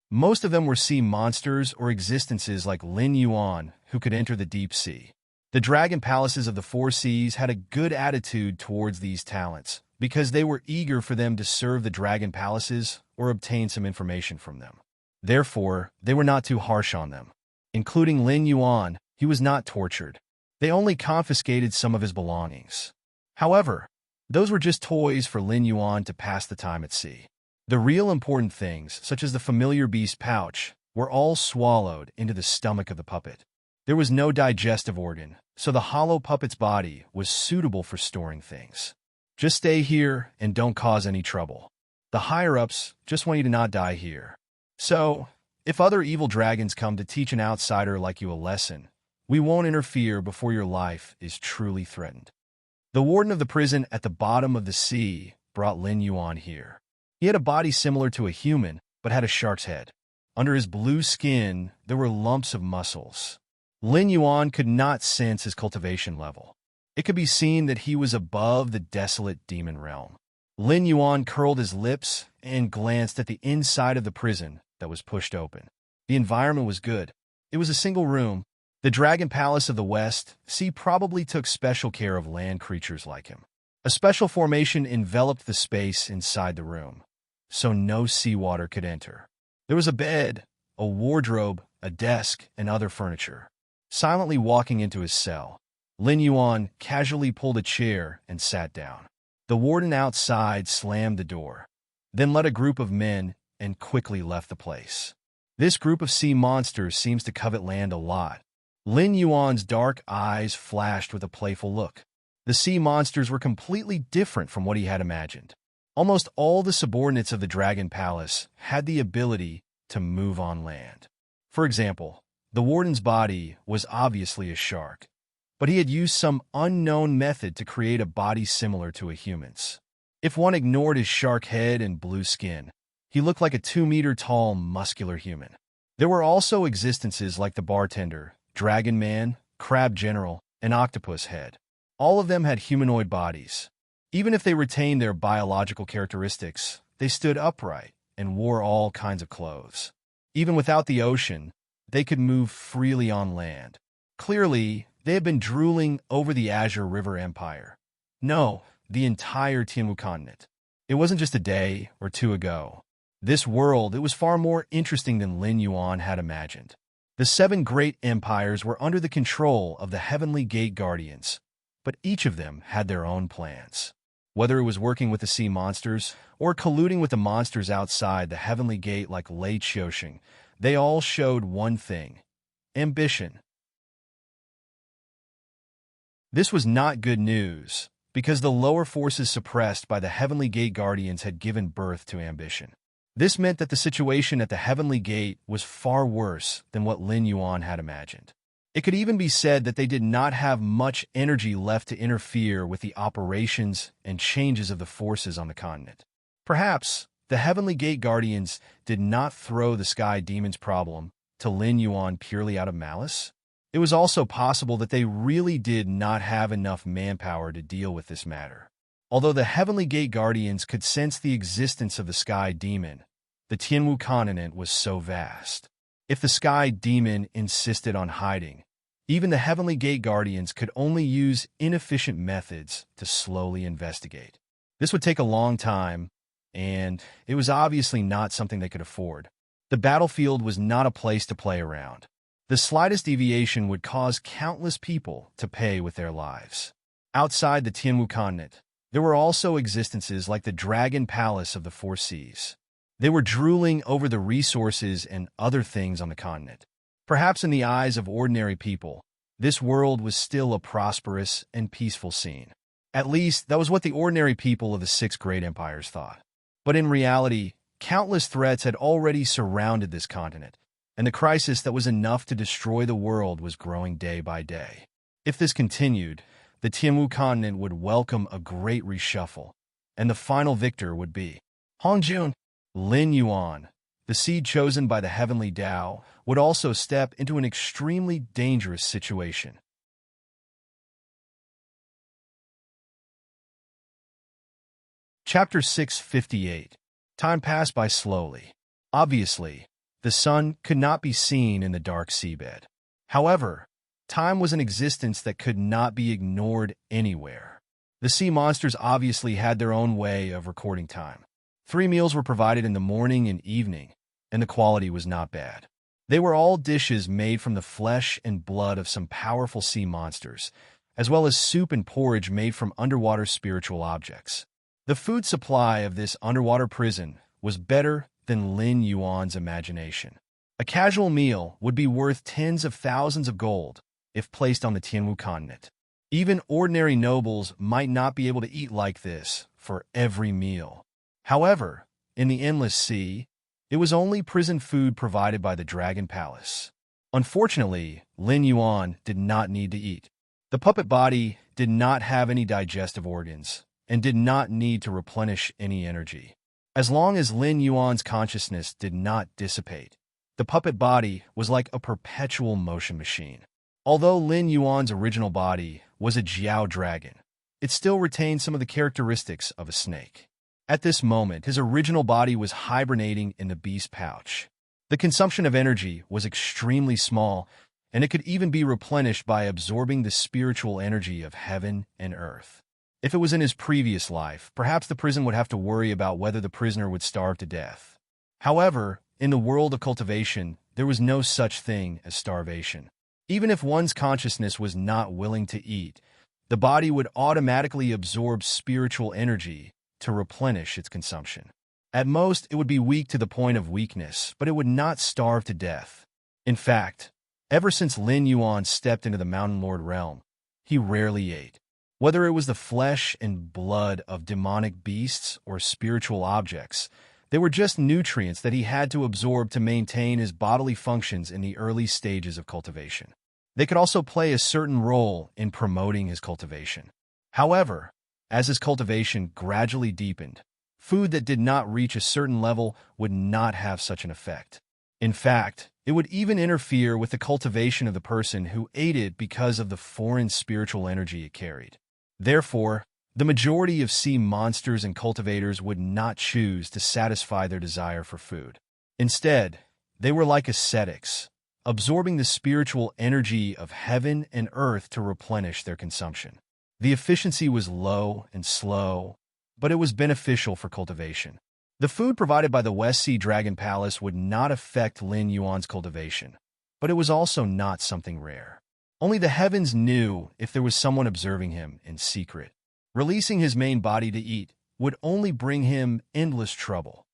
Most of them were sea monsters or existences like Lin Yuan, who could enter the deep sea. The dragon palaces of the Four Seas had a good attitude towards these talents, because they were eager for them to serve the dragon palaces or obtain some information from them. Therefore, they were not too harsh on them. Including Lin Yuan, he was not tortured. They only confiscated some of his belongings. However, those were just toys for Lin Yuan to pass the time at sea. The real important things, such as the familiar beast pouch, were all swallowed into the stomach of the puppet. There was no digestive organ, so the hollow puppet's body was suitable for storing things. Just stay here and don't cause any trouble. The higher-ups just want you to not die here. So, if other evil dragons come to teach an outsider like you a lesson, we won't interfere before your life is truly threatened. The warden of the prison at the bottom of the sea brought Lin Yuan here. He had a body similar to a human, but had a shark's head. Under his blue skin, there were lumps of muscles. Lin Yuan could not sense his cultivation level. It could be seen that he was above the desolate demon realm. Lin Yuan curled his lips and glanced at the inside of the prison that was pushed open. The environment was good. It was a single room. The Dragon Palace of the West Sea probably took special care of land creatures like him. A special formation enveloped the space inside the room, so no seawater could enter. There was a bed, a wardrobe, a desk, and other furniture. Silently walking into his cell, Lin Yuan casually pulled a chair and sat down. The warden outside slammed the door, then led a group of men and quickly left the place. This group of sea monsters seems to covet land a lot. Lin Yuan's dark eyes flashed with a playful look. The sea monsters were completely different from what he had imagined. Almost all the subordinates of the Dragon Palace had the ability to move on land. For example, the warden's body was obviously a shark, but he had used some unknown method to create a body similar to a human's. If one ignored his shark head and blue skin, he looked like a 2-meter-tall, muscular human. There were also existences like the bartender, Dragon Man, Crab General, and Octopus Head. All of them had humanoid bodies. Even if they retained their biological characteristics, they stood upright and wore all kinds of clothes. Even without the ocean, they could move freely on land. Clearly, they had been drooling over the Azure River Empire. No, the entire Tianwu continent. It wasn't just a day or two ago. This world, it was far more interesting than Lin Yuan had imagined. The 7 great empires were under the control of the Heavenly Gate Guardians, but each of them had their own plans. Whether it was working with the sea monsters or colluding with the monsters outside the Heavenly Gate like Lei Qiusheng, they all showed one thing: ambition. This was not good news, because the lower forces suppressed by the Heavenly Gate Guardians had given birth to ambition. This meant that the situation at the Heavenly Gate was far worse than what Lin Yuan had imagined. It could even be said that they did not have much energy left to interfere with the operations and changes of the forces on the continent. Perhaps the Heavenly Gate Guardians did not throw the Sky Demon's problem to Lin Yuan purely out of malice. It was also possible that they really did not have enough manpower to deal with this matter. Although the Heavenly Gate Guardians could sense the existence of the Sky Demon, the Tianwu continent was so vast. If the Sky Demon insisted on hiding, even the Heavenly Gate Guardians could only use inefficient methods to slowly investigate. This would take a long time, and it was obviously not something they could afford. The battlefield was not a place to play around. The slightest deviation would cause countless people to pay with their lives. Outside the Tianwu continent, there were also existences like the Dragon Palace of the Four Seas. They were drooling over the resources and other things on the continent. Perhaps in the eyes of ordinary people, this world was still a prosperous and peaceful scene. At least, that was what the ordinary people of the 6 great empires thought. But in reality, countless threats had already surrounded this continent, and the crisis that was enough to destroy the world was growing day by day. If this continued, the Tianwu continent would welcome a great reshuffle, and the final victor would be Hongjun. Lin Yuan, the seed chosen by the Heavenly Tao, would also step into an extremely dangerous situation. Chapter 658. Time passed by slowly. Obviously, the sun could not be seen in the dark seabed. However, time was an existence that could not be ignored anywhere. The sea monsters obviously had their own way of recording time. 3 meals were provided in the morning and evening, and the quality was not bad. They were all dishes made from the flesh and blood of some powerful sea monsters, as well as soup and porridge made from underwater spiritual objects. The food supply of this underwater prison was better than Lin Yuan's imagination. A casual meal would be worth tens of thousands of gold if placed on the Tianwu continent. Even ordinary nobles might not be able to eat like this for every meal. However, in the endless sea, it was only prison food provided by the Dragon Palace. Unfortunately, Lin Yuan did not need to eat. The puppet body did not have any digestive organs and did not need to replenish any energy. As long as Lin Yuan's consciousness did not dissipate, the puppet body was like a perpetual motion machine. Although Lin Yuan's original body was a Jiao dragon, it still retained some of the characteristics of a snake. At this moment, his original body was hibernating in the beast pouch. The consumption of energy was extremely small, and it could even be replenished by absorbing the spiritual energy of heaven and earth. If it was in his previous life, perhaps the prison would have to worry about whether the prisoner would starve to death. However, in the world of cultivation, there was no such thing as starvation. Even if one's consciousness was not willing to eat, the body would automatically absorb spiritual energy to replenish its consumption. At most, it would be weak to the point of weakness, but it would not starve to death. In fact, ever since Lin Yuan stepped into the Mountain Lord realm, he rarely ate. Whether it was the flesh and blood of demonic beasts or spiritual objects, they were just nutrients that he had to absorb to maintain his bodily functions in the early stages of cultivation. They could also play a certain role in promoting his cultivation. However, as his cultivation gradually deepened, food that did not reach a certain level would not have such an effect. In fact, it would even interfere with the cultivation of the person who ate it because of the foreign spiritual energy it carried. Therefore, the majority of sea monsters and cultivators would not choose to satisfy their desire for food. Instead, they were like ascetics, absorbing the spiritual energy of heaven and earth to replenish their consumption. The efficiency was low and slow, but it was beneficial for cultivation. The food provided by the West Sea Dragon Palace would not affect Lin Yuan's cultivation, but it was also not something rare. Only the heavens knew if there was someone observing him in secret. Releasing his main body to eat would only bring him endless trouble.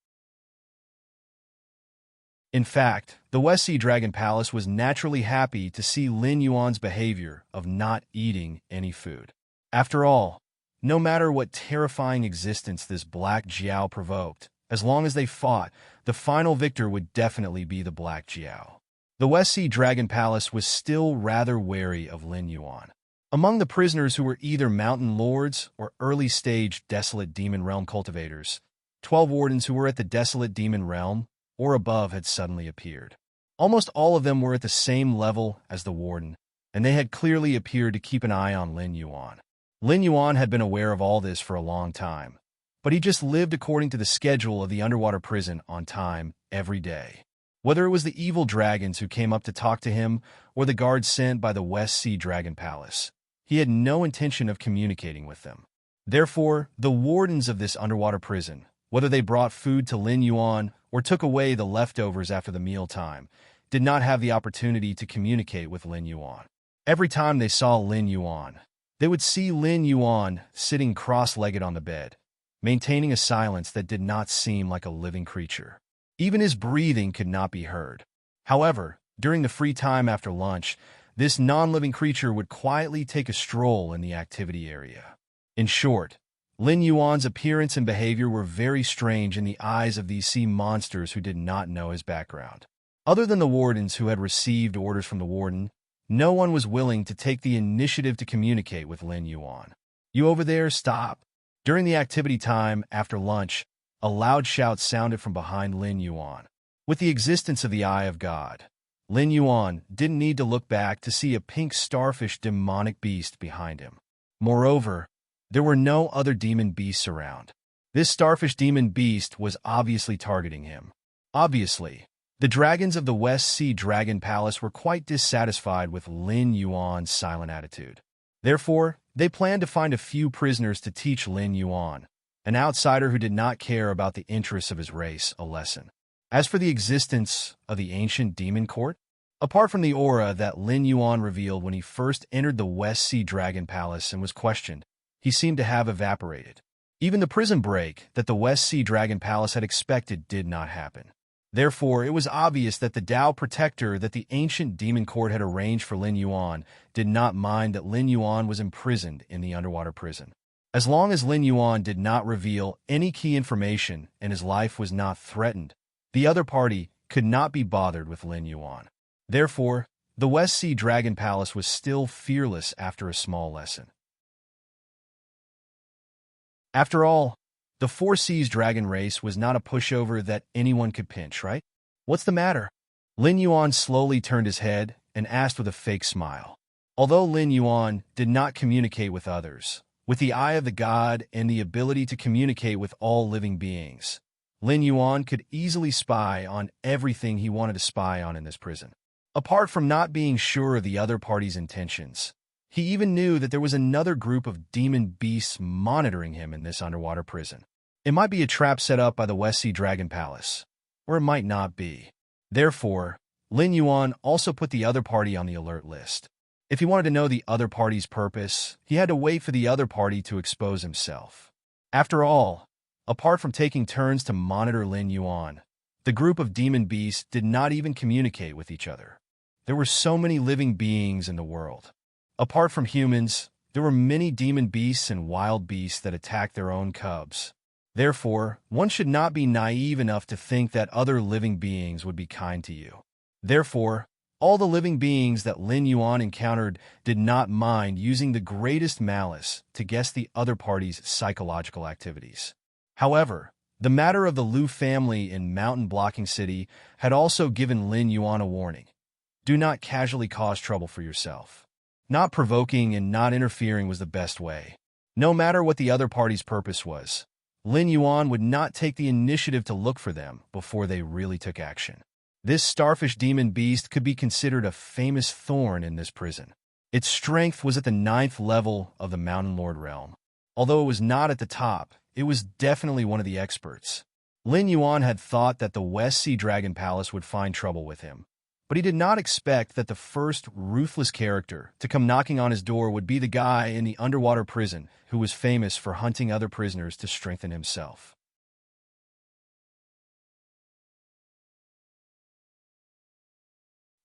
In fact, the West Sea Dragon Palace was naturally happy to see Lin Yuan's behavior of not eating any food. After all, no matter what terrifying existence this Black Jiao provoked, as long as they fought, the final victor would definitely be the Black Jiao. The West Sea Dragon Palace was still rather wary of Lin Yuan. Among the prisoners who were either mountain lords or early-stage Desolate Demon Realm cultivators, 12 wardens who were at the Desolate Demon Realm or above had suddenly appeared. Almost all of them were at the same level as the warden, and they had clearly appeared to keep an eye on Lin Yuan. Lin Yuan had been aware of all this for a long time, but he just lived according to the schedule of the underwater prison on time every day. Whether it was the evil dragons who came up to talk to him or the guards sent by the West Sea Dragon Palace, he had no intention of communicating with them. Therefore, the wardens of this underwater prison, whether they brought food to Lin Yuan or took away the leftovers after the mealtime, did not have the opportunity to communicate with Lin Yuan. Every time they saw Lin Yuan, they would see Lin Yuan sitting cross-legged on the bed, maintaining a silence that did not seem like a living creature. Even his breathing could not be heard. However, during the free time after lunch, this non-living creature would quietly take a stroll in the activity area. In short, Lin Yuan's appearance and behavior were very strange in the eyes of these sea monsters who did not know his background. Other than the wardens who had received orders from the warden, no one was willing to take the initiative to communicate with Lin Yuan. "You over there, stop!" During the activity time after lunch, a loud shout sounded from behind Lin Yuan. With the existence of the Eye of God, Lin Yuan didn't need to look back to see a pink starfish demonic beast behind him. Moreover, there were no other demon beasts around. This starfish demon beast was obviously targeting him. Obviously, the dragons of the West Sea Dragon Palace were quite dissatisfied with Lin Yuan's silent attitude. Therefore, they planned to find a few prisoners to teach Lin Yuan, an outsider who did not care about the interests of his race, a lesson. As for the existence of the ancient demon court, apart from the aura that Lin Yuan revealed when he first entered the West Sea Dragon Palace and was questioned, he seemed to have evaporated. Even the prison break that the West Sea Dragon Palace had expected did not happen. Therefore, it was obvious that the Tao protector that the ancient demon court had arranged for Lin Yuan did not mind that Lin Yuan was imprisoned in the underwater prison. As long as Lin Yuan did not reveal any key information and his life was not threatened, the other party could not be bothered with Lin Yuan. Therefore, the West Sea Dragon Palace was still fearless after a small lesson. After all, the Four Seas Dragon race was not a pushover that anyone could pinch, right? What's the matter? Lin Yuan slowly turned his head and asked with a fake smile. Although Lin Yuan did not communicate with others, with the eye of the god and the ability to communicate with all living beings, Lin Yuan could easily spy on everything he wanted to spy on in this prison. Apart from not being sure of the other party's intentions, he even knew that there was another group of demon beasts monitoring him in this underwater prison. It might be a trap set up by the West Sea Dragon Palace, or it might not be. Therefore, Lin Yuan also put the other party on the alert list. If he wanted to know the other party's purpose, he had to wait for the other party to expose himself. After all, apart from taking turns to monitor Lin Yuan, the group of demon beasts did not even communicate with each other. There were so many living beings in the world. Apart from humans, there were many demon beasts and wild beasts that attacked their own cubs. Therefore, one should not be naive enough to think that other living beings would be kind to you. Therefore, all the living beings that Lin Yuan encountered did not mind using the greatest malice to guess the other party's psychological activities. However, the matter of the Liu family in Mountain Blocking City had also given Lin Yuan a warning. Do not casually cause trouble for yourself. Not provoking and not interfering was the best way. No matter what the other party's purpose was, Lin Yuan would not take the initiative to look for them before they really took action. This starfish demon beast could be considered a famous thorn in this prison. Its strength was at the 9th level of the Mountain Lord realm. Although it was not at the top, it was definitely one of the experts. Lin Yuan had thought that the West Sea Dragon Palace would find trouble with him, but he did not expect that the first ruthless character to come knocking on his door would be the guy in the underwater prison who was famous for hunting other prisoners to strengthen himself.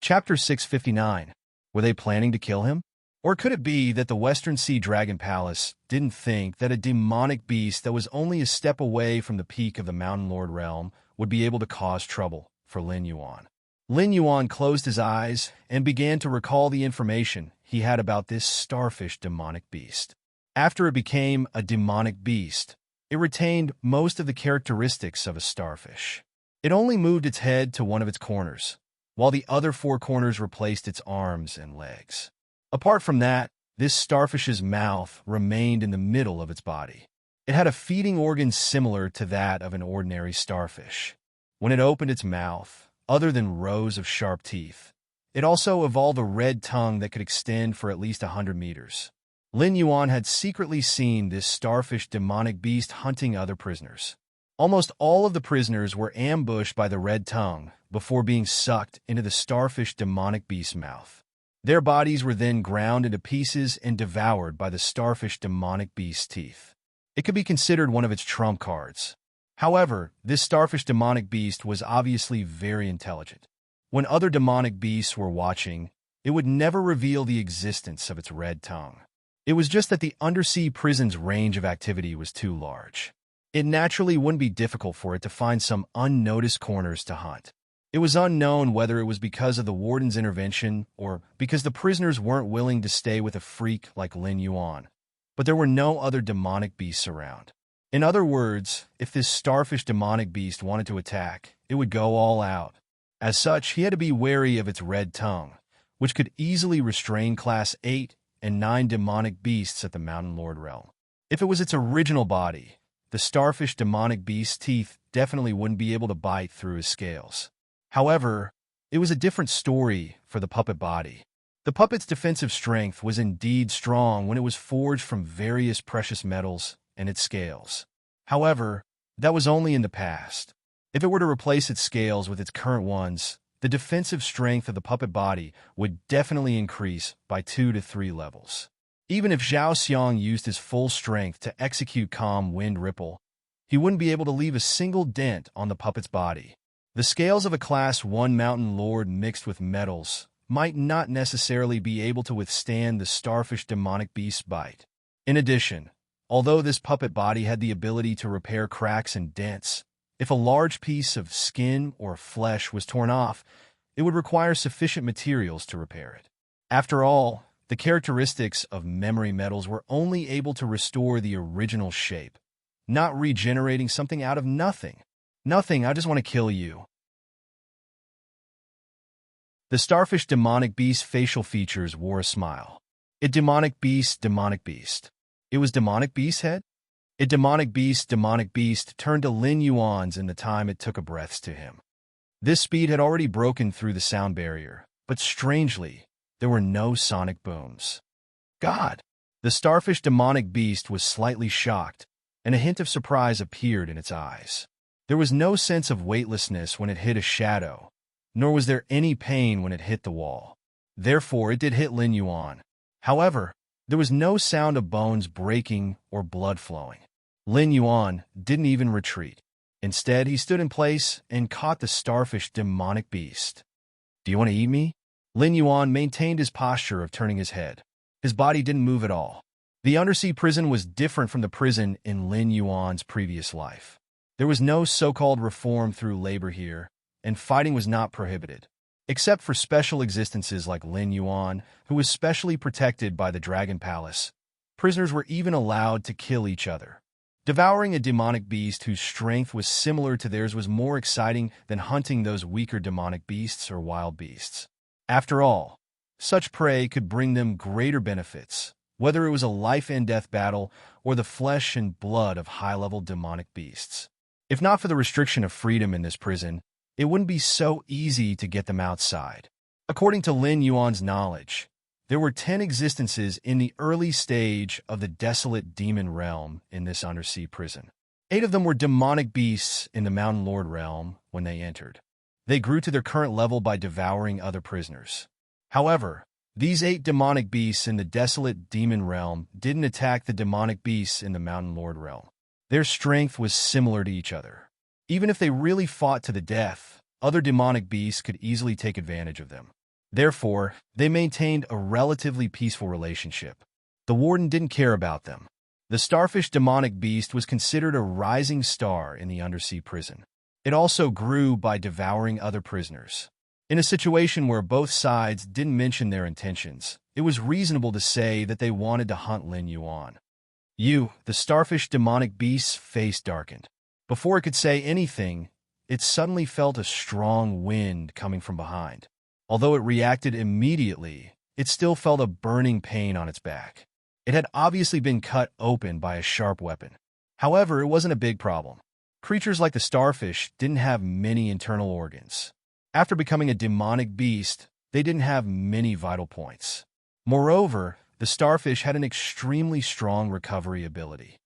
Chapter 659. Were they planning to kill him? Or could it be that the Western Sea Dragon Palace didn't think that a demonic beast that was only a step away from the peak of the Mountain Lord realm would be able to cause trouble for Lin Yuan? Lin Yuan closed his eyes and began to recall the information he had about this starfish demonic beast. After it became a demonic beast, it retained most of the characteristics of a starfish. It only moved its head to one of its corners, while the other 4 corners replaced its arms and legs. Apart from that, this starfish's mouth remained in the middle of its body. It had a feeding organ similar to that of an ordinary starfish. When it opened its mouth, other than rows of sharp teeth, it also evolved a red tongue that could extend for at least 100 meters. Lin Yuan had secretly seen this starfish demonic beast hunting other prisoners. Almost all of the prisoners were ambushed by the red tongue before being sucked into the starfish demonic beast's mouth. Their bodies were then ground into pieces and devoured by the starfish demonic beast's teeth. It could be considered one of its trump cards. However, this starfish demonic beast was obviously very intelligent. When other demonic beasts were watching, it would never reveal the existence of its red tongue. It was just that the undersea prison's range of activity was too large. It naturally wouldn't be difficult for it to find some unnoticed corners to hunt. It was unknown whether it was because of the warden's intervention or because the prisoners weren't willing to stay with a freak like Lin Yuan, but there were no other demonic beasts around. In other words, if this starfish demonic beast wanted to attack, it would go all out. As such, he had to be wary of its red tongue, which could easily restrain Class 8 and 9 demonic beasts at the Mountain Lord realm. If it was its original body, the starfish demonic beast's teeth definitely wouldn't be able to bite through his scales. However, it was a different story for the puppet body. The puppet's defensive strength was indeed strong when it was forged from various precious metals and its scales. However, that was only in the past. If it were to replace its scales with its current ones, the defensive strength of the puppet body would definitely increase by 2 to 3 levels. Even if Zhao Xiang used his full strength to execute Calm Wind Ripple, he wouldn't be able to leave a single dent on the puppet's body. The scales of a Class 1 Mountain Lord mixed with metals might not necessarily be able to withstand the starfish demonic beast's bite. In addition, Although this puppet body had the ability to repair cracks and dents, if a large piece of skin or flesh was torn off, it would require sufficient materials to repair it. After all, the characteristics of memory metals were only able to restore the original shape, not regenerating something out of nothing. Nothing, I just want to kill you. The starfish demonic beast's facial features wore a smile. It demonic beast, demonic beast. It was demonic beast's head? It demonic beast turned to Lin Yuan's in the time it took a breath to him. This speed had already broken through the sound barrier, but strangely, there were no sonic booms. God! The starfish demonic beast was slightly shocked, and a hint of surprise appeared in its eyes. There was no sense of weightlessness when it hit a shadow, nor was there any pain when it hit the wall. Therefore, it did hit Lin Yuan. However, there was no sound of bones breaking or blood flowing. Lin Yuan didn't even retreat. Instead, he stood in place and caught the starfish demonic beast. Do you want to eat me? Lin Yuan maintained his posture of turning his head. His body didn't move at all. The undersea prison was different from the prison in Lin Yuan's previous life. There was no so-called reform through labor here, and fighting was not prohibited, except for special existences like Lin Yuan, who was specially protected by the Dragon Palace. Prisoners were even allowed to kill each other. Devouring a demonic beast whose strength was similar to theirs was more exciting than hunting those weaker demonic beasts or wild beasts. After all, such prey could bring them greater benefits, whether it was a life-and-death battle or the flesh and blood of high-level demonic beasts. If not for the restriction of freedom in this prison, it wouldn't be so easy to get them outside. According to Lin Yuan's knowledge, there were 10 existences in the early stage of the desolate demon realm in this undersea prison. 8 of them were demonic beasts in the Mountain Lord realm when they entered. They grew to their current level by devouring other prisoners. However, these 8 demonic beasts in the desolate demon realm didn't attack the demonic beasts in the Mountain Lord realm. Their strength was similar to each other. Even if they really fought to the death, other demonic beasts could easily take advantage of them. Therefore, they maintained a relatively peaceful relationship. The warden didn't care about them. The starfish demonic beast was considered a rising star in the undersea prison. It also grew by devouring other prisoners. In a situation where both sides didn't mention their intentions, it was reasonable to say that they wanted to hunt Lin Yuan. The starfish demonic beast's face darkened. Before it could say anything, it suddenly felt a strong wind coming from behind. Although it reacted immediately, it still felt a burning pain on its back. It had obviously been cut open by a sharp weapon. However, it wasn't a big problem. Creatures like the starfish didn't have many internal organs. After becoming a demonic beast, they didn't have many vital points. Moreover, the starfish had an extremely strong recovery ability.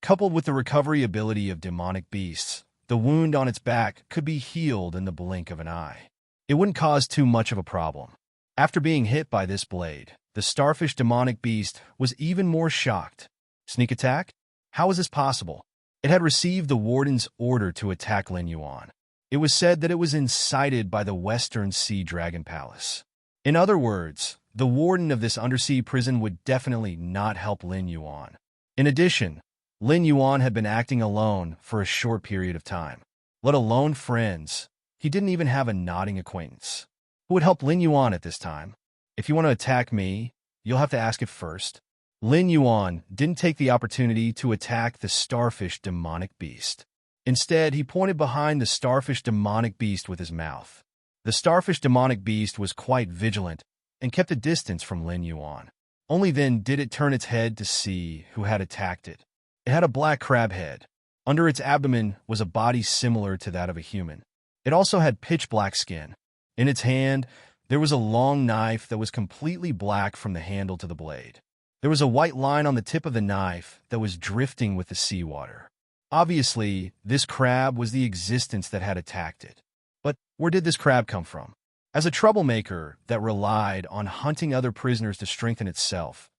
Coupled with the recovery ability of demonic beasts, the wound on its back could be healed in the blink of an eye. It wouldn't cause too much of a problem. After being hit by this blade, the starfish demonic beast was even more shocked. Sneak attack? How was this possible? It had received the warden's order to attack Lin Yuan. It was said that it was incited by the Western Sea Dragon Palace. In other words, the warden of this undersea prison would definitely not help Lin Yuan. In addition, Lin Yuan had been acting alone for a short period of time. Let alone friends. He didn't even have a nodding acquaintance. Who would help Lin Yuan at this time? If you want to attack me, you'll have to ask it first. Lin Yuan didn't take the opportunity to attack the starfish demonic beast. Instead, he pointed behind the starfish demonic beast with his mouth. The starfish demonic beast was quite vigilant and kept a distance from Lin Yuan. Only then did it turn its head to see who had attacked it. It had a black crab head. Under its abdomen was a body similar to that of a human. It also had pitch-black skin. In its hand, there was a long knife that was completely black from the handle to the blade. There was a white line on the tip of the knife that was drifting with the seawater. Obviously, this crab was the existence that had attacked it. But where did this crab come from? As a troublemaker that relied on hunting other prisoners to strengthen itself,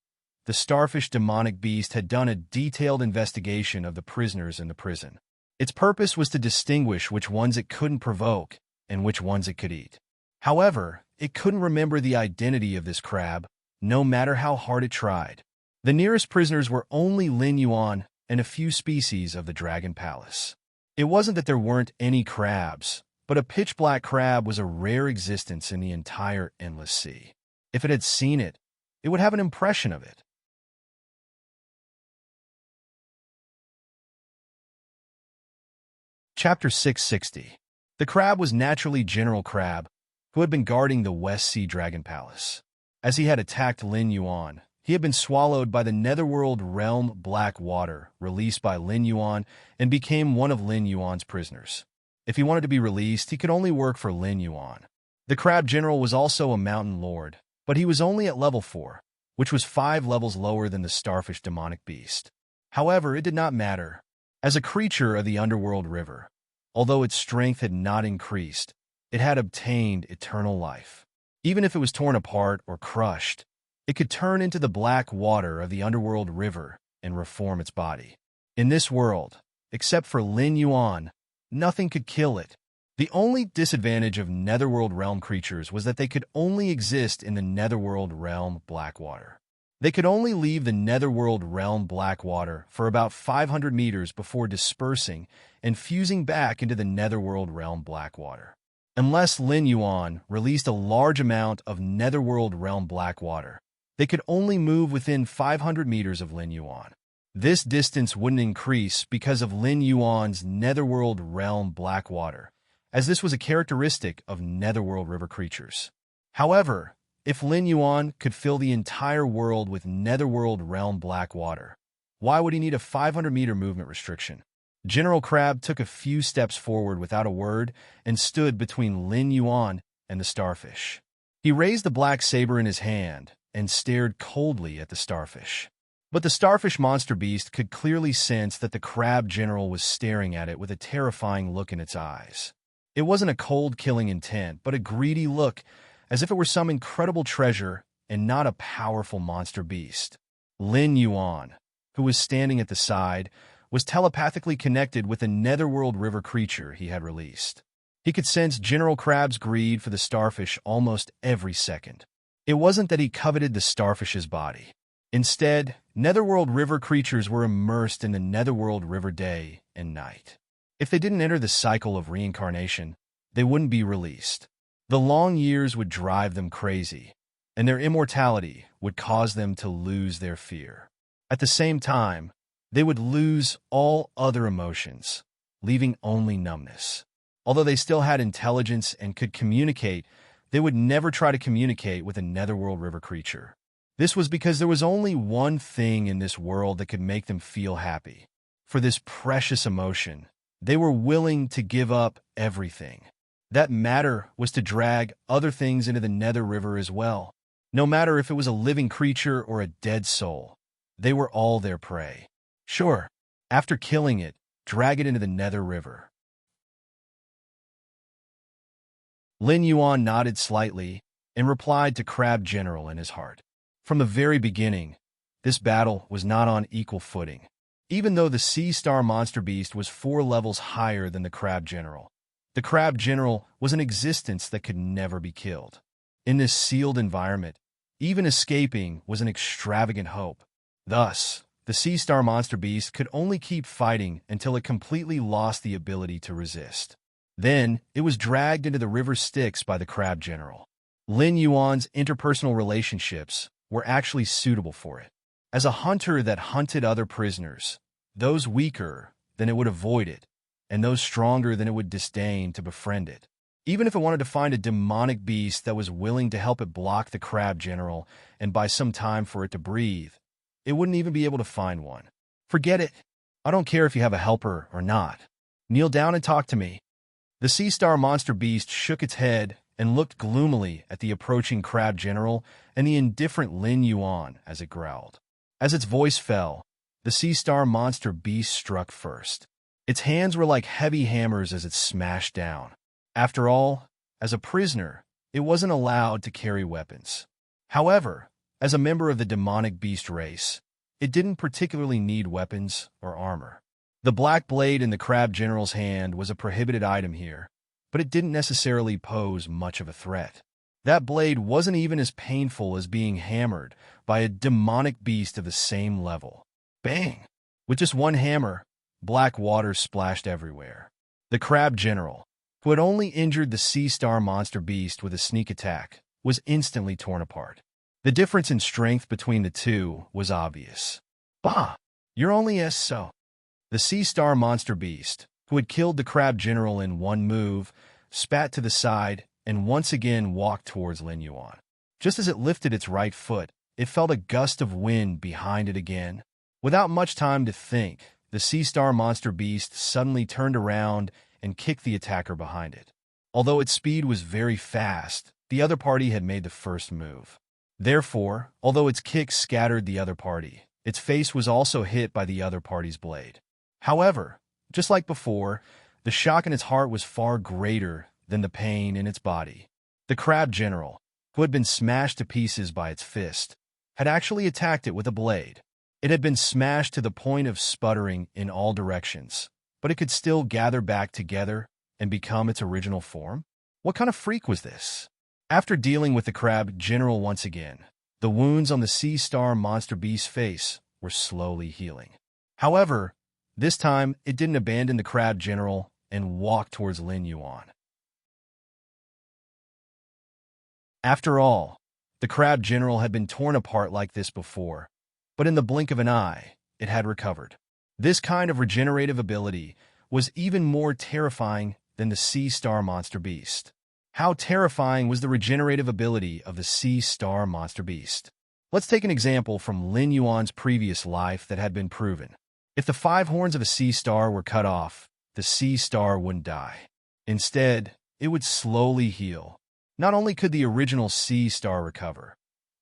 the starfish demonic beast had done a detailed investigation of the prisoners in the prison. Its purpose was to distinguish which ones it couldn't provoke and which ones it could eat. However, it couldn't remember the identity of this crab, no matter how hard it tried. The nearest prisoners were only Lin Yuan and a few species of the Dragon Palace. It wasn't that there weren't any crabs, but a pitch-black crab was a rare existence in the entire endless sea. If it had seen it, it would have an impression of it. Chapter 660. The crab was naturally General Crab, who had been guarding the West Sea Dragon Palace. As he had attacked Lin Yuan, he had been swallowed by the Netherworld realm Black Water, released by Lin Yuan, and became one of Lin Yuan's prisoners. If he wanted to be released, he could only work for Lin Yuan. The Crab General was also a mountain lord, but he was only at level 4, which was 5 levels lower than the starfish demonic beast. However, it did not matter. As a creature of the underworld river, although its strength had not increased, it had obtained eternal life. Even if it was torn apart or crushed, it could turn into the black water of the underworld river and reform its body. In this world, except for Lin Yuan, nothing could kill it. The only disadvantage of Netherworld realm creatures was that they could only exist in the Netherworld realm Blackwater. They could only leave the Netherworld realm Blackwater for about 500 meters before dispersing and fusing back into the Netherworld realm Blackwater. Unless Lin Yuan released a large amount of Netherworld realm Blackwater, they could only move within 500 meters of Lin Yuan. This distance wouldn't increase because of Lin Yuan's Netherworld realm Blackwater, as this was a characteristic of Netherworld river creatures. However, if Lin Yuan could fill the entire world with Netherworld realm Blackwater, why would he need a 500-meter movement restriction? General Crab took a few steps forward without a word and stood between Lin Yuan and the starfish. He raised the black saber in his hand and stared coldly at the starfish. But the starfish monster beast could clearly sense that the Crab General was staring at it with a terrifying look in its eyes. It wasn't a cold killing intent, but a greedy look, as if it were some incredible treasure and not a powerful monster beast. Lin Yuan, who was standing at the side, was telepathically connected with a Netherworld river creature he had released. He could sense General Crab's greed for the starfish almost every second. It wasn't that he coveted the starfish's body. Instead, Netherworld river creatures were immersed in the Netherworld river day and night. If they didn't enter the cycle of reincarnation, they wouldn't be released. The long years would drive them crazy, and their immortality would cause them to lose their fear. At the same time, they would lose all other emotions, leaving only numbness. Although they still had intelligence and could communicate, they would never try to communicate with a Netherworld river creature. This was because there was only one thing in this world that could make them feel happy. For this precious emotion, they were willing to give up everything. That matter was to drag other things into the Nether River as well. No matter if it was a living creature or a dead soul, they were all their prey. Sure, after killing it, drag it into the Nether River. Lin Yuan nodded slightly and replied to Crab General in his heart. From the very beginning, this battle was not on equal footing. Even though the Sea Star Monster Beast was 4 levels higher than the Crab General, the Crab General was an existence that could never be killed. In this sealed environment, even escaping was an extravagant hope. Thus, the Sea Star Monster Beast could only keep fighting until it completely lost the ability to resist. Then, it was dragged into the river Styx by the Crab General. Lin Yuan's interpersonal relationships were actually suitable for it. As a hunter that hunted other prisoners, those weaker than it would avoid it, and those stronger than it would disdain to befriend it. Even if it wanted to find a demonic beast that was willing to help it block the Crab General and buy some time for it to breathe, it wouldn't even be able to find one. Forget it. I don't care if you have a helper or not. Kneel down and talk to me. The Sea Star Monster Beast shook its head and looked gloomily at the approaching Crab General and the indifferent Lin Yuan as it growled. As its voice fell, the Sea Star Monster Beast struck first. Its hands were like heavy hammers as it smashed down. After all, as a prisoner, it wasn't allowed to carry weapons. However, as a member of the demonic beast race, it didn't particularly need weapons or armor. The black blade in the Crab General's hand was a prohibited item here, but it didn't necessarily pose much of a threat. That blade wasn't even as painful as being hammered by a demonic beast of the same level. Bang! With just one hammer, black water splashed everywhere. The Crab General, who had only injured the sea star monster beast with a sneak attack, was instantly torn apart. The difference in strength between the two was obvious. Bah! You're only so. The sea star monster beast, who had killed the Crab General in one move, spat to the side and once again walked towards Lin Yuan. Just as it lifted its right foot, it felt a gust of wind behind it again. Without much time to think, the sea star monster beast suddenly turned around and kicked the attacker behind it. Although its speed was very fast, the other party had made the first move. Therefore, although its kick scattered the other party, its face was also hit by the other party's blade. However, just like before, the shock in its heart was far greater than the pain in its body. The Crab General, who had been smashed to pieces by its fist, had actually attacked it with a blade. It had been smashed to the point of sputtering in all directions, but it could still gather back together and become its original form? What kind of freak was this? After dealing with the Crab General once again, the wounds on the sea star monster beast's face were slowly healing. However, this time it didn't abandon the Crab General and walk towards Lin Yuan. After all, the Crab General had been torn apart like this before, but in the blink of an eye, it had recovered. This kind of regenerative ability was even more terrifying than the sea star monster beast. How terrifying was the regenerative ability of the sea star monster beast? Let's take an example from Lin Yuan's previous life that had been proven. If the 5 horns of a sea star were cut off, the sea star wouldn't die. Instead, it would slowly heal. Not only could the original sea star recover,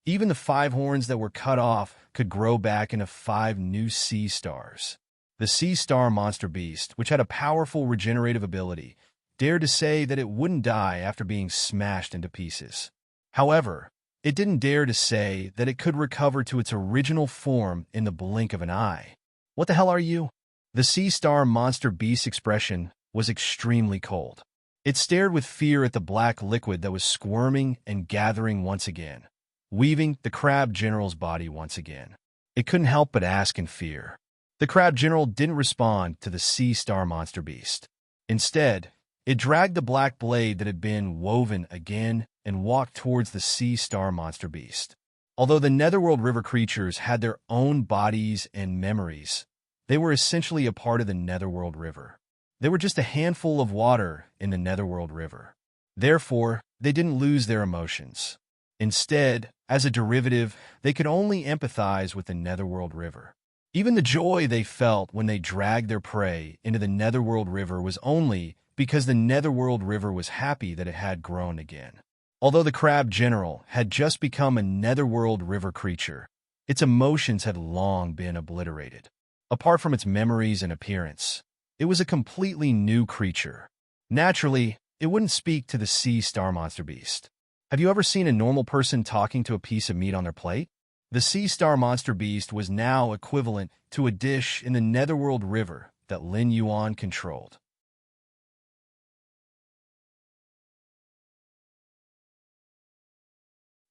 even the 5 horns that were cut off could grow back into 5 new sea stars. The sea star monster beast, which had a powerful regenerative ability, dared to say that it wouldn't die after being smashed into pieces. However, it didn't dare to say that it could recover to its original form in the blink of an eye. What the hell are you? The sea star monster beast's expression was extremely cold. It stared with fear at the black liquid that was squirming and gathering once again, weaving the Crab General's body once again. It couldn't help but ask in fear. The Crab General didn't respond to the sea star monster beast. Instead, it dragged the black blade that had been woven again and walked towards the sea star monster beast. Although the Netherworld River creatures had their own bodies and memories, they were essentially a part of the Netherworld River. They were just a handful of water in the Netherworld River. Therefore, they didn't lose their emotions. Instead, as a derivative, they could only empathize with the Netherworld River. Even the joy they felt when they dragged their prey into the Netherworld River was only because the Netherworld River was happy that it had grown again. Although the Crab General had just become a Netherworld River creature, its emotions had long been obliterated. Apart from its memories and appearance, it was a completely new creature. Naturally, it wouldn't speak to the sea star monster beast. Have you ever seen a normal person talking to a piece of meat on their plate? The sea star monster beast was now equivalent to a dish in the Netherworld River that Lin Yuan controlled.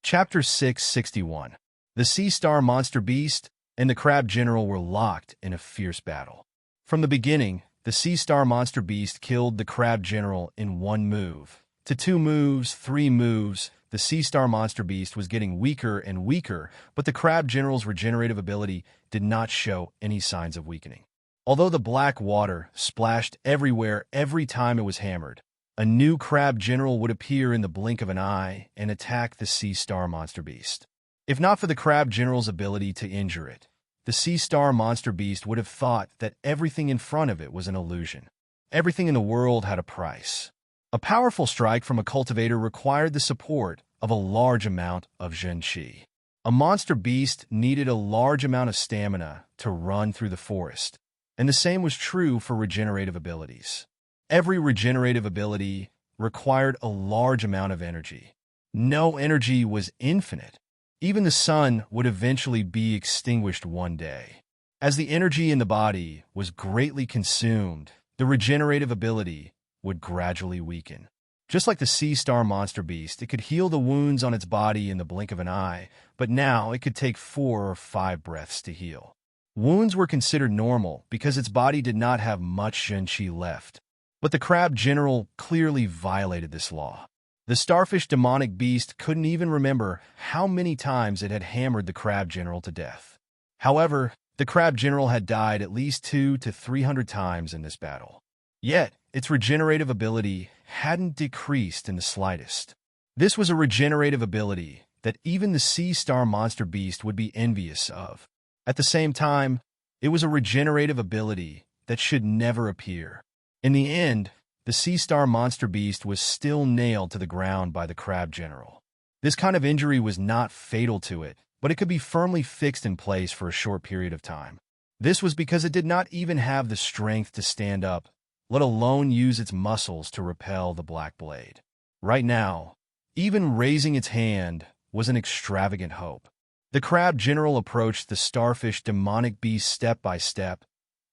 Chapter 661. The Sea Star Monster Beast and the Crab General were locked in a fierce battle. From the beginning, the Sea Star Monster Beast killed the Crab General in one move. To 2 moves, 3 moves, the Sea Star Monster Beast was getting weaker and weaker, but the Crab General's regenerative ability did not show any signs of weakening. Although the black water splashed everywhere every time it was hammered, a new Crab General would appear in the blink of an eye and attack the Sea Star Monster Beast. If not for the Crab General's ability to injure it, the Sea Star Monster Beast would have thought that everything in front of it was an illusion. Everything in the world had a price. A powerful strike from a cultivator required the support of a large amount of Zhen Qi. A monster beast needed a large amount of stamina to run through the forest, and the same was true for regenerative abilities. Every regenerative ability required a large amount of energy. No energy was infinite. Even the sun would eventually be extinguished one day. As the energy in the body was greatly consumed, the regenerative ability would gradually weaken. Just like the sea star monster beast, it could heal the wounds on its body in the blink of an eye, but now it could take 4 or 5 breaths to heal. Wounds were considered normal because its body did not have much Zhen-Qi left. But the crab general clearly violated this law. The starfish demonic beast couldn't even remember how many times it had hammered the crab general to death. However, the crab general had died at least 200 to 300 times in this battle. Yet, its regenerative ability hadn't decreased in the slightest. This was a regenerative ability that even the sea star monster beast would be envious of. At the same time, it was a regenerative ability that should never appear. In the end, the sea star monster beast was still nailed to the ground by the crab general. This kind of injury was not fatal to it, but it could be firmly fixed in place for a short period of time. This was because it did not even have the strength to stand up, let alone use its muscles to repel the black blade. Right now, even raising its hand was an extravagant hope. The crab general approached the starfish demonic beast step by step,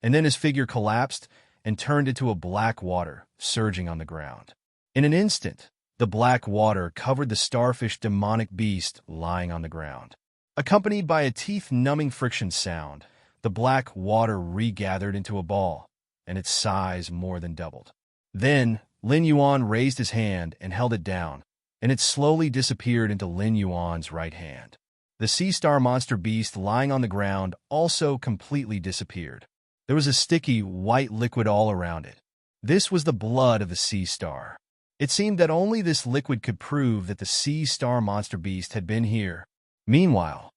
and then his figure collapsed and turned into a black water surging on the ground. In an instant, the black water covered the starfish demonic beast lying on the ground. Accompanied by a teeth-numbing friction sound, the black water regathered into a ball, and its size more than doubled. Then, Lin Yuan raised his hand and held it down, and it slowly disappeared into Lin Yuan's right hand. The sea star monster beast lying on the ground also completely disappeared. There was a sticky, white liquid all around it. This was the blood of the sea star. It seemed that only this liquid could prove that the sea star monster beast had been here. Meanwhile,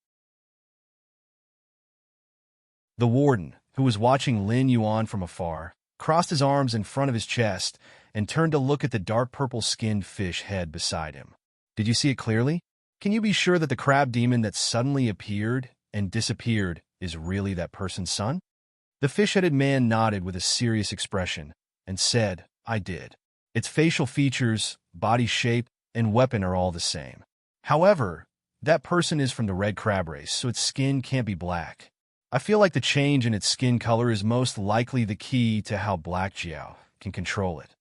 the warden, who was watching Lin Yuan from afar, crossed his arms in front of his chest and turned to look at the dark purple-skinned fish head beside him. Did you see it clearly? Can you be sure that the crab demon that suddenly appeared and disappeared is really that person's son? The fish-headed man nodded with a serious expression and said, I did. Its facial features, body shape, and weapon are all the same. However, that person is from the red crab race, so its skin can't be black. I feel like the change in its skin color is most likely the key to how Black Jiao can control it.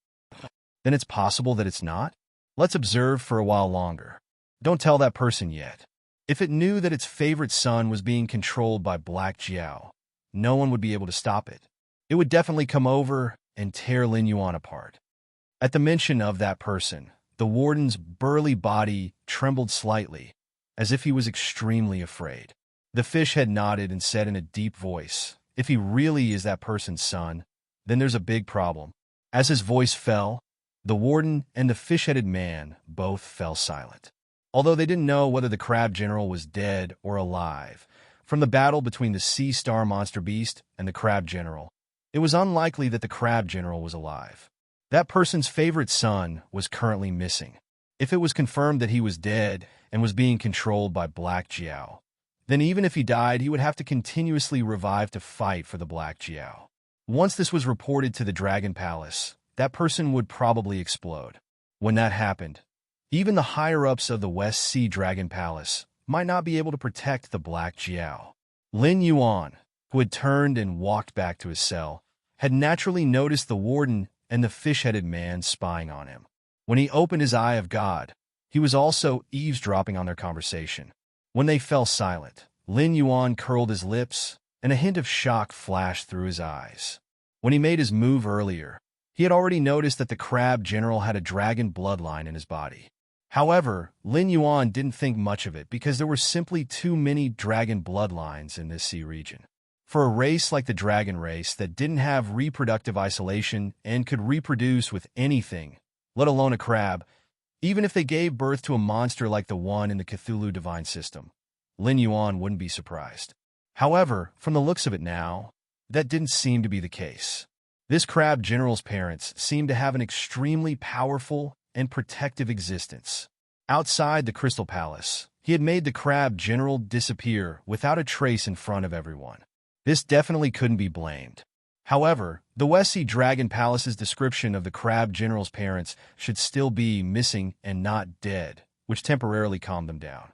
Then it's possible that it's not? Let's observe for a while longer. Don't tell that person yet. If it knew that its favorite son was being controlled by Black Jiao, no one would be able to stop it. It would definitely come over and tear Lin Yuan apart. At the mention of that person, the warden's burly body trembled slightly, as if he was extremely afraid. The fish had nodded and said in a deep voice, if he really is that person's son, then there's a big problem. As his voice fell, the warden and the fish-headed man both fell silent. Although they didn't know whether the crab general was dead or alive, from the battle between the sea star monster beast and the crab general, it was unlikely that the crab general was alive. That person's favorite son was currently missing. If it was confirmed that he was dead and was being controlled by Black Jiao, then even if he died, he would have to continuously revive to fight for the Black Jiao. Once this was reported to the Dragon Palace, that person would probably explode. When that happened, even the higher-ups of the West Sea Dragon Palace might not be able to protect the Black Jiao. Lin Yuan, who had turned and walked back to his cell, had naturally noticed the warden and the fish-headed man spying on him. When he opened his eye of God, he was also eavesdropping on their conversation. When they fell silent, Lin Yuan curled his lips, and a hint of shock flashed through his eyes. When he made his move earlier, he had already noticed that the crab general had a dragon bloodline in his body. However, Lin Yuan didn't think much of it because there were simply too many dragon bloodlines in this sea region. For a race like the dragon race that didn't have reproductive isolation and could reproduce with anything, let alone a crab, even if they gave birth to a monster like the one in the Cthulhu divine system, Lin Yuan wouldn't be surprised. However, from the looks of it now, that didn't seem to be the case. This crab general's parents seemed to have an extremely powerful and protective existence. Outside the Crystal Palace, he had made the crab general disappear without a trace in front of everyone. This definitely couldn't be blamed. However, the West Sea Dragon Palace's description of the crab general's parents should still be missing and not dead, which temporarily calmed them down.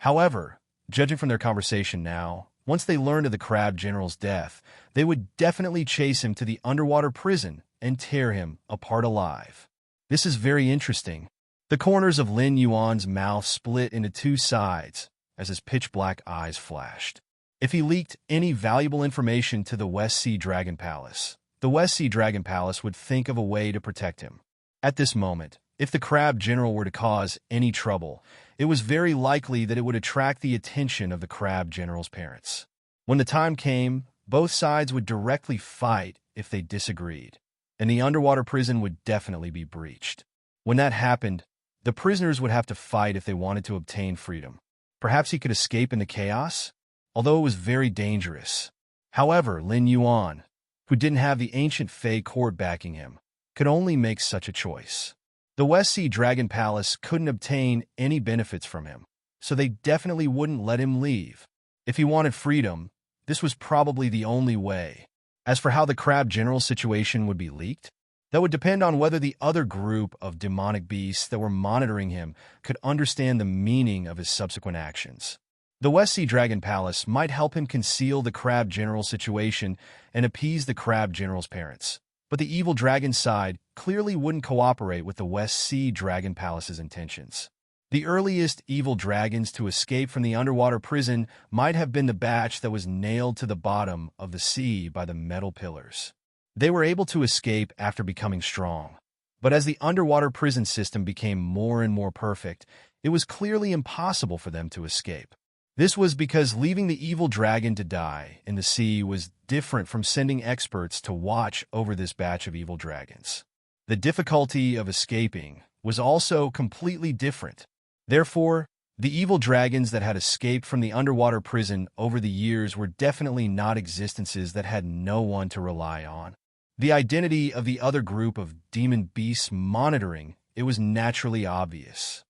However, judging from their conversation now, once they learned of the crab general's death, they would definitely chase him to the underwater prison and tear him apart alive. This is very interesting. The corners of Lin Yuan's mouth split into two sides as his pitch-black eyes flashed. If he leaked any valuable information to the West Sea Dragon Palace, the West Sea Dragon Palace would think of a way to protect him. At this moment, if the Crab General were to cause any trouble, it was very likely that it would attract the attention of the Crab General's parents. When the time came, both sides would directly fight if they disagreed, and the underwater prison would definitely be breached. When that happened, the prisoners would have to fight if they wanted to obtain freedom. Perhaps he could escape in the chaos, although it was very dangerous. However, Lin Yuan, who didn't have the ancient Fey court backing him, could only make such a choice. The West Sea Dragon Palace couldn't obtain any benefits from him, so they definitely wouldn't let him leave. If he wanted freedom, this was probably the only way. As for how the Crab General situation would be leaked, that would depend on whether the other group of demonic beasts that were monitoring him could understand the meaning of his subsequent actions. The West Sea Dragon Palace might help him conceal the Crab General situation and appease the Crab General's parents, but the evil dragon side clearly wouldn't cooperate with the West Sea Dragon Palace's intentions. The earliest evil dragons to escape from the underwater prison might have been the batch that was nailed to the bottom of the sea by the metal pillars. They were able to escape after becoming strong, but as the underwater prison system became more and more perfect, it was clearly impossible for them to escape. This was because leaving the evil dragon to die in the sea was different from sending experts to watch over this batch of evil dragons. The difficulty of escaping was also completely different. Therefore, the evil dragons that had escaped from the underwater prison over the years were definitely not existences that had no one to rely on. The identity of the other group of demon beasts monitoring it was naturally obvious.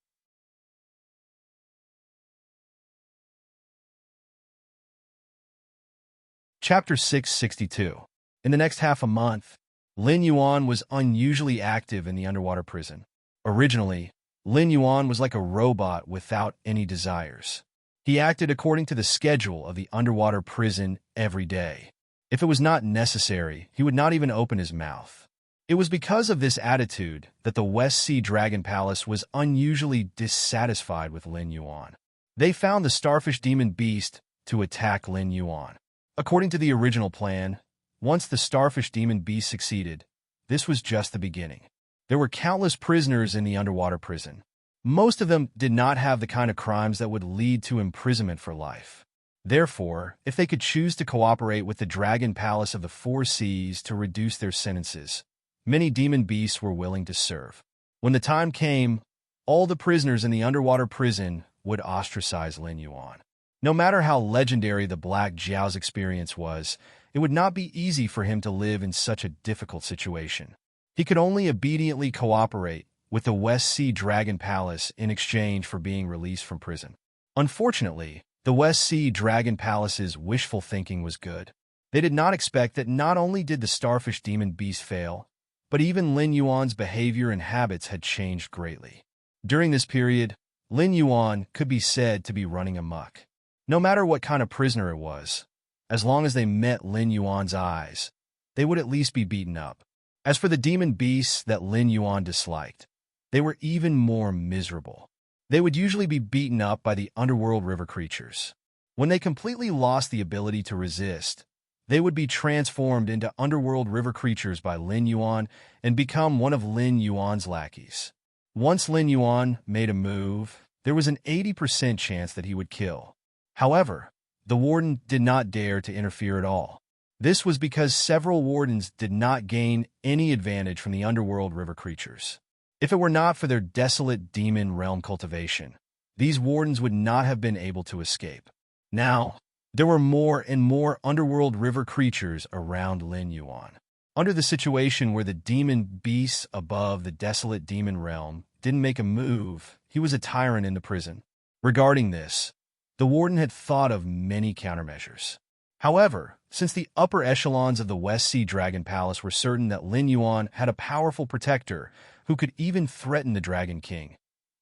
Chapter 662. In the next half a month, Lin Yuan was unusually active in the underwater prison. Originally, Lin Yuan was like a robot without any desires. He acted according to the schedule of the underwater prison every day. If it was not necessary, he would not even open his mouth. It was because of this attitude that the West Sea Dragon Palace was unusually dissatisfied with Lin Yuan. They found the Starfish Demon Beast to attack Lin Yuan. According to the original plan, once the Starfish Demon Beast succeeded, this was just the beginning. There were countless prisoners in the underwater prison. Most of them did not have the kind of crimes that would lead to imprisonment for life. Therefore, if they could choose to cooperate with the Dragon Palace of the Four Seas to reduce their sentences, many demon beasts were willing to serve. When the time came, all the prisoners in the underwater prison would ostracize Lin Yuan. No matter how legendary the Black Jiao's experience was, it would not be easy for him to live in such a difficult situation. He could only obediently cooperate with the West Sea Dragon Palace in exchange for being released from prison. Unfortunately, the West Sea Dragon Palace's wishful thinking was good. They did not expect that not only did the Starfish Demon Beast fail, but even Lin Yuan's behavior and habits had changed greatly. During this period, Lin Yuan could be said to be running amok. No matter what kind of prisoner it was, as long as they met Lin Yuan's eyes, they would at least be beaten up. As for the demon beasts that Lin Yuan disliked, they were even more miserable. They would usually be beaten up by the underworld river creatures. When they completely lost the ability to resist, they would be transformed into underworld river creatures by Lin Yuan and become one of Lin Yuan's lackeys. Once Lin Yuan made a move, there was an 80% chance that he would kill. However, the warden did not dare to interfere at all. This was because several wardens did not gain any advantage from the underworld river creatures. If it were not for their desolate demon realm cultivation, these wardens would not have been able to escape. Now, there were more and more underworld river creatures around Lin Yuan. Under the situation where the demon beasts above the desolate demon realm didn't make a move, he was a tyrant in the prison. Regarding this, the warden had thought of many countermeasures. However, since the upper echelons of the West Sea Dragon Palace were certain that Lin Yuan had a powerful protector who could even threaten the Dragon King,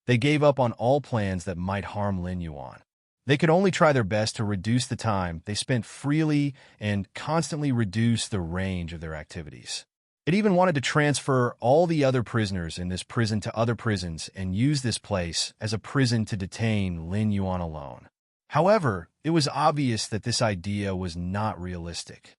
they gave up on all plans that might harm Lin Yuan. They could only try their best to reduce the time they spent freely and constantly reduce the range of their activities. It even wanted to transfer all the other prisoners in this prison to other prisons and use this place as a prison to detain Lin Yuan alone. However, it was obvious that this idea was not realistic.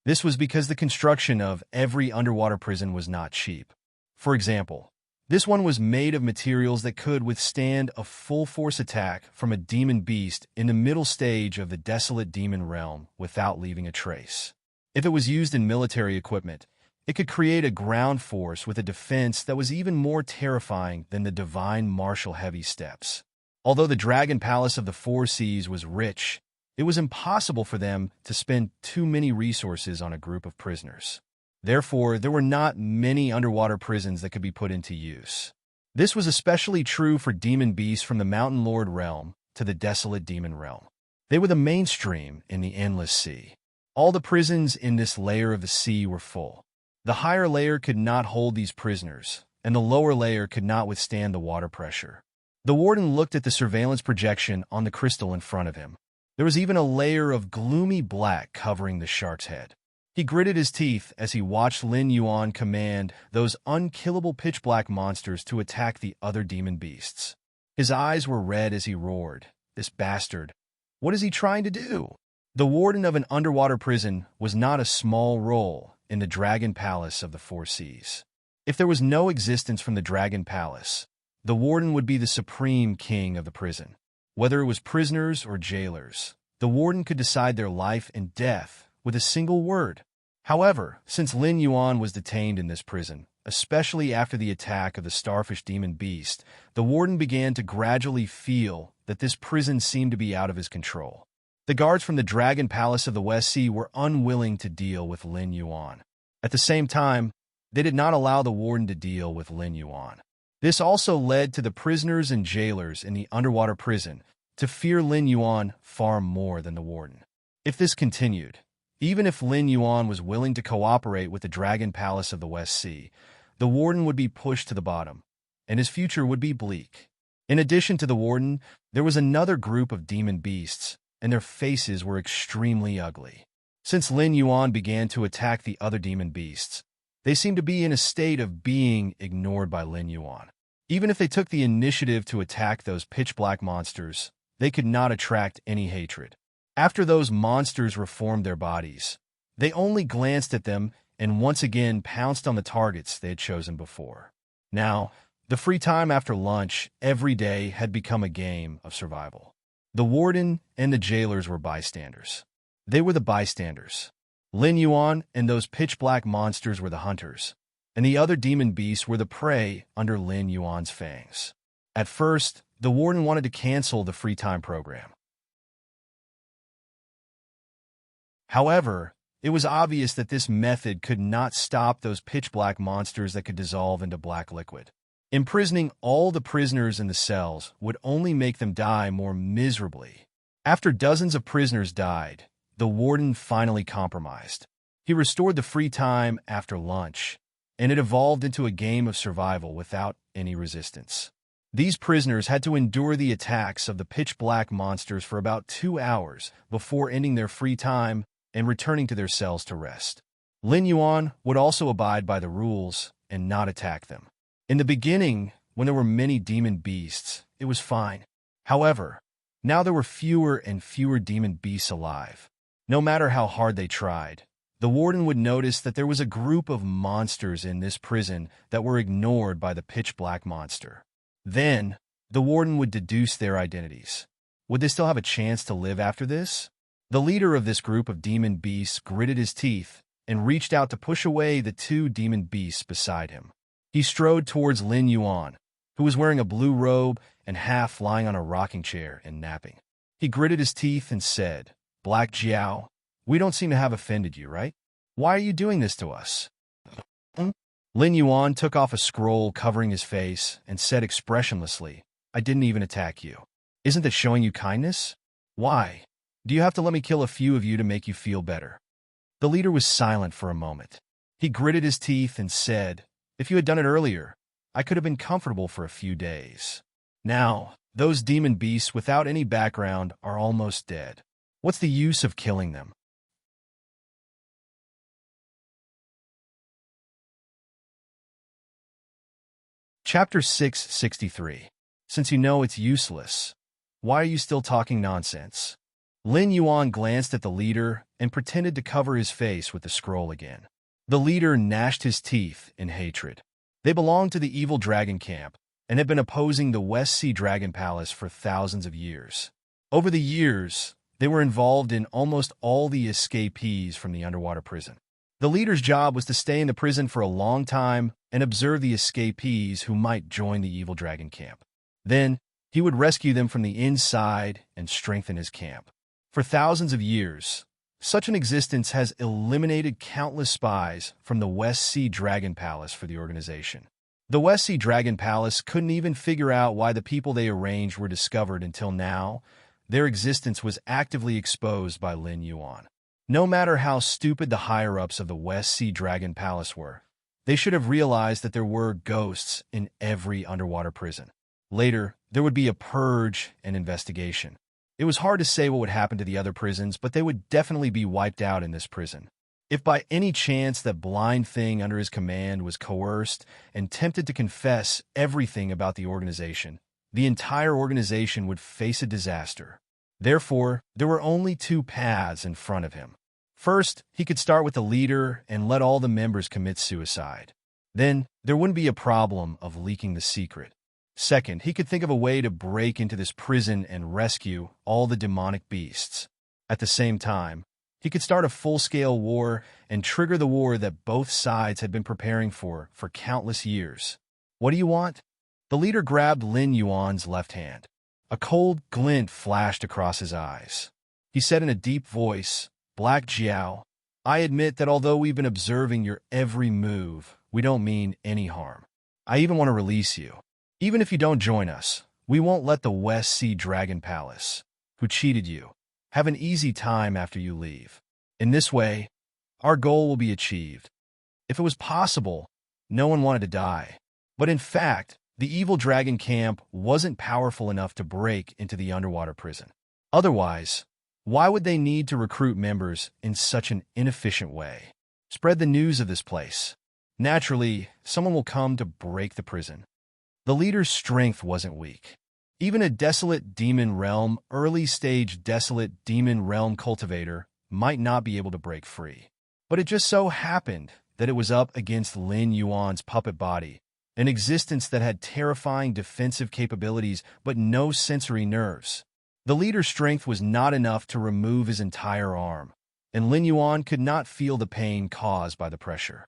This was because the construction of every underwater prison was not cheap. For example, this one was made of materials that could withstand a full-force attack from a demon beast in the middle stage of the desolate demon realm without leaving a trace. If it was used in military equipment, it could create a ground force with a defense that was even more terrifying than the divine martial heavy steps. Although the Dragon Palace of the Four Seas was rich, it was impossible for them to spend too many resources on a group of prisoners. Therefore, there were not many underwater prisons that could be put into use. This was especially true for demon beasts from the Mountain Lord realm to the desolate demon realm. They were the mainstream in the endless sea. All the prisons in this layer of the sea were full. The higher layer could not hold these prisoners, and the lower layer could not withstand the water pressure. The warden looked at the surveillance projection on the crystal in front of him. There was even a layer of gloomy black covering the shark's head. He gritted his teeth as he watched Lin Yuan command those unkillable pitch-black monsters to attack the other demon beasts. His eyes were red as he roared, "This bastard! What is he trying to do?" The warden of an underwater prison was not a small role in the Dragon Palace of the Four Seas. If there was no existence from the Dragon Palace, the warden would be the supreme king of the prison. Whether it was prisoners or jailers, the warden could decide their life and death with a single word. However, since Lin Yuan was detained in this prison, especially after the attack of the starfish demon beast, the warden began to gradually feel that this prison seemed to be out of his control. The guards from the Dragon Palace of the West Sea were unwilling to deal with Lin Yuan. At the same time, they did not allow the warden to deal with Lin Yuan. This also led to the prisoners and jailers in the underwater prison to fear Lin Yuan far more than the warden. If this continued, even if Lin Yuan was willing to cooperate with the Dragon Palace of the West Sea, the warden would be pushed to the bottom, and his future would be bleak. In addition to the warden, there was another group of demon beasts, and their faces were extremely ugly. Since Lin Yuan began to attack the other demon beasts, they seemed to be in a state of being ignored by Lin Yuan. Even if they took the initiative to attack those pitch-black monsters, they could not attract any hatred. After those monsters reformed their bodies, they only glanced at them and once again pounced on the targets they had chosen before. Now, the free time after lunch every day had become a game of survival. The warden and the jailers were bystanders. They were the bystanders. Lin Yuan and those pitch-black monsters were the hunters, and the other demon beasts were the prey under Lin Yuan's fangs. At first, the warden wanted to cancel the free time program. However, it was obvious that this method could not stop those pitch-black monsters that could dissolve into black liquid. Imprisoning all the prisoners in the cells would only make them die more miserably. After dozens of prisoners died, the warden finally compromised. He restored the free time after lunch, and it evolved into a game of survival without any resistance. These prisoners had to endure the attacks of the pitch-black monsters for about 2 hours before ending their free time and returning to their cells to rest. Lin Yuan would also abide by the rules and not attack them. In the beginning, when there were many demon beasts, it was fine. However, now there were fewer and fewer demon beasts alive. No matter how hard they tried, the warden would notice that there was a group of monsters in this prison that were ignored by the pitch-black monster. Then, the warden would deduce their identities. Would they still have a chance to live after this? The leader of this group of demon beasts gritted his teeth and reached out to push away the 2 demon beasts beside him. He strode towards Lin Yuan, who was wearing a blue robe and half lying on a rocking chair and napping. He gritted his teeth and said, "Black Jiao, we don't seem to have offended you, right? Why are you doing this to us?" Lin Yuan took off a scroll covering his face and said expressionlessly, "I didn't even attack you. Isn't that showing you kindness? Why? Do you have to let me kill a few of you to make you feel better?" The leader was silent for a moment. He gritted his teeth and said, "If you had done it earlier, I could have been comfortable for a few days. Now, those demon beasts without any background are almost dead. What's the use of killing them?" Chapter 663. Since you know it's useless, why are you still talking nonsense? Lin Yuan glanced at the leader and pretended to cover his face with the scroll again. The leader gnashed his teeth in hatred. They belonged to the evil dragon camp and had been opposing the West Sea Dragon Palace for thousands of years. Over the years, they were involved in almost all the escapees from the underwater prison. The leader's job was to stay in the prison for a long time and observe the escapees who might join the evil dragon camp. Then, he would rescue them from the inside and strengthen his camp. For thousands of years, such an existence has eliminated countless spies from the West Sea Dragon Palace for the organization. The West Sea Dragon Palace couldn't even figure out why the people they arranged were discovered until now. Their existence was actively exposed by Lin Yuan. No matter how stupid the higher-ups of the West Sea Dragon Palace were, they should have realized that there were ghosts in every underwater prison. Later, there would be a purge and investigation. It was hard to say what would happen to the other prisons, but they would definitely be wiped out in this prison. If by any chance that blind thing under his command was coerced and tempted to confess everything about the organization, the entire organization would face a disaster. Therefore, there were only two paths in front of him. First, he could start with the leader and let all the members commit suicide. Then, there wouldn't be a problem of leaking the secret. Second, he could think of a way to break into this prison and rescue all the demonic beasts. At the same time, he could start a full-scale war and trigger the war that both sides had been preparing for countless years. What do you want? The leader grabbed Lin Yuan's left hand. A cold glint flashed across his eyes. He said in a deep voice, "Black Jiao, I admit that although we've been observing your every move, we don't mean any harm. I even want to release you. Even if you don't join us, we won't let the West Sea Dragon Palace, who cheated you, have an easy time after you leave. In this way, our goal will be achieved. If it was possible, no one wanted to die. But in fact, the evil dragon camp wasn't powerful enough to break into the underwater prison. Otherwise, why would they need to recruit members in such an inefficient way? Spread the news of this place. Naturally, someone will come to break the prison." The leader's strength wasn't weak. Even a desolate demon realm, early-stage desolate demon realm cultivator might not be able to break free. But it just so happened that it was up against Lin Yuan's puppet body, an existence that had terrifying defensive capabilities but no sensory nerves. The leader's strength was not enough to remove his entire arm, and Lin Yuan could not feel the pain caused by the pressure.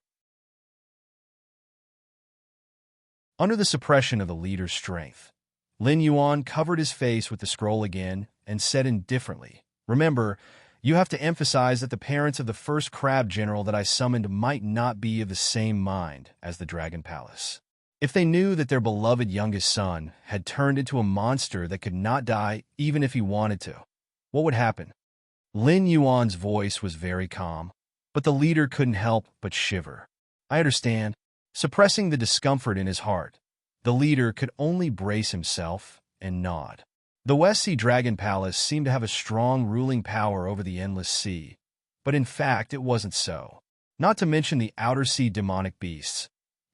Under the suppression of the leader's strength, Lin Yuan covered his face with the scroll again and said indifferently, "Remember, you have to emphasize that the parents of the first crab general that I summoned might not be of the same mind as the Dragon Palace. If they knew that their beloved youngest son had turned into a monster that could not die even if he wanted to, what would happen?" Lin Yuan's voice was very calm, but the leader couldn't help but shiver. "I understand." Suppressing the discomfort in his heart, the leader could only brace himself and nod. The West Sea Dragon Palace seemed to have a strong ruling power over the Endless Sea, but in fact it wasn't so. Not to mention the Outer Sea demonic beasts.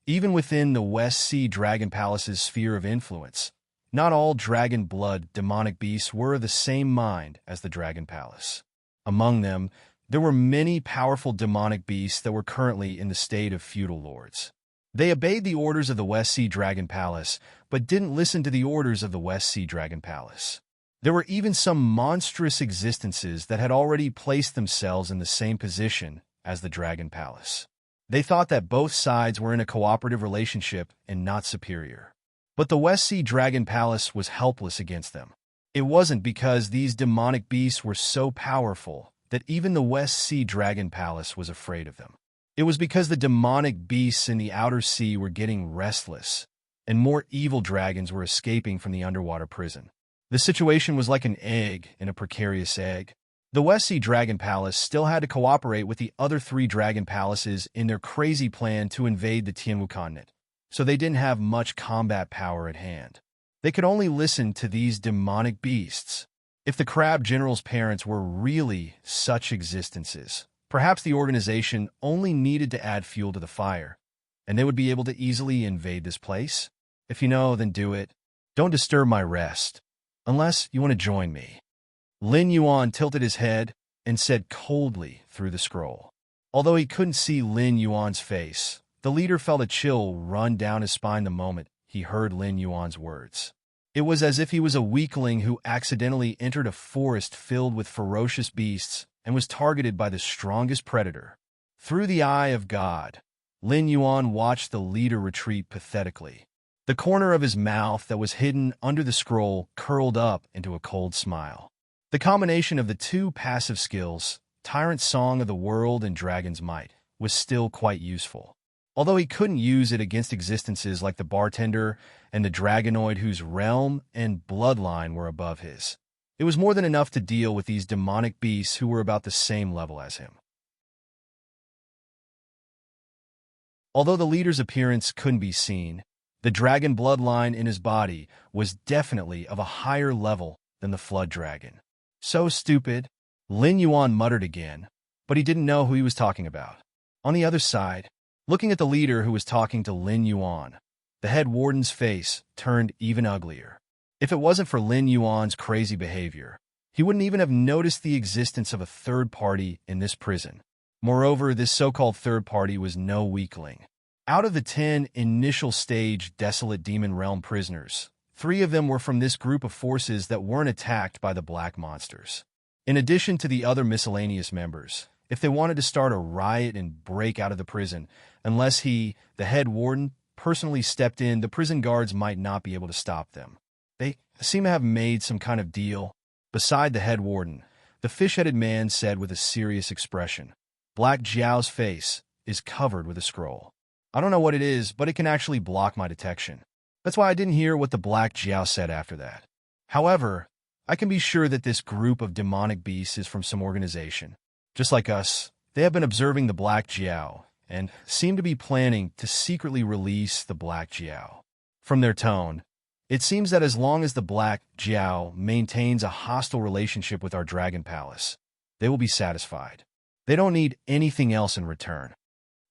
Even within the West Sea Dragon Palace's sphere of influence, not all dragon blood demonic beasts were of the same mind as the Dragon Palace. Among them, there were many powerful demonic beasts that were currently in the state of feudal lords. They obeyed the orders of the West Sea Dragon Palace, but didn't listen to the orders of the West Sea Dragon Palace. There were even some monstrous existences that had already placed themselves in the same position as the Dragon Palace. They thought that both sides were in a cooperative relationship and not superior. But the West Sea Dragon Palace was helpless against them. It wasn't because these demonic beasts were so powerful that even the West Sea Dragon Palace was afraid of them. It was because the demonic beasts in the outer sea were getting restless, and more evil dragons were escaping from the underwater prison. The situation was like an egg in a precarious egg. The West Sea Dragon Palace still had to cooperate with the other three dragon palaces in their crazy plan to invade the Tianwu continent, so they didn't have much combat power at hand. They could only listen to these demonic beasts. If the crab general's parents were really such existences, perhaps the organization only needed to add fuel to the fire, and they would be able to easily invade this place. If you know, then do it. Don't disturb my rest. Unless you want to join me. Lin Yuan tilted his head and said coldly through the scroll. Although he couldn't see Lin Yuan's face, the leader felt a chill run down his spine the moment he heard Lin Yuan's words. It was as if he was a weakling who accidentally entered a forest filled with ferocious beasts and was targeted by the strongest predator. Through the eye of God, Lin Yuan watched the leader retreat pathetically. The corner of his mouth that was hidden under the scroll curled up into a cold smile. The combination of the two passive skills, Tyrant's Song of the World and Dragon's Might, was still quite useful. Although he couldn't use it against existences like the bartender and the dragonoid whose realm and bloodline were above his, it was more than enough to deal with these demonic beasts who were about the same level as him. Although the leader's appearance couldn't be seen, the dragon bloodline in his body was definitely of a higher level than the flood dragon. So stupid, Lin Yuan muttered again, but he didn't know who he was talking about. On the other side, looking at the leader who was talking to Lin Yuan, the head warden's face turned even uglier. If it wasn't for Lin Yuan's crazy behavior, he wouldn't even have noticed the existence of a third party in this prison. Moreover, this so-called third party was no weakling. Out of the 10 initial stage Desolate Demon Realm prisoners, 3 of them were from this group of forces that weren't attacked by the black monsters. In addition to the other miscellaneous members, if they wanted to start a riot and break out of the prison, unless he, the head warden, personally stepped in, the prison guards might not be able to stop them. They seem to have made some kind of deal. Beside the head warden, the fish-headed man said with a serious expression, Black Jiao's face is covered with a scroll. I don't know what it is, but it can actually block my detection. That's why I didn't hear what the Black Jiao said after that. However, I can be sure that this group of demonic beasts is from some organization. Just like us, they have been observing the Black Jiao and seem to be planning to secretly release the Black Jiao. From their tone, it seems that as long as the Black Jiao maintains a hostile relationship with our Dragon Palace, they will be satisfied. They don't need anything else in return.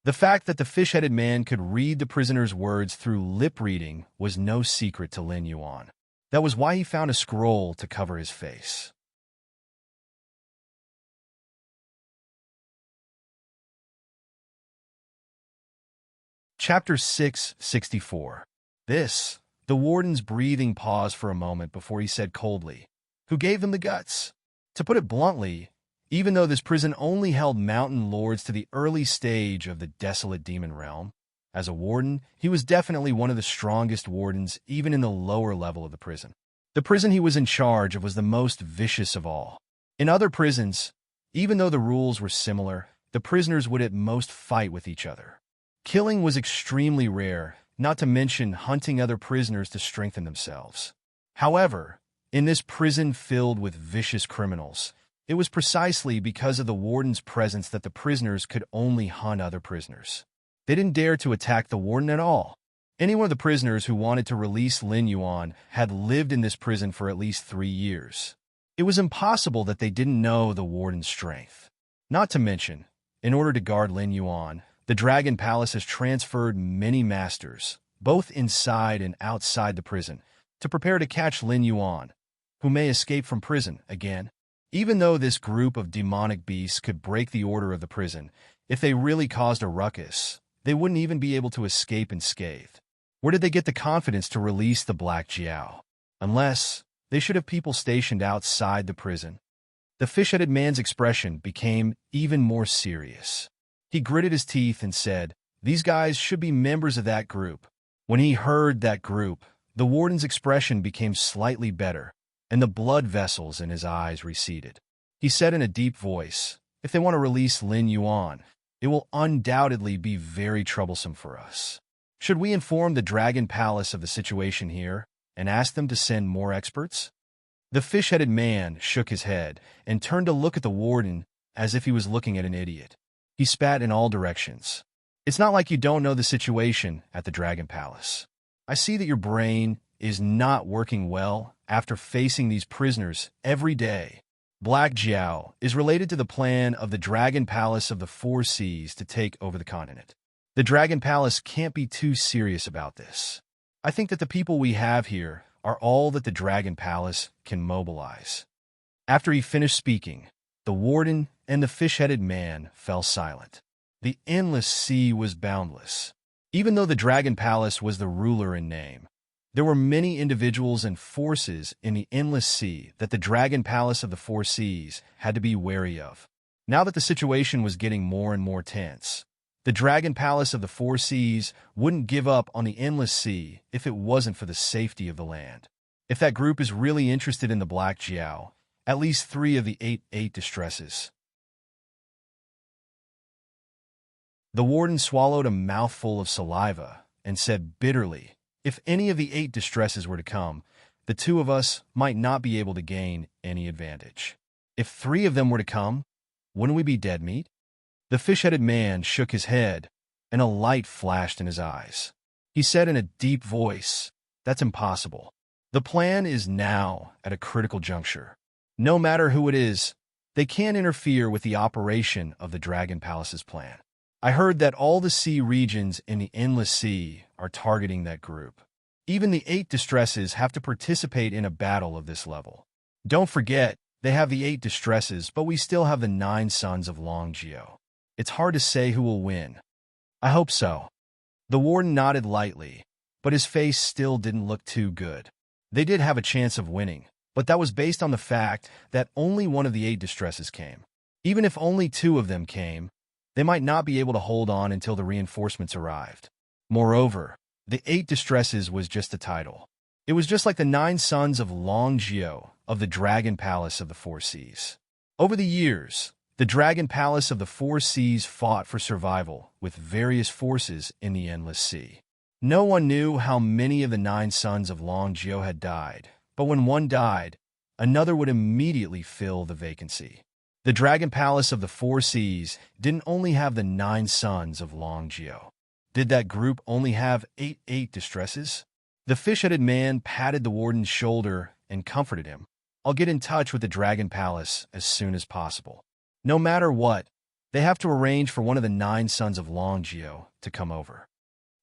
The fact that the fish-headed man could read the prisoner's words through lip-reading was no secret to Lin Yuan. That was why he found a scroll to cover his face. Chapter 664. This. The warden's breathing paused for a moment before he said coldly, Who gave them the guts? To put it bluntly, even though this prison only held mountain lords to the early stage of the Desolate Demon Realm, as a warden, he was definitely one of the strongest wardens even in the lower level of the prison. The prison he was in charge of was the most vicious of all. In other prisons, even though the rules were similar, the prisoners would at most fight with each other. Killing was extremely rare, not to mention hunting other prisoners to strengthen themselves. However, in this prison filled with vicious criminals, it was precisely because of the warden's presence that the prisoners could only hunt other prisoners. They didn't dare to attack the warden at all. Any one of the prisoners who wanted to release Lin Yuan had lived in this prison for at least 3 years. It was impossible that they didn't know the warden's strength. Not to mention, in order to guard Lin Yuan, the Dragon Palace has transferred many masters, both inside and outside the prison, to prepare to catch Lin Yuan, who may escape from prison again. Even though this group of demonic beasts could break the order of the prison, if they really caused a ruckus, they wouldn't even be able to escape unscathed. Where did they get the confidence to release the Black Jiao? Unless they should have people stationed outside the prison. The fish-headed man's expression became even more serious. He gritted his teeth and said, These guys should be members of that group. When he heard that group, the warden's expression became slightly better, and the blood vessels in his eyes receded. He said in a deep voice, If they want to release Lin Yuan, it will undoubtedly be very troublesome for us. Should we inform the Dragon Palace of the situation here and ask them to send more experts? The fish-headed man shook his head and turned to look at the warden as if he was looking at an idiot. He spat in all directions. It's not like you don't know the situation at the Dragon Palace. I see that your brain is not working well after facing these prisoners every day. Black Jiao is related to the plan of the Dragon Palace of the Four Seas to take over the continent. The Dragon Palace can't be too serious about this. I think that the people we have here are all that the Dragon Palace can mobilize." After he finished speaking, the warden and the fish-headed man fell silent. The endless sea was boundless. Even though the Dragon Palace was the ruler in name, there were many individuals and forces in the endless sea that the Dragon Palace of the Four Seas had to be wary of. Now that the situation was getting more and more tense, the Dragon Palace of the Four Seas wouldn't give up on the endless sea if it wasn't for the safety of the land. If that group is really interested in the Black Jiao, at least 3 of the eight distresses. The warden swallowed a mouthful of saliva and said bitterly, "If any of the 8 distresses were to come, the 2 of us might not be able to gain any advantage. If 3 of them were to come, wouldn't we be dead meat?" The fish-headed man shook his head, and a light flashed in his eyes. He said in a deep voice, "That's impossible. The plan is now at a critical juncture. No matter who it is, they can't interfere with the operation of the Dragon Palace's plan. I heard that all the sea regions in the Endless Sea are targeting that group. Even the 8 distresses have to participate in a battle of this level. Don't forget, they have the 8 distresses, but we still have the 9 sons of Longgio. It's hard to say who will win. I hope so." The warden nodded lightly, but his face still didn't look too good. They did have a chance of winning, but that was based on the fact that only one of the 8 distresses came. Even if only 2 of them came, they might not be able to hold on until the reinforcements arrived. Moreover, the 8 distresses was just a title. It was just like the 9 sons of Longgio of the Dragon Palace of the Four Seas. Over the years, the Dragon Palace of the Four Seas fought for survival with various forces in the Endless Sea. No one knew how many of the 9 sons of Longgio had died, but when one died, another would immediately fill the vacancy. The Dragon Palace of the Four Seas didn't only have the 9 sons of Longgio. Did that group only have 8 distresses? The fish-headed man patted the warden's shoulder and comforted him. "I'll get in touch with the Dragon Palace as soon as possible. No matter what, they have to arrange for one of the 9 sons of Longgio to come over."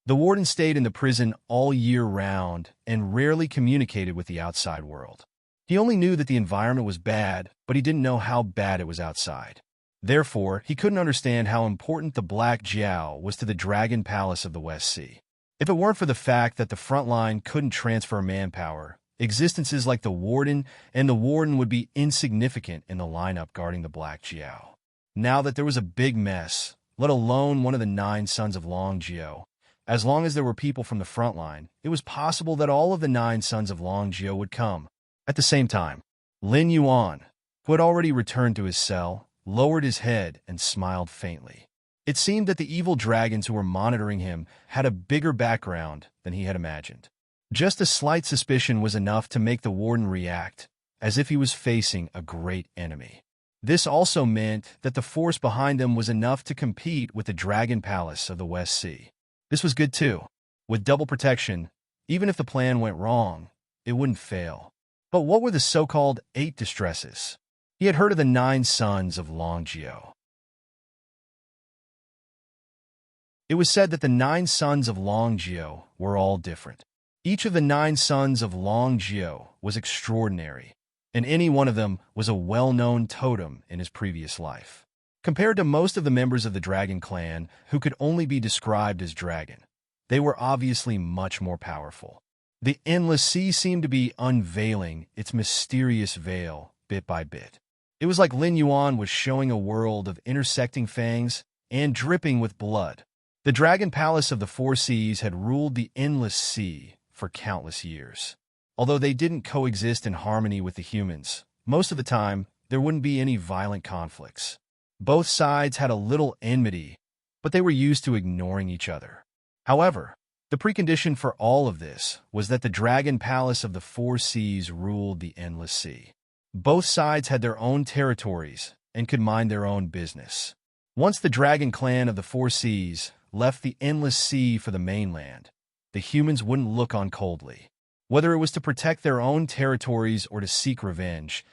The warden stayed in the prison all year round and rarely communicated with the outside world. He only knew that the environment was bad, but he didn't know how bad it was outside. Therefore, he couldn't understand how important the Black Jiao was to the Dragon Palace of the West Sea. If it weren't for the fact that the front line couldn't transfer manpower, existences like the warden would be insignificant in the lineup guarding the Black Jiao. Now that there was a big mess, let alone one of the 9 sons of Longgio, as long as there were people from the front line, it was possible that all of the 9 sons of Longgio would come. At the same time, Lin Yuan, who had already returned to his cell, lowered his head and smiled faintly. It seemed that the evil dragons who were monitoring him had a bigger background than he had imagined. Just a slight suspicion was enough to make the warden react, as if he was facing a great enemy. This also meant that the force behind them was enough to compete with the Dragon Palace of the West Sea. This was good too. With double protection, even if the plan went wrong, it wouldn't fail. But what were the so-called 8 distresses? He had heard of the 9 sons of Longgio. It was said that the 9 sons of Longgio were all different. Each of the 9 sons of Longgio was extraordinary, and any one of them was a well-known totem in his previous life. Compared to most of the members of the Dragon Clan, who could only be described as dragon, they were obviously much more powerful. The Endless Sea seemed to be unveiling its mysterious veil bit by bit. It was like Lin Yuan was showing a world of intersecting fangs and dripping with blood. The Dragon Palace of the Four Seas had ruled the Endless Sea for countless years. Although they didn't coexist in harmony with the humans, most of the time there wouldn't be any violent conflicts. Both sides had a little enmity, but they were used to ignoring each other. However, the precondition for all of this was that the Dragon Palace of the Four Seas ruled the Endless Sea. Both sides had their own territories and could mind their own business. Once the Dragon Clan of the Four Seas left the Endless Sea for the mainland, the humans wouldn't look on coldly. Whether it was to protect their own territories or to seek revenge,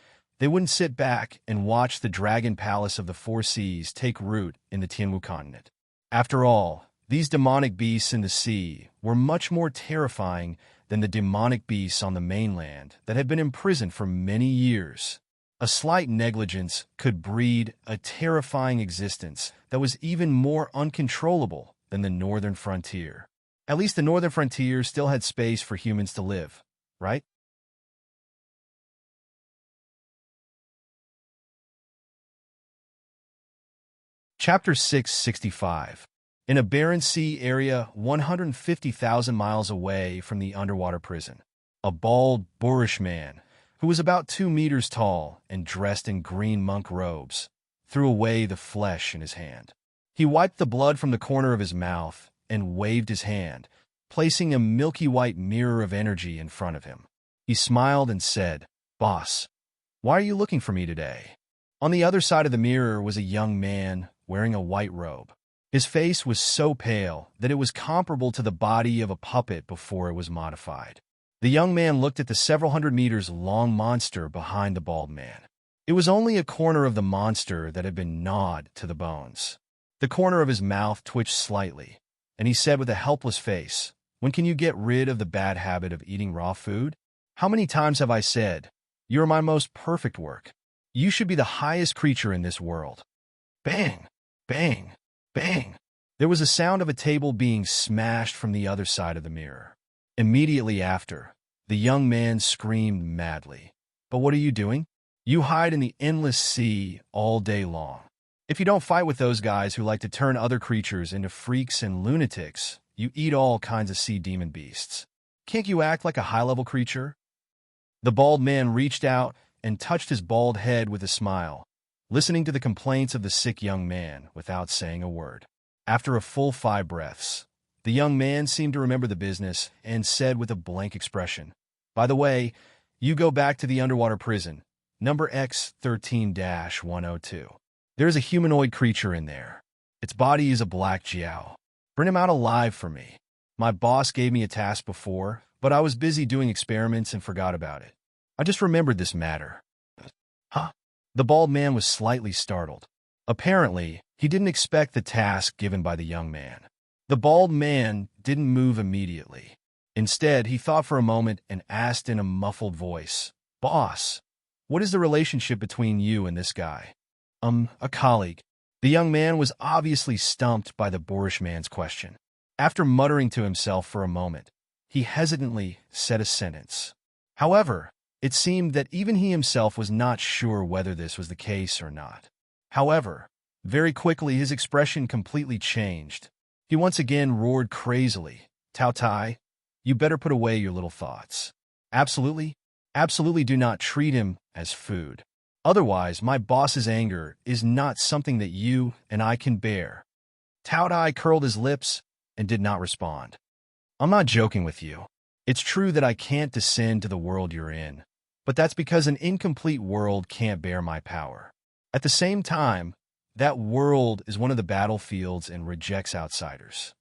they wouldn't sit back and watch the Dragon Palace of the Four Seas take root in the Tianwu continent. After all, these demonic beasts in the sea were much more terrifying than the demonic beasts on the mainland that had been imprisoned for many years. A slight negligence could breed a terrifying existence that was even more uncontrollable than the northern frontier. At least the northern frontier still had space for humans to live, right? Chapter 665. In a barren sea area 150,000 miles away from the underwater prison, a bald, boorish man, who was about 2 meters tall and dressed in green monk robes, threw away the flesh in his hand. He wiped the blood from the corner of his mouth and waved his hand, placing a milky white mirror of energy in front of him. He smiled and said, "Boss, why are you looking for me today?" On the other side of the mirror was a young man wearing a white robe. His face was so pale that it was comparable to the body of a puppet before it was modified. The young man looked at the several hundred meters long monster behind the bald man. It was only a corner of the monster that had been gnawed to the bones. The corner of his mouth twitched slightly, and he said with a helpless face, "When can you get rid of the bad habit of eating raw food? How many times have I said, 'You are my most perfect work. You should be the highest creature in this world.'" Bang! Bang! Bang! There was a sound of a table being smashed from the other side of the mirror. Immediately after, the young man screamed madly. "But what are you doing? You hide in the endless sea all day long. If you don't fight with those guys who like to turn other creatures into freaks and lunatics, you eat all kinds of sea demon beasts. Can't you act like a high-level creature?" The bald man reached out and touched his bald head with a smile, listening to the complaints of the sick young man without saying a word. After a full 5 breaths, the young man seemed to remember the business and said with a blank expression, "By the way, you go back to the underwater prison, number X13-102. There's a humanoid creature in there. Its body is a black Jiao. Bring him out alive for me. My boss gave me a task before, but I was busy doing experiments and forgot about it. I just remembered this matter." "Huh?" The bald man was slightly startled. Apparently, he didn't expect the task given by the young man. The bald man didn't move immediately. Instead, he thought for a moment and asked in a muffled voice, "Boss, what is the relationship between you and this guy?" A colleague." The young man was obviously stumped by the boorish man's question. After muttering to himself for a moment, he hesitantly said a sentence. However, it seemed that even he himself was not sure whether this was the case or not. However, very quickly his expression completely changed. He once again roared crazily, "Tao Tai, you better put away your little thoughts. Absolutely, absolutely do not treat him as food. Otherwise, my boss's anger is not something that you and I can bear." Tao Tai curled his lips and did not respond. "I'm not joking with you. It's true that I can't descend to the world you're in, but that's because an incomplete world can't bear my power. At the same time, that world is one of the battlefields and rejects outsiders.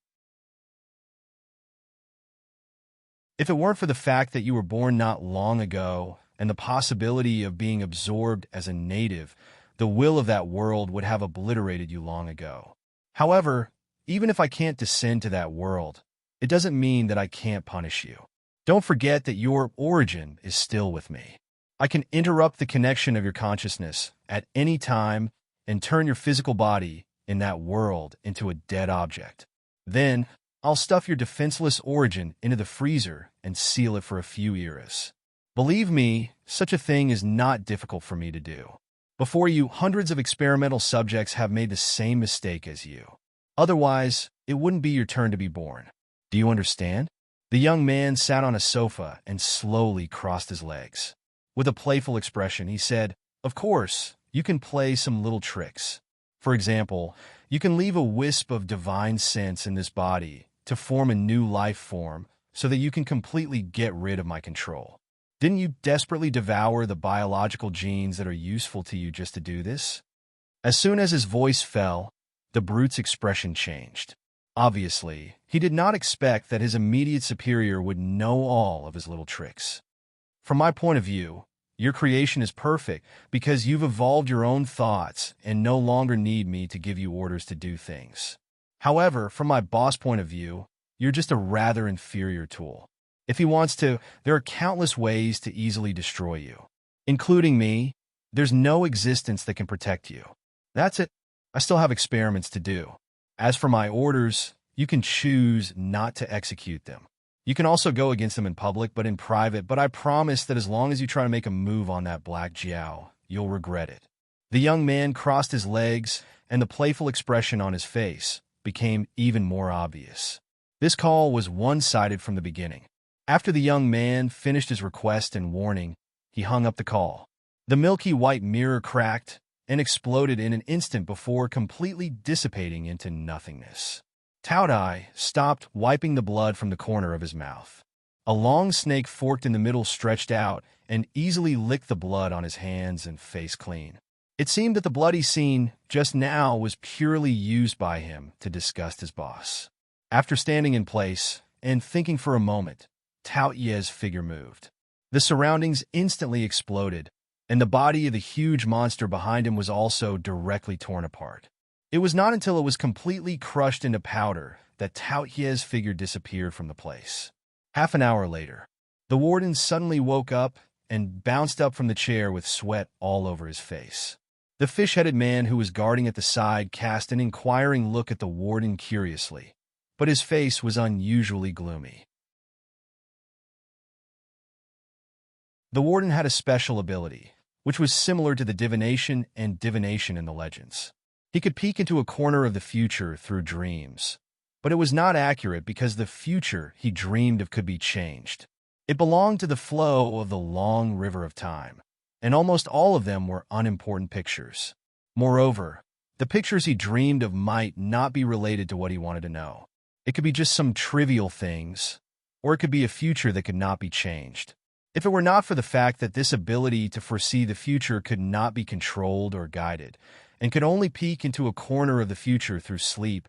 If it weren't for the fact that you were born not long ago and the possibility of being absorbed as a native, the will of that world would have obliterated you long ago. However, even if I can't descend to that world, it doesn't mean that I can't punish you. Don't forget that your origin is still with me. I can interrupt the connection of your consciousness at any time and turn your physical body in that world into a dead object. Then, I'll stuff your defenseless origin into the freezer and seal it for a few eras. Believe me, such a thing is not difficult for me to do. Before you, hundreds of experimental subjects have made the same mistake as you. Otherwise, it wouldn't be your turn to be born. Do you understand?" The young man sat on a sofa and slowly crossed his legs. With a playful expression, he said, "Of course, you can play some little tricks. For example, you can leave a wisp of divine sense in this body to form a new life form so that you can completely get rid of my control. Didn't you desperately devour the biological genes that are useful to you just to do this?" As soon as his voice fell, the brute's expression changed. Obviously, he did not expect that his immediate superior would know all of his little tricks. "From my point of view, your creation is perfect because you've evolved your own thoughts and no longer need me to give you orders to do things. However, from my boss' point of view, you're just a rather inferior tool. If he wants to, there are countless ways to easily destroy you. Including me, there's no existence that can protect you. That's it. I still have experiments to do. As for my orders, you can choose not to execute them. You can also go against them in public, but in private, but I promise that as long as you try to make a move on that black Jiao, you'll regret it. The young man crossed his legs, and the playful expression on his face became even more obvious. This call was one-sided from the beginning. After the young man finished his request and warning, he hung up the call. The milky white mirror cracked and exploded in an instant before completely dissipating into nothingness. Taodai stopped wiping the blood from the corner of his mouth. A long snake forked in the middle stretched out and easily licked the blood on his hands and face clean. It seemed that the bloody scene just now was purely used by him to disgust his boss. After standing in place and thinking for a moment, Tao Ye's figure moved. The surroundings instantly exploded, and the body of the huge monster behind him was also directly torn apart. It was not until it was completely crushed into powder that Tao Ye's figure disappeared from the place. Half an hour later, the warden suddenly woke up and bounced up from the chair with sweat all over his face. The fish-headed man who was guarding at the side cast an inquiring look at the warden curiously, but his face was unusually gloomy. The warden had a special ability, which was similar to the divination and divination in the legends. He could peek into a corner of the future through dreams, but it was not accurate because the future he dreamed of could be changed. It belonged to the flow of the long river of time, and almost all of them were unimportant pictures. Moreover, the pictures he dreamed of might not be related to what he wanted to know. It could be just some trivial things, or it could be a future that could not be changed. If it were not for the fact that this ability to foresee the future could not be controlled or guided, and could only peek into a corner of the future through sleep,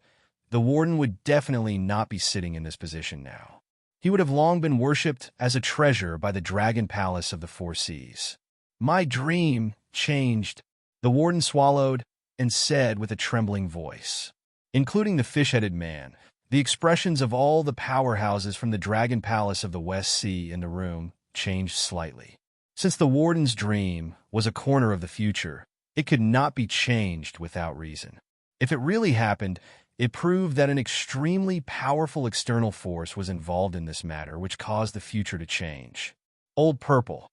the warden would definitely not be sitting in this position now. He would have long been worshipped as a treasure by the dragon palace of the four seas. My dream changed, the warden swallowed and said with a trembling voice. Including the fish-headed man, the expressions of all the powerhouses from the dragon palace of the West Sea in the room changed slightly. Since the warden's dream was a corner of the future, it could not be changed without reason. If it really happened, it proved that an extremely powerful external force was involved in this matter, which caused the future to change. Old Purple,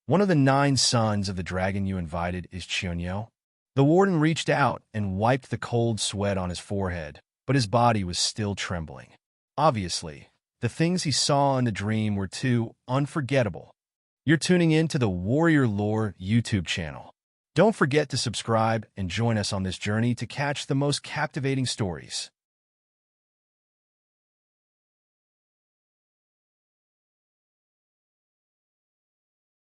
one of the 9 sons of the dragon you invited, is Chionyo. The warden reached out and wiped the cold sweat on his forehead, but his body was still trembling. Obviously, the things he saw in the dream were too unforgettable. You're tuning in to the Warrior Lore YouTube channel. Don't forget to subscribe and join us on this journey to catch the most captivating stories.